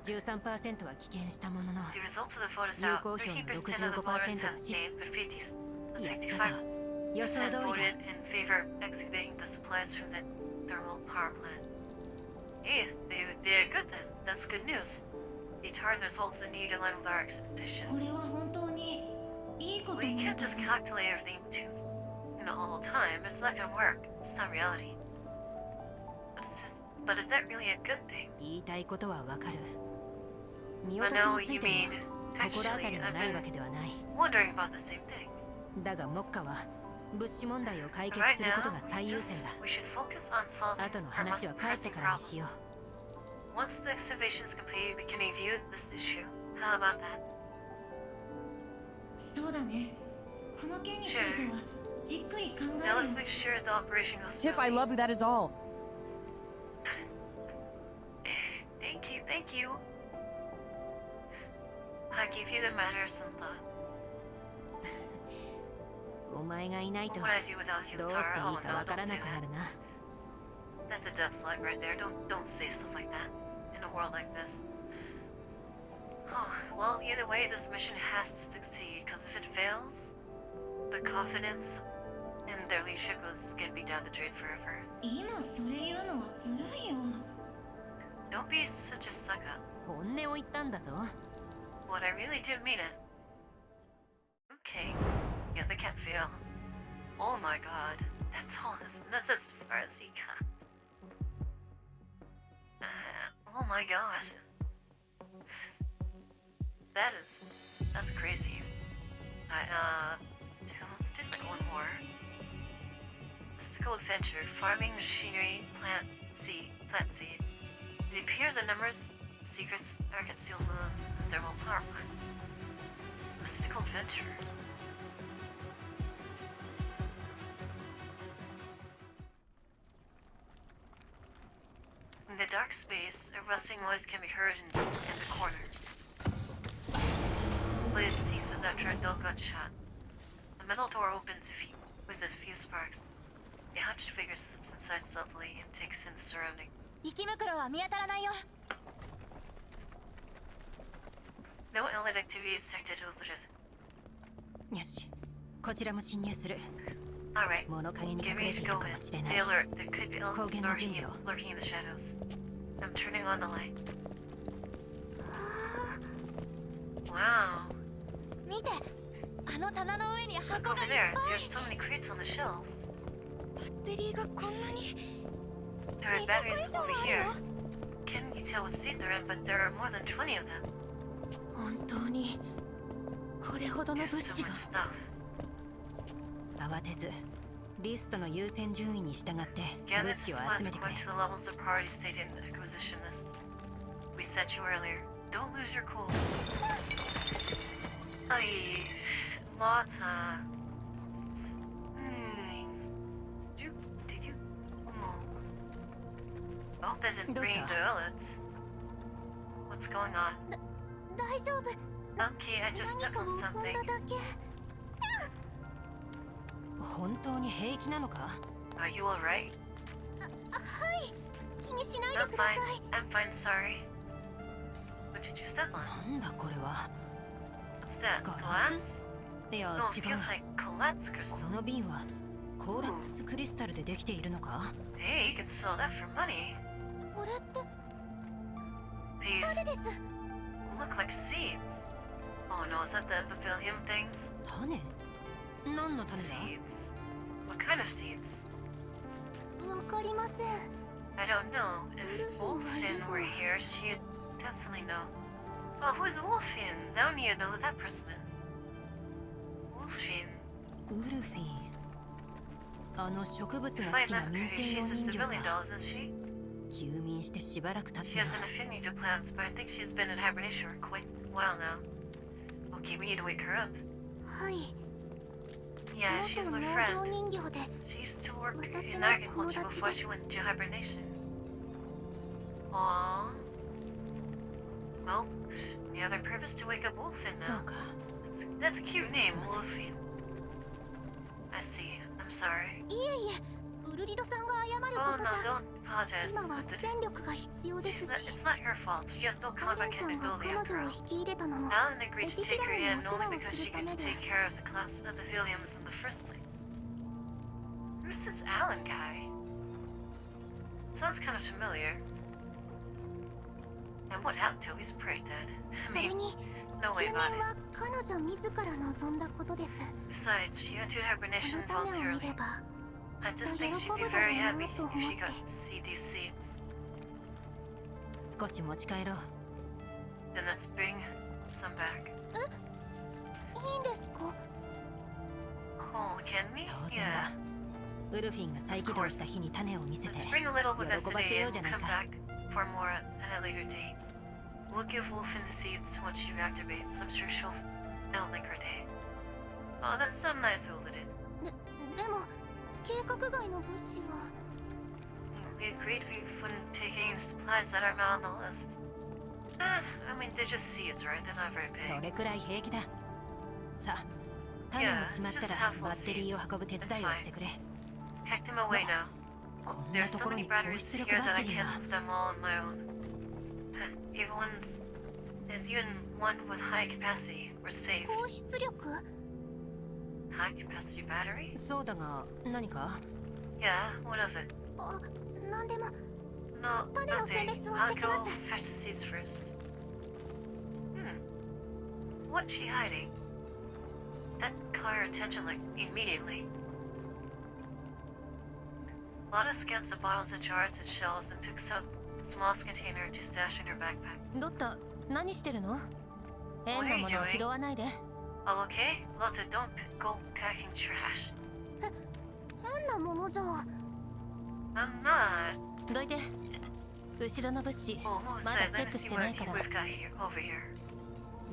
13% は棄権したものの The results of the vote is out. 13% of the voters have abstained, but 65% 予想通りだ voted in favor of excavating the supplies from the thermal power plant. Hey, they're good then. That's good news. The target results indeed in line with our こ expectations. れは本当にいいこと We な can't のか just calculate everything all the time. It's not gonna work. It's not reality. But is that really a good thing? 言いたいことはわかる見 I 落と know しに you ついて mean. も心当た Actually, りが I've ないわ been けではない wondering about the same thing. だが目下は物資問題を解決 Right すること now, が最優 just 先 we should focus on solving だ後の our 話 most は帰って pressing からに problem. しよ Once the excavation is complete, we can review this issue. How about that? そうだねこの件についてはじっくり考え Now る let's make sure the operation goes Tiff, I smoothly. love you, that is all. Thank you. I give you the matter some thought. うお前がいないと What would I do without you, どうしていい Tara? か Oh わ no, から don't な say くな that. るな That's a death flag right there. Don't say stuff like that. in a world like this. Oh, well, either way, this mission has to succeed, because if it fails, the confidence in their leadership is gonna be down the drain forever. 今それ言うのは辛いよ。 Don't be such a sucker. 本音を言ったんだぞ。 What I really do mean it. Okay. Yeah, they can't fail. Oh my god. That's all that's as far as he got. Oh my god. That's crazy. Let's do like one more. Mystical adventure, farming machinery, plant seeds. It appears that numerous secrets are concealed in the thermal power plant. Mystical adventure. In the dark space, a rustling noise can be heard in the corner. The blade ceases after a dull gunshot. The metal door opens with a few sparks. A hunched figure slips inside stealthily and takes in the surroundings. 生き袋は見当たらないよ。 No allied activity is detected with it. よし、こちらも侵入する。 Alright, 物陰に get 隠れ ready て to いる go か in. もしれな Stay い。 alert. There could be elves Kogen no lurking Jinryo. in the shadows. I'm turning on the light. Wow. 見て、あの棚の上に Look 箱 over がいっ there. ぱい。 There's so many crates on the shelves. バッテリーがこんなに。 There are batteries over here. Can't you tell what state they're in, but there are more than 20 of them. 本当にこれほどの There's 物 so 資が much stuff. 慌てず、リストの優先順位に従って物 Gather 資を the 集 supplies めてくれ according。to the levels of priority stated in the acquisition list. We said you earlier. Don't lose your cool. Ay, Lotta. Did you? I hope that didn't bring the illets. What's going on? 大丈夫。 Okay, I just 何 stepped か on を踏ん something. だだけ。本当に平気なのか？ Are you alright? はい。気にしないで I'm くださ fine. い。 I'm fine, sorry. What did you step on? なんだこれは。 What's that? Glass? Glass? いや No, it 違う。 feels like collapse こ crystal. の瓶はコーラックスクリスタルでできているのか？ Hey, you could sell that for money. これって These 種です。 look like seeds. Oh no, is that the pavilion things? 種？何の種だ？ Seeds. What kind of seeds? わかりません。 I don't know. If Wolfshin were here, she'd definitely know. Oh, who's Wolfshin? Now you know who that person is. Wolfshin. ウルフィン。あの植物 If が I 好きな remember 民 correctly, 生用 she's a 人形 civilian が doll, isn't she? 休眠してしばらく経つ She な。 has an affinity to plants, but I think she's been in hibernation for quite a while now. Okay, we need to wake her up. はい。 Yeah, she's 元 my 農 friend. 業人形で She used to work 私 in の agriculture 友達 before です she went into hibernation. Aww. Well, we have our purpose to wake up Wolfin そう now. か。 That's a cute name, Wolfin. I see. I'm sorry. いえいえ、ウルリドさんが謝る Oh こと no, じゃ。 don't apologize. 今は戦力が必要で She's す not, し、 it's not your fault. She has no アレ combat ンさんが capability 彼 after 女を all. 引き入れたのも、 Alan agreed to エピ take ラ her ー in のお世 only 話を because す she るた could めで。 take care of the collapse of the Williams in the first place. Who's this Alan guy? It sounds kind of familiar. And what happened to him? He's pretty dead. I それ mean, に、 no 休 way 眠 about it. は彼女自ら望んだことです。 Besides, she entered こ hibernation の種を見 voluntarily. れば、 I just think she'd be very happy if she got to see these seeds. 少し持ち帰ろう。 Then let's bring some back. いいんですか？ Oh, can we? 当然 Yeah. だ。ウルフィンが再起動した日に種を見せて Let's bring a little with us 喜ばせ today よう and じゃ we'll ない come か。 back for more at a later date. We'll give Wolfen the seeds once she reactivates. I'm sure she'll outlink her day. Oh, that's so nice of you did. でも、計画外の物資は。 We agreed we wouldn't take any supplies that are not on the list. I mean, they're just seeds, right? They're not very そ big. れくらい平気だ。さあ、種をしまったらバッテリーを運ぶ手伝いをしてくれ。 Pack them away now. こんな There's と so ころ many に高 batteries 出 here 力バ that ッ I テリー can't が。 move them all on my own. As even one with high capacity were saved. 高出力 High capacity battery? そうだが何か Yeah, what of it? あ、なんでも No, 種の選 nothing. 別を I'll してき go ます fetch the seeds first. What's she hiding? That caught her attention like immediately. Lotta scans the bottles and jars and shells and took some smallest container to stash in her backpack. ロッタ何してるの？ 変 What な are you ものを doing? 拾わないで。 All okay? Lotta, don't go packing trash. 変なものじゃ I'm not. どいて。後ろの物資 Oh, ま what だ was チ that? ェ Let ッ me クし see てな what いから we've got here. Over here.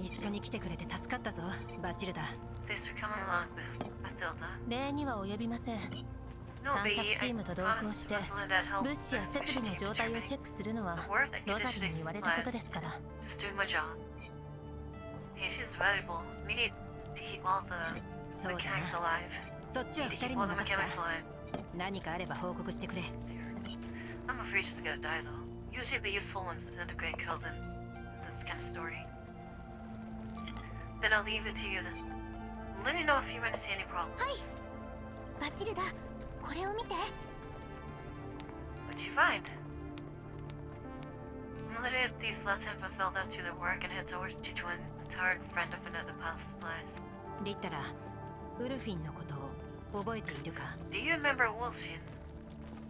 一緒に来てくれて助かったぞバチルダ Thanks for coming along, Mathilda. 礼には及びません。 No, 探 Biggie, 索チ I ームと同行 promised して Marceline that help 物資や設 expedition 備の team 状態を determining チェックするのは the work that ロザリー conditioning に言われたことで supplies. すから。 Just doing my job. If he's valuable, we need to keep all the そうだ mechanics な alive. そっちは Need 二 to 人 keep に all the 任せ mechanics た alive. 何かあれば報告してくれ I'm afraid she's gonna die though. Usually the useful ones tend to get killed in this kind of story. Then I'll leave it to you then. Let me know if you run into any problems. バチルダこれを見て What'd you find? Literally leaves Latin Mathilda to their work and heads over to join a tired friend of another pile of supplies. リッタラウルフィンのことを覚えているか Do you remember Wolfin?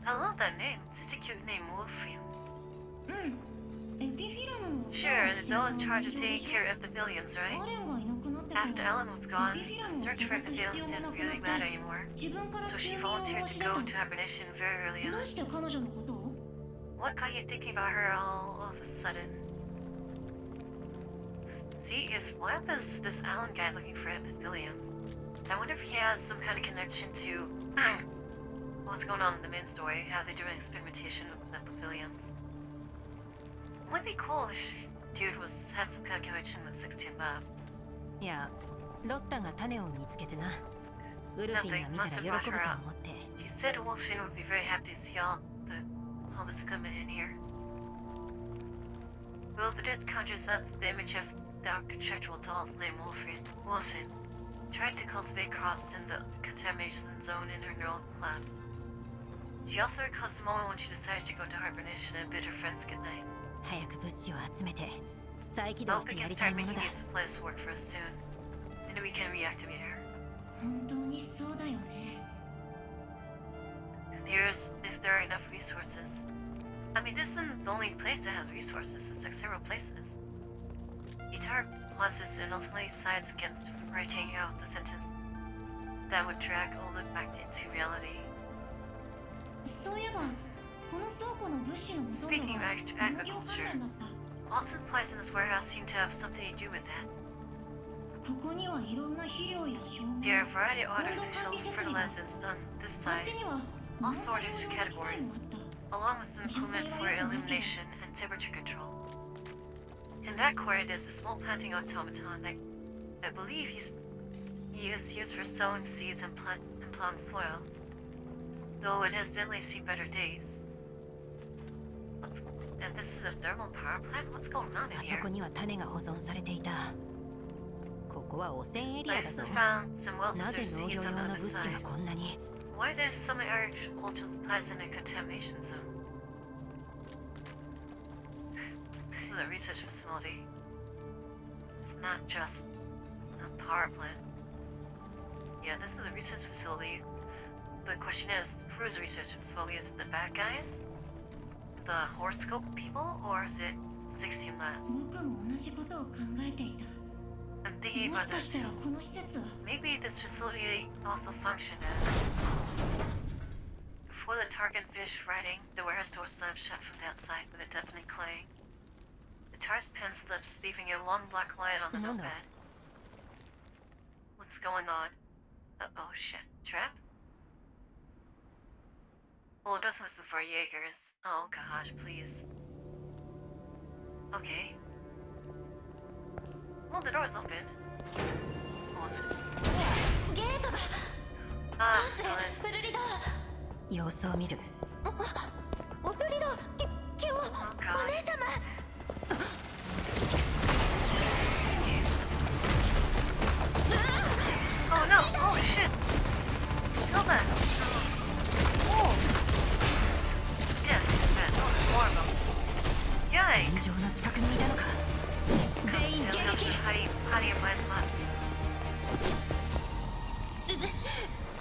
I love that name. Such a cute name, Wolfin. うんエピフィラムの Sure, the doll in charge of taking care of epitheliums, ア right? レンがいなくなってから After Ellen was gone, エピフィ the ラムを search for 探す必要 epitheliums も didn't なく really なっ matter て anymore. 自分から So 休 she 眠を volunteered 申 to し出 go た into hibernation very early ど on. うして彼女のことを What got you thinking about her all of a sudden? See, why was this Alan guy looking for epitheliums? I wonder if he has some kind of connection to what's going on in the main story, how they're doing experimentation with epitheliums. It would be cool if dude had some kind of connection with 16 Labs. いやロッタが種を見つけてなウルフィンが見たら喜ぶと思って He said Wolfin would be very happy to see all this equipment in here. Wildred conjures up the image of the architectural doll named Wolfin. Wolfin tried to cultivate crops in the contamination zone in her neural lab. She also recalls the moment when she decided to go to hibernation and bid her friends goodnight. 早く物資を集めて再起動 Hope し we てや can りたい start もの making だ these supplies work for us soon. And we can reactivate her. 本当にそうだよね If there are enough resources. I mean, this isn't the only place that has resources, it's like several places. Itar pauses and ultimately sides against writing out the sentence that would drag Oleg back into reality. そういえばこの倉庫の物資のほとんど Speaking of は農業関 agriculture, 連だった all supplies in this warehouse seem to have something to do with that. ここにはいろんな肥料や照明 There are a variety of 農業 artificial 管理設備が fertilizers on this こっ side, ちには all 農作 sorted 用 into の機械 categories, もあった along with some equipment for illumination and temperature control. In that corner, there's a small planting automaton that I believe is used for sowing seeds and plowing soil, though it has definitely seen better days. And this is a thermal power plant? What's going on in あそ here? こには種が保存されていたここは汚染エリ I アだぞ also found some なぜ well-preserved 農業 seeds 用 on the の other 物資が side. こんなに Why there's so many agricultural supplies in a contamination zone? This is a research facility. It's not just a power plant. Yeah, this is a research facility. The question is, who's the research facility? Is it the bad guys? The horoscope people? Or is it 16 Labs? 僕も同じことを考えていた I'm thinking も about しか that した too. らこの施設は Maybe this facility also functioned as... Before the Targan finished writing, the warehouse door slammed shut from the outside with a deafening clang. The Tar's pen slips, leaving a long black line on the No, no. notepad. What's going on? Oh shit. Trap? Well, it doesn't listen for Jaegers. Oh gosh, please. Okay. Well, the door's open. What was it? ゲートが Ah, ブル silence. リド様子を見るブルリドケオお Oh god. 姉様近くにいたのか。全員 Concealed 迎 goes 撃。 for hiding in blind spots.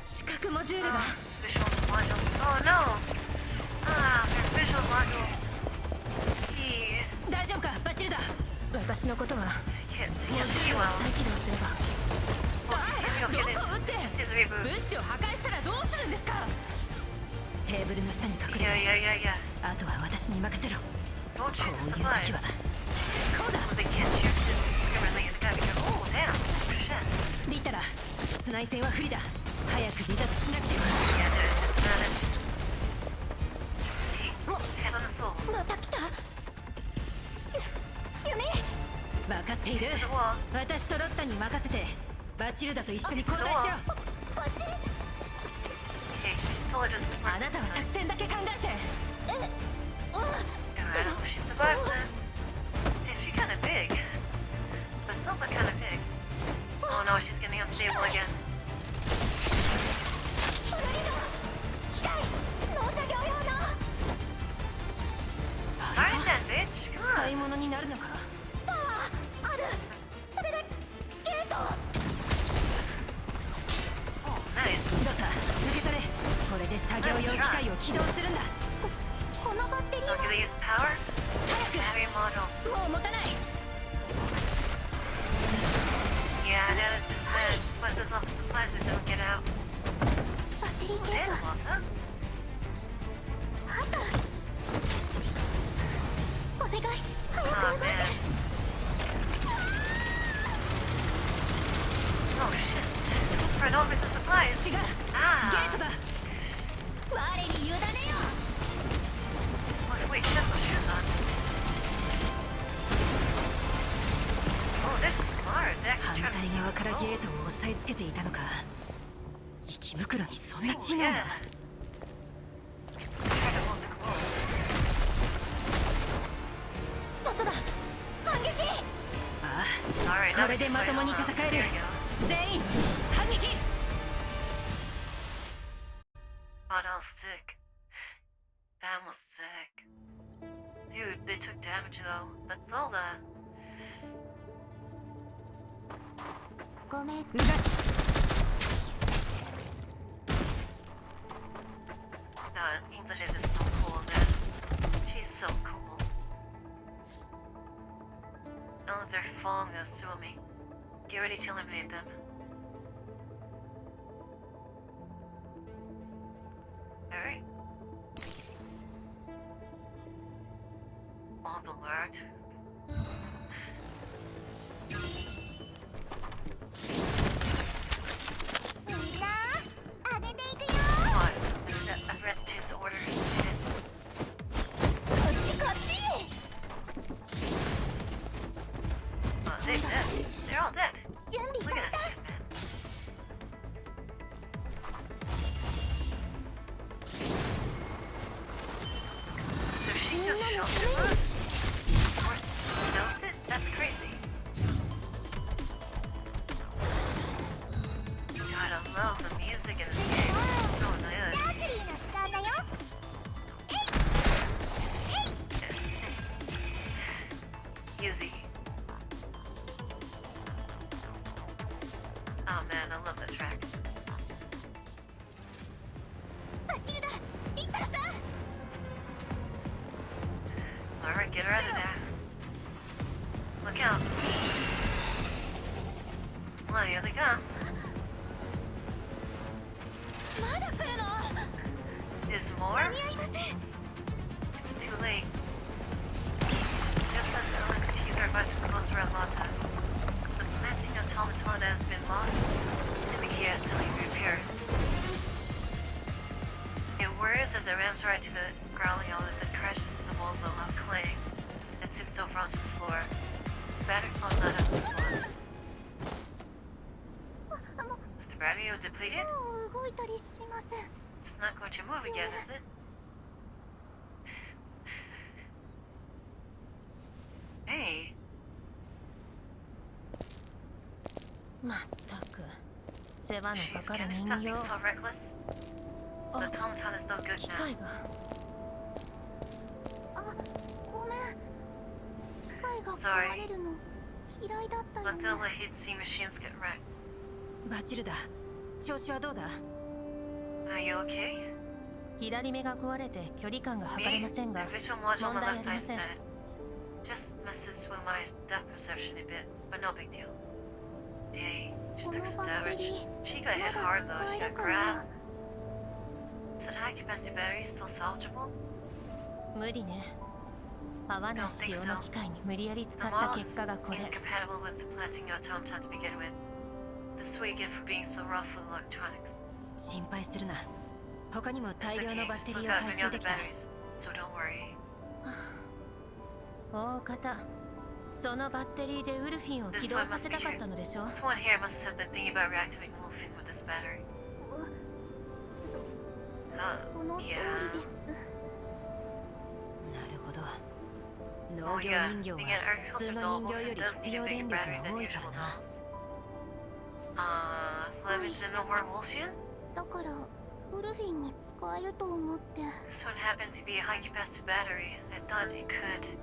視覚モジュールが Visual modules. Oh no! Ah, their visual module. He 大丈夫か、バッチリだ。私のことは can't モ see ジュールを well. 再起動すれば Well, he'll ど get it. こ撃って Just his reboot. 物資を破壊したらどうするんですか。テーブルの下に隠 Yeah, れ yeah, yeah, yeah. あとは私に任せろ。 Don't こ shoot う the いう時は supplies. こうだ。 Well, they can't shoot discriminately. They gotta be careful. Oh, damn. Shit. リタラ、室内戦は不利だ。早く離脱しなくては。 Yeah, they're at disadvantage. Hey, hand on the swivel. また来た。弓。分かっている。 To the wall. 私とロッタに任せてバチルダと一緒に交代しろ。バッチリ。 Okay, she's told her to support あなたは作戦だけ考えて。God, I hope she survives this. Damn, she's kind of big. But still look kind of big. Oh no, she's getting unstable again. 機械。農作業用の。 Start that, bitch. Come 使い on. 物になるのか。パワーある。それでゲート。 Oh, nice. ロッタ、受け取れ。これで作業用機械を起動するんだ。このバッテリー Oh, は do they use power? Battery module. もう持たない。 Yeah, they're at disadvantage. But there's all the supplies that don't get out. バッテリーケ Damn, ース。 Walter. あった。お願い、早く Oh 動いて。 man. Oh shit. Run over the supplies. 違う。ゲ Ah. ートだ。我に委ねよ。 Wait, she has no shoes on. Oh, they're smart. They 反 actually 対 try to 側 keep からゲート close. を押さえつけていたのか。息袋にそんな Oh, 血 yeah. が。 Try to hold it closed. 外だ。反撃。あ Alright, あ、 now これ we で can ま fight とも all に out. 戦え There る you。go. 全員反撃。 Oh no, sick. That was sick. Dude, they took damage though. But Zelda. ごめん。うが English is just so cool, man. She's so cool. Elements are falling, they'll sue me. Get ready to eliminate them. Alright. Bomb alert. Oh, I forgot to change the order. Shit. Oh, they're dead. They're all dead. 準備 Look 万 at that 端。 shit, man. So she just shoulder bursts. Or knows it? That's crazy. God, I love the music in this game. It's so good. アーチェリーの時間だよ。 Easy. Oh man, I love that track. バチルだ。リッタラさん。 Alright, get her out of there. Look out. Well, here they come. まだ来るの。 Is more? 間に合いません。 It's too late. Just as Ellen's teeth are about to close around Lata, the planting automaton has been lost and the key has suddenly reappears. It whirs as it rams right to the growling outlet that crashes into the wall of the loud clang and tips over onto the floor. Its battery falls out of the slot. も Is the battery depleted? う動いたりしません。 It's not going to move again, is it? Hey, まったく世話の she's かかる gonna 人 stop being 形 so reckless. The automaton is no good 機 now. 械があ、ごめん。が Sorry. 壊れるの嫌いだったよ But ね they'll let he'd see machines get wrecked. バチルだ。調子はどうだ？ Are you okay? 左目が壊れて距離感が測れ Me? ません The が visual module on 問 my 題あ left りま eye's せん。 dead. Just messes with my depth perception a bit, but no big deal. Dang, she こ took の some バッテ damage. リー She ま got hit だ hard though, 使 she え got るかな grabbed. Is that high capacity battery still salvageable? 無理ね。合わない Don't 仕 think 様の so. 機械に無理やり The 使った model 結 is 果がこれ。 incompatible with planting your automaton to begin with. This is what you get for being so rough with electronics. 心配するな。他にも It's 大量 okay, の we バッテ still リーを got 回 many 収 other できた。 batteries, so don't worry. 大方そのバッテリーでウルフィンを起 This 動 one さ must せ be たかっ here. たのでしょ。 This one here must have been thinking about reactivating Wolfen with this battery. そ Huh, その通り yeah. です なるほど。 Oh 農業 yeah, 人形 thinking は an 普通 agriculture の doll 人形よ Wolfen り does 必 need a 要 bigger 電力 battery が than 多いか usual らな。 dolls. Lemons and no more Wolfen? だからウルフィンに使えると思って This one happened to be a high capacity battery. I thought it could.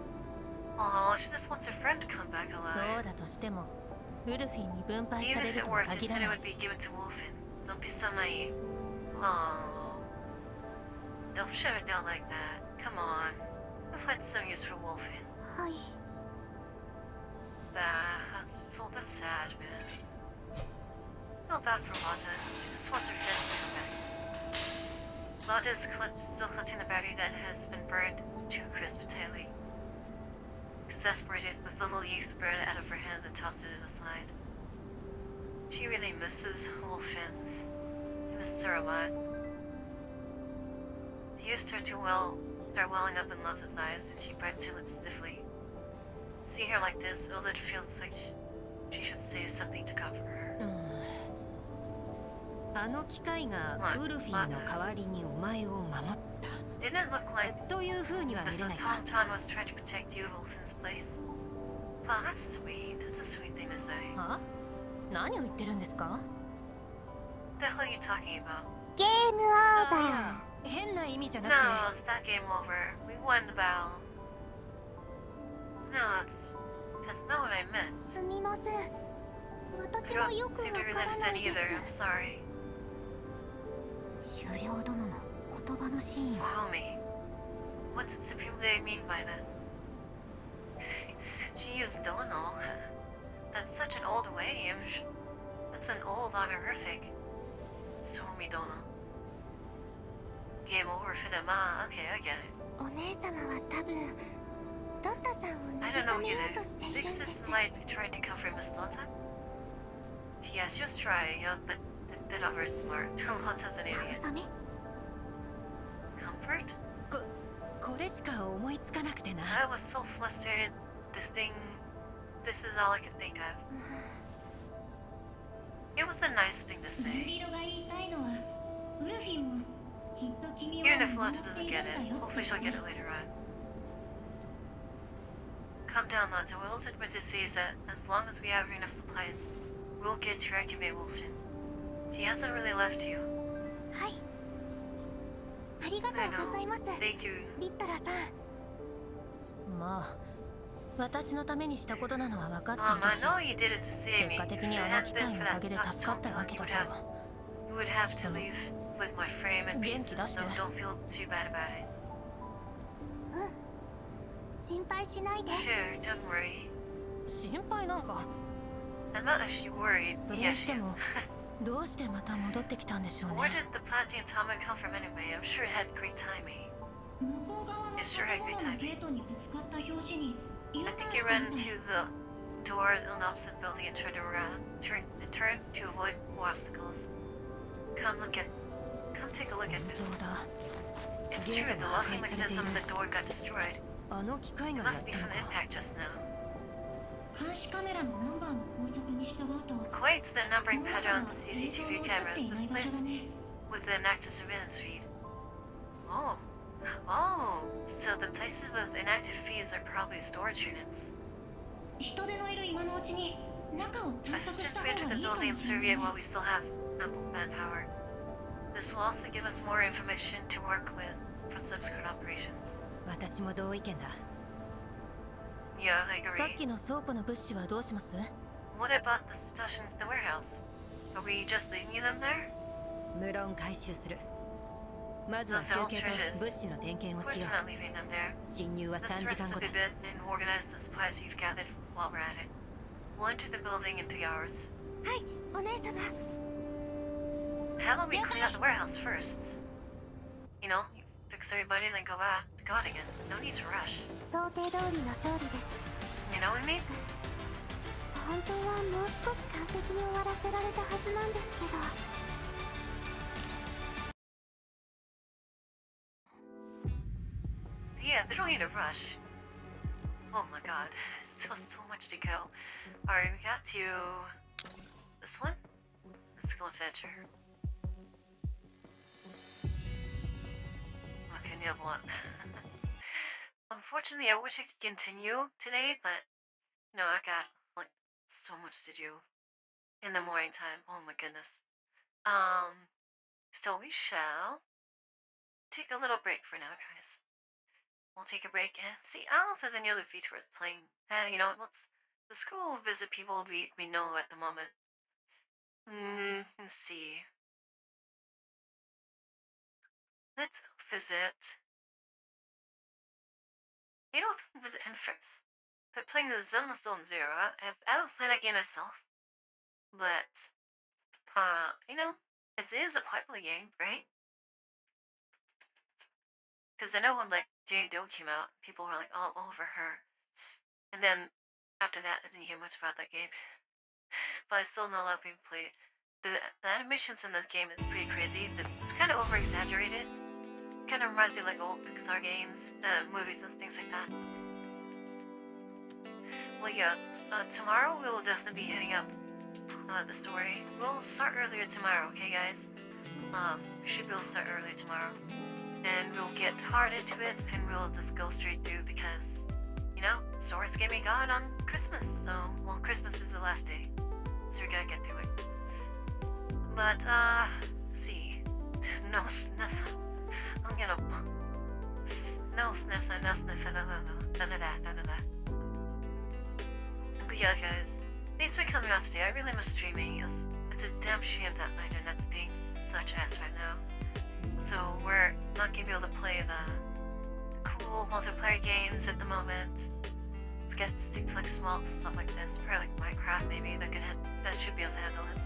Oh, she just wants her friend to come back そう alive. だとしてもウルフィンに分配さ Even れ if る it とは worked, it 限ら said な it い。 would be given to Wolfen. Don't be so naive. Oh. Don't shut her down like that. Come on. We'll find some use for Wolfen. はい That's sad, man. Feel bad for Lotta. She just wants her friends to come back. Lotta is still clutching the battery that has been burned to a crisp tightly. Exasperated, with the little youth spread out of her hands and tosses it aside. She really misses Wolfen. He misses her a lot. Tears start welling up in Lotta's eyes, and she bites her lips stiffly. Seeing her like this, Ildred feels like she should say something to comfort her. あの機械がウルフィンの代わりにお前を守った。 Didn't it look like という風には見 the れないか。 Sojourner was trying to protect you at Wolfen's place? Wow, that's sweet. That's a sweet thing to say. は？何を言ってるんですか？ What the hell are you talking about? ゲームオーバああ、変な意味じゃなく No, て。 it's not game over. We won the battle. No, that's not what I meant. ーすみません I 私もよ don't く seem わ to か really らな understand いで either. I'm す sorry. 狩猟殿の言葉のシーンは Tell me, what did Supreme Day mean by that? She used Dono. That's such an old way. That's an old honorific. Suomi Dono. Game over for them. Ah, okay, I get it. お姉様は多分ロッタさんを I don't 慰 know めよう either. としているん Big です Sis might be trying to comfort Miss Lotta. Yeah, she was trying, but they're not very smart. Lotta's an idiot. 慰め Comfort? これしか思いつかなくてな。 I was so flustered. This is all I could think of. It was a nice thing to ブル say. リロが言いたいのはウルフィンもきっと君を Even if 守 Lotta って doesn't いる get んだ it, よ hopefully she'll get it later on. Calm down, Lotta. What else meant to say is that as long as we have enough supplies, we'll get to activate Wolfen. She hasn't really left you. はいありがと I うございます know. Thank you. リッタラさんまあ私のためにしたことなのは分かってい I るし know you did it to save 結 me. 果 If 的 it にあの hadn't 機 been 械 for のお that かげで stop 助かったわ Tom け you だ would け have ど you would have to leave with my frame and Genki pieces, 出し so て don't feel too bad about it. 心配しないで Sure, don't worry. 心配なんか I'm not actually worried. それ Yeah, にし she ても is. どうしてまた戻ってきたんでしょう Where ね did the planting atomic come from anyway? I'm sure it had great timing. 向こう側の It sure had great 建物の timing. ゲートにぶつかった拍子に I think you ran into the door on the opposite building and tried to turn to avoid obstacles. Come take a look at 本 this. 当だ。 It's true, the locking mechanism of the door got destroyed. あの機械 It がやっ must be たの from か the。impact just now. 監視カメラのナンバーの法則に従うと Quite the numbering この pattern on 中 the は映像 CCTV の映って cameras. い This ない場 place 所だね with an active surveillance feed. Oh, so the places with inactive feeds are probably storage units. 人手のいる今のうちに中を I 探索し suggest た we 方 enter が the いいか building も and しれ survey ない it ね while we still have ample manpower. This will also give us more information to work with for subsequent operations. 私も同意見だ。Yeah, I さっ agree. きの倉庫の物資はどうします？ What about the stash in the warehouse? Are we just leaving them there? 無論回収する。まずは Those 集 old 計と treasures. 物資の点検 Of を course しよ we're う。 not leaving them there. 侵入は Let's 3時 rest 間 up 後 a だ。 bit and organize the supplies we've gathered while we're at it. We'll enter the building in 3 hours. はい、お姉様。 How about we clean out the warehouse first? You know, you fix everybody, then go back to God again. No need to rush. 想定通りの勝利です。 You know what I mean? 本当はもう少し完璧に終わらせられたはずなんですけど。Yeah, they don't need to rush. Oh my god, still so much to go. Alright, we got to this one? Mystical Adventure. Okay, you have a lot. Unfortunately, I wish I could continue today, but no, I got like so much to do in the morning time. Oh my goodness. So we shall take a little break for now, guys. We'll take a break and see. I don't know if there's any other features playing. You know, what's the school visit people we know at the moment. Let's see. Let's visit. You know, visit Infix. They're playing the Zone Zero. I haven't played that game myself, but you know, it is a popular game, right? Because I know when like Jane Doe came out, people were like all over her, and then after that, I didn't hear much about that game. But I still know a lot of people play it. The animations in the game is pretty crazy. It's kind of over exaggerated. Kind of reminds me of like old Pixar games, movies, and things like that. Well, yeah, tomorrow we will definitely be hitting up the story. We'll start earlier tomorrow, okay, guys? We should be able to start early tomorrow. And we'll get hard into it, and we'll just go straight through because, you know, story's gonna be gone on Christmas. So, well, Christmas is the last day. So we gotta get through it. But, let's see. No sniff. I'm gonna... No sniff, no sniff, no. None of that. But yeah, guys. Thanks for coming out today. I really miss streaming. It's a damn shame that my internet's being such ass right now. So we're not gonna be able to play the cool multiplayer games at the moment. Let's get stick to like small stuff like this. Probably like Minecraft maybe that should be able to handle it.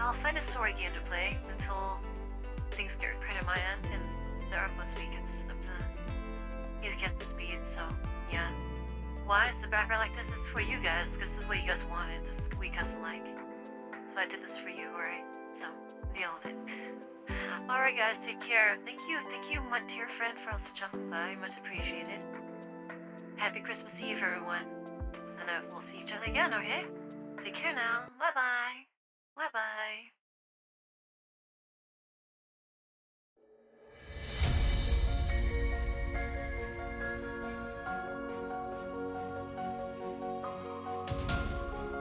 I'll find a story game to play until things get repaired on my end and the upload speed gets up to either get the speed. So yeah. Why is the background like this? It's for you guys, because this is what you guys wanted. This is what you guys like. So I did this for you, alright? So deal with it. Alright guys, take care. Thank you, my dear friend, for also jumping by. Much appreciated. Happy Christmas Eve, everyone. And we'll see each other again, okay? Take care now. Bye-bye. Bye-bye.